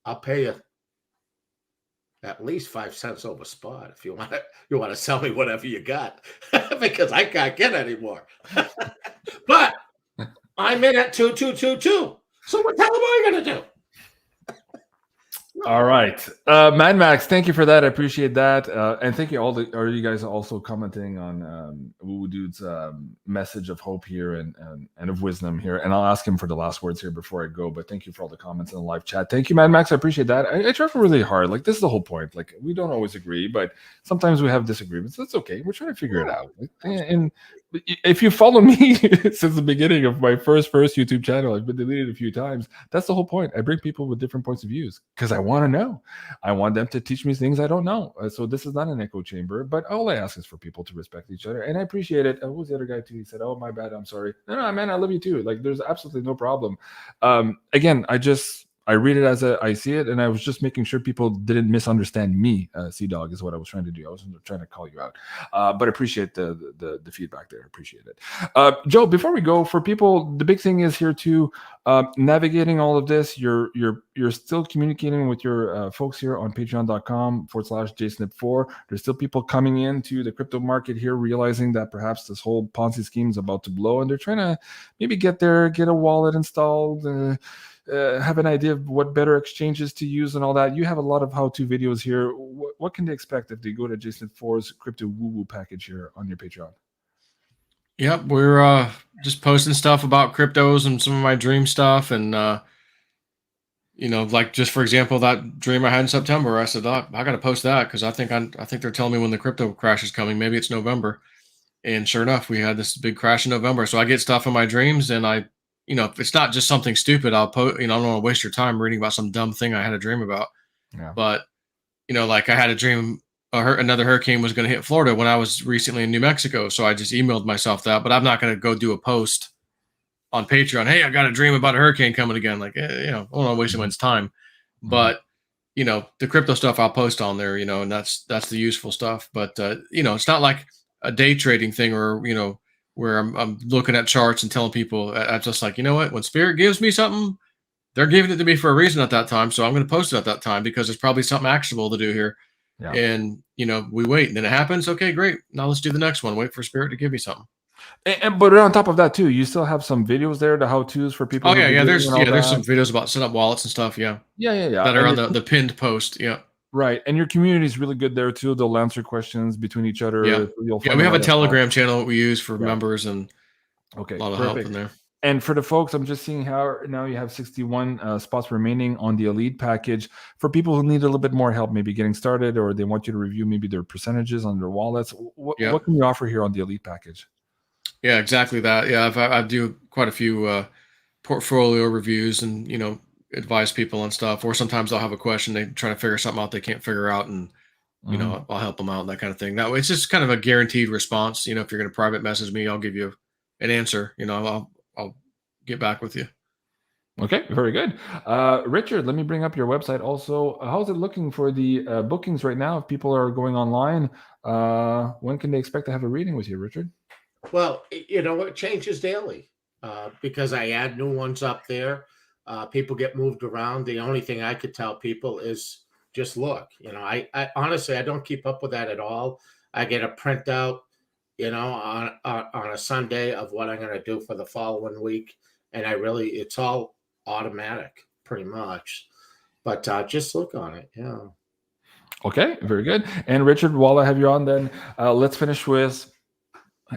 Speaker 3: I'll pay you at least 5 cents over spot if you want to sell me whatever you got, because I can't get any more. But I'm in at 2222. So what the hell am I going to do?
Speaker 1: All right. Mad Max, thank you for that. I appreciate that. And thank you are you guys also commenting on Woo Dude's message of hope here and of wisdom here. And I'll ask him for the last words here before I go. But thank you for all the comments in the live chat. Thank you, Mad Max. I appreciate that. I try really hard. Like, this is the whole point. Like, we don't always agree, but sometimes we have disagreements. That's okay. We're trying to figure it out. And if you follow me since the beginning of my first YouTube channel, I've been deleted a few times. That's the whole point. I bring people with different points of views because I want to know. I want them to teach me things I don't know. So this is not an echo chamber, but all I ask is for people to respect each other, and I appreciate it. What was the other guy too? He said, "Oh, my bad. I'm sorry." No, man, I love you too. Like, there's absolutely no problem. Again, I read it as I see it, and I was just making sure people didn't misunderstand me. Sea Dog is what I was trying to do. I wasn't trying to call you out, but I appreciate the feedback there. Appreciate it. Joe, before we go, for people, the big thing is here too, navigating all of this. You're still communicating with your folks here on patreon.com/JSNIP4. There's still people coming into the crypto market here, realizing that perhaps this whole Ponzi scheme is about to blow, and they're trying to maybe get a wallet installed. Have an idea of what better exchanges to use and all that. You have a lot of how-to videos here. What can they expect if they go to JSNIP4's crypto woo-woo package here on your Patreon?
Speaker 2: Yep, we're just posting stuff about cryptos and some of my dream stuff, and like, just for example, that dream I had in September. I said, I got to post that because I think they're telling me when the crypto crash is coming. Maybe it's November, and sure enough, we had this big crash in November. So I get stuff in my dreams, and if it's not just something stupid, I'll post. I don't want to waste your time reading about some dumb thing I had a dream about.
Speaker 1: Yeah.
Speaker 2: But like, I had a dream another hurricane was going to hit Florida when I was recently in New Mexico. So I just emailed myself that. But I'm not going to go do a post on Patreon. Hey, I got a dream about a hurricane coming again. Like, I don't want to waste anyone's time. Mm-hmm. But the crypto stuff I'll post on there. And that's the useful stuff. But it's not like a day trading thing or where I'm looking at charts and telling people. I'm just like, what? When Spirit gives me something, they're giving it to me for a reason at that time. So I'm going to post it at that time because there's probably something actionable to do here. Yeah. And, we wait and then it happens. Okay, great. Now let's do the next one. Wait for Spirit to give me something.
Speaker 1: But on top of that too, you still have some videos there, the how-tos for people.
Speaker 2: Oh yeah. There's some videos about setting up wallets and stuff. Yeah.
Speaker 1: Yeah.
Speaker 2: That are on the pinned post. Yeah.
Speaker 1: Right. And your community is really good there too. They'll answer questions between each other.
Speaker 2: Yeah. We have a Telegram channel we use for members, and a lot of help in there.
Speaker 1: And for the folks, I'm just seeing how now you have 61 spots remaining on the elite package. For people who need a little bit more help, maybe getting started, or they want you to review maybe their percentages on their wallets, what can you offer here on the elite package?
Speaker 2: Yeah, exactly that. Yeah, I do quite a few portfolio reviews and, advise people on stuff. Or sometimes I'll have a question, they try to figure something out they can't figure out, and, I'll help them out and that kind of thing. That way, it's just kind of a guaranteed response. If you're going to private message me, I'll give you an answer. I'll get back with you.
Speaker 1: Okay, very good. Richard, let me bring up your website also. How's it looking for the bookings right now? If people are going online, when can they expect to have a reading with you, Richard?
Speaker 3: Well, it changes daily because I add new ones up there. People get moved around. The only thing I could tell people is just look. I honestly, I don't keep up with that at all. I get a printout, on a Sunday of what I'm going to do for the following week. And it's all automatic pretty much, but just look on it. Yeah.
Speaker 1: Okay, very good. And Richard, while I have you on, then let's finish with,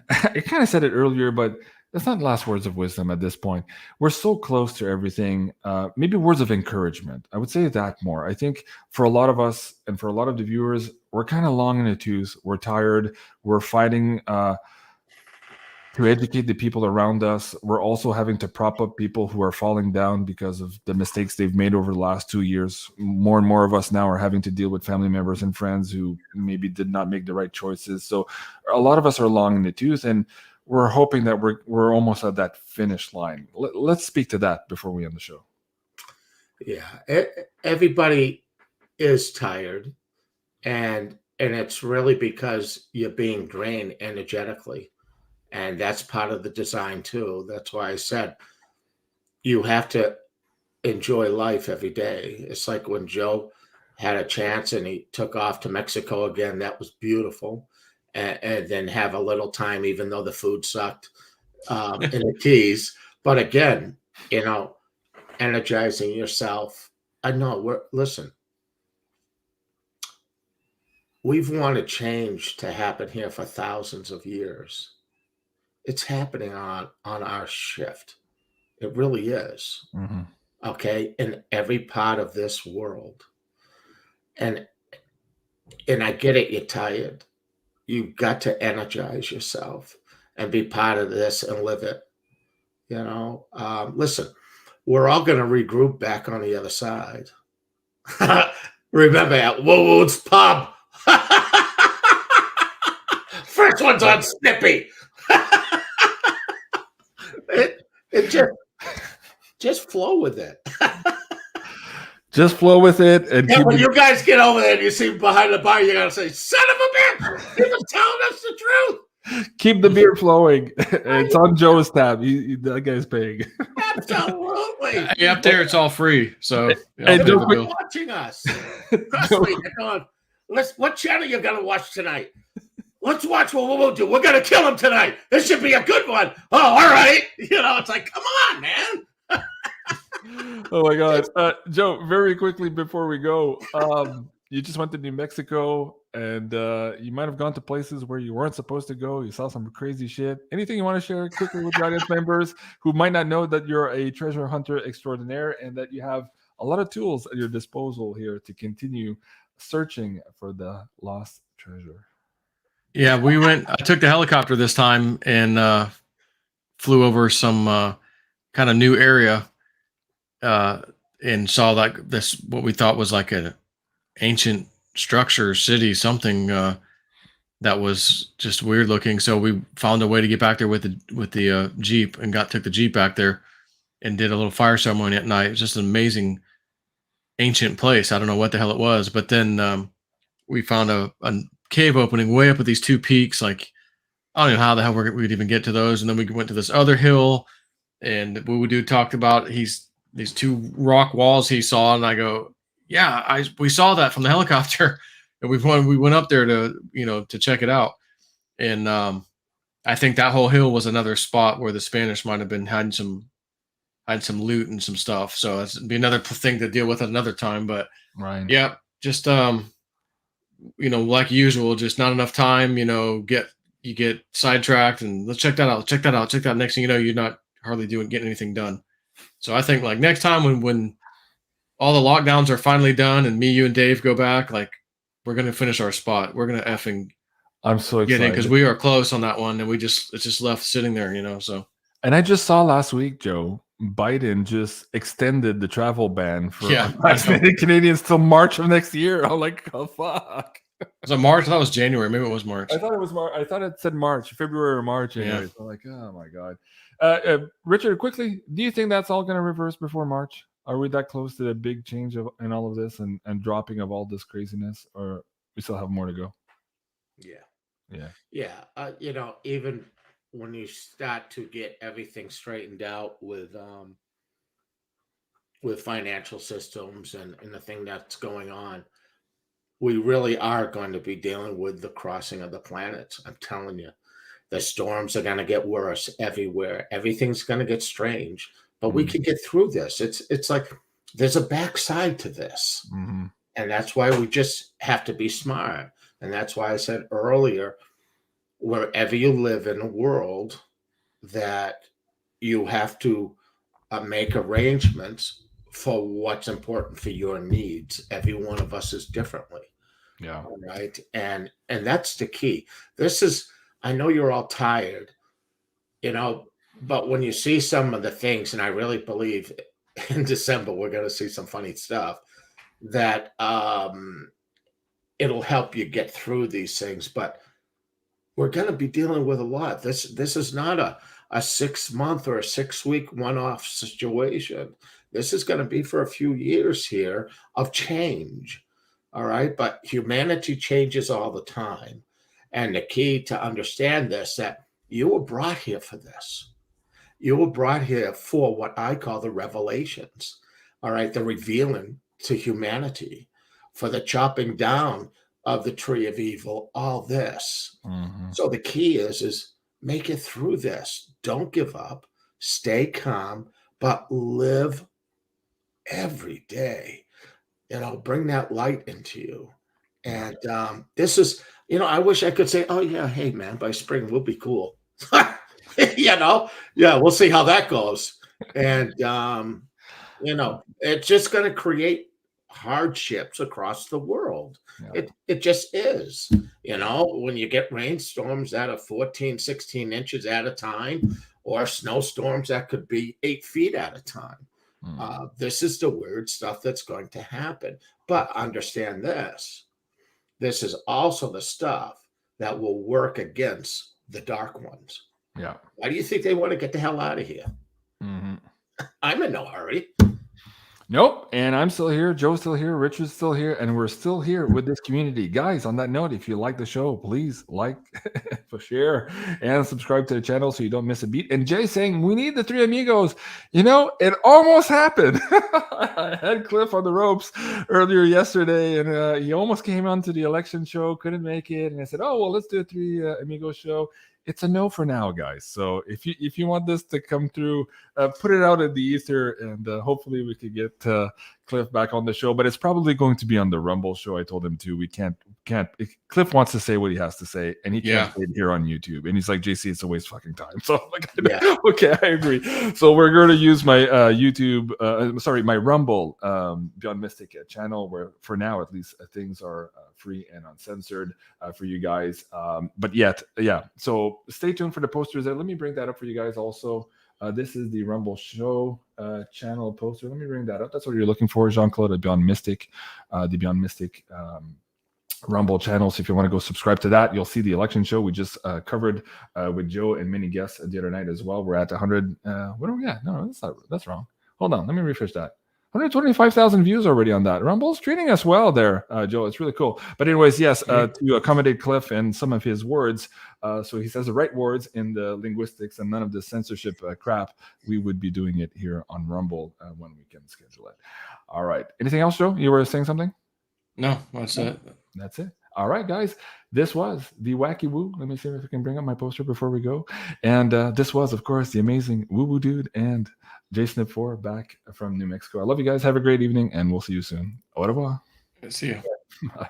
Speaker 1: I kind of said it earlier, but that's not last words of wisdom at this point. We're so close to everything. Maybe words of encouragement. I would say that more. I think for a lot of us and for a lot of the viewers, we're kind of long in the tooth. We're tired. We're fighting to educate the people around us. We're also having to prop up people who are falling down because of the mistakes they've made over the last 2 years. More and more of us now are having to deal with family members and friends who maybe did not make the right choices. So a lot of us are long in the tooth, and we're hoping that we're almost at that finish line. Let's speak to that before we end the show.
Speaker 3: Yeah, everybody is tired, and it's really because you're being drained energetically. And that's part of the design too. That's why I said you have to enjoy life every day. It's like when Joe had a chance and he took off to Mexico again. That was beautiful. And then have a little time, even though the food sucked, in the Keys. But again, energizing yourself. I know. Listen. We've wanted change to happen here for thousands of years. It's happening on our shift. It really is. Mm-hmm. Okay. In every part of this world. And I get it. You're tired. You've got to energize yourself. and be part of this and live it. Listen, we're all going to regroup back on the other side. Remember at Wood's Pub. First one's on Snippy. it just flow with it.
Speaker 1: Just flow with it. And
Speaker 3: when you guys get over there and you see behind the bar, you're going to say, son of a bitch, he was telling us the truth.
Speaker 1: Keep the beer flowing. It's on Joe's tab. That guy's paying.
Speaker 3: Absolutely.
Speaker 2: Hey, up there, it's all free. So,
Speaker 1: and
Speaker 3: they're watching us. Trust me, they're going, what channel you going to watch tonight? Let's watch what we'll do. We're going to kill him tonight. This should be a good one. Oh, all right. It's like, come on, man.
Speaker 1: Oh, my God. Joe, very quickly before we go, you just went to New Mexico, and you might have gone to places where you weren't supposed to go. You saw some crazy shit. Anything you want to share quickly with the audience members who might not know that you're a treasure hunter extraordinaire and that you have a lot of tools at your disposal here to continue searching for the lost treasure?
Speaker 2: Yeah, I took the helicopter this time and flew over some kind of new area and saw like this, what we thought was like an ancient structure, city, something that was just weird looking. So we found a way to get back there with the Jeep and took the Jeep back there and did a little fire ceremony at night. It was just an amazing ancient place. I don't know what the hell it was, but then we found a cave opening way up at these two peaks. Like, I don't know how the hell we'd even get to those. And then we went to this other hill, and Dude talked about these two rock walls he saw, and I go, yeah, we saw that from the helicopter, and we went up there to check it out. And I think that whole hill was another spot where the Spanish might have been hiding some loot and some stuff. So that's be another thing to deal with at another time. But
Speaker 1: right,
Speaker 2: yeah, just like usual, just not enough time. You get sidetracked, and let's check that out. Next thing you know, you're not hardly getting anything done. So I think like next time when all the lockdowns are finally done and me, you, and Dave go back, like we're gonna finish our spot. We're gonna effing
Speaker 1: I'm so excited
Speaker 2: get in because we are close on that one, and it's just left sitting there, So.
Speaker 1: And I just saw last week, Joe, Biden just extended the travel ban for Canadians till March of next year. I'm like, oh fuck.
Speaker 2: Was it March? I thought it was January. Maybe it was March.
Speaker 1: I thought it was March. I thought it said March, February or March. Anyways. I'm like, oh my God. Richard, quickly, do you think that's all going to reverse before March? Are we that close to the big change in all of this and dropping of all this craziness, or we still have more to go?
Speaker 3: Yeah. Even when you start to get everything straightened out with financial systems and the thing that's going on, we really are going to be dealing with the crossing of the planets. I'm telling you, the storms are going to get worse everywhere. Everything's going to get strange, but we can get through this. It's like there's a backside to this. And that's why we just have to be smart. And that's why I said earlier, wherever you live in the world, that you have to make arrangements for what's important for your needs. Every one of us is differently.
Speaker 1: Yeah.
Speaker 3: Right. And that's the key. I know you're all tired, but when you see some of the things, and I really believe in December, we're going to see some funny stuff that it'll help you get through these things. But we're going to be dealing with a lot. This is not a 6-month or a 6-week one-off situation. This is going to be for a few years here of change. All right. But humanity changes all the time. And the key to understand this, that you were brought here for this. You were brought here for what I call the revelations. All right. The revealing to humanity, for the chopping down of the tree of evil, all this. So the key is make it through this. Don't give up. Stay calm, but live every day. Bring that light into you. And this is, I wish I could say, oh yeah, hey man, by spring we'll be cool. We'll see how that goes. And it's just going to create hardships across the world. It just is. You know, when you get rainstorms that are 14, 16 inches at a time, or snowstorms that could be 8 feet at a time. This is the weird stuff that's going to happen. But understand this. This is also the stuff that will work against the dark ones.
Speaker 1: Yeah.
Speaker 3: Why do you think they want to get the hell out of here? I'm in no hurry.
Speaker 1: Nope. And I'm still here. Joe's still here. Richard's still here. And we're still here with this community. Guys, on that note, if you like the show, please like, share, and subscribe to the channel so you don't miss a beat. And Jay saying, we need the three amigos. You know, it almost happened. I had Cliff on the ropes earlier yesterday, and he almost came on to the election show, couldn't make it. And I said, oh, well, let's do a three amigos show. It's a no for now, guys. So if you want this to come through, put it out in the ether, and hopefully we could get Cliff back on the show. But it's probably going to be on the Rumble show. I told him to. We can't. Cliff wants to say what he has to say, and he can't say it here on YouTube. And he's like, JC, it's a waste of fucking time. So I'm like, okay, I agree. So we're going to use my my Rumble Beyond Mystic channel, where for now at least things are free and uncensored for you guys. But yet, so stay tuned for the posters there. Let me bring that up for you guys also. This is the Rumble Show channel poster. Let me bring that up. That's what you're looking for, Jean-Claude at Beyond Mystic, the Beyond Mystic Rumble channel. So if you want to go subscribe to that, you'll see the election show we just covered with Joe and many guests the other night as well. We're at 100. What are we at? No, that's wrong. Hold on. Let me refresh that. 125,000 views already on that. Rumble's treating us well there, Joe. It's really cool. But anyways, yes, to accommodate Cliff and some of his words, so he says the right words in the linguistics and none of the censorship crap, we would be doing it here on Rumble when we can schedule it. All right. Anything else, Joe? You were saying something?
Speaker 2: No, that's it.
Speaker 1: That's it. All right, guys. This was the Wacky Woo. Let me see if I can bring up my poster before we go. And this was, of course, the amazing Woo Woo Dude and JSNIP4 back from New Mexico. I love you guys. Have a great evening, and we'll see you soon. Au revoir.
Speaker 2: See you.
Speaker 1: Bye.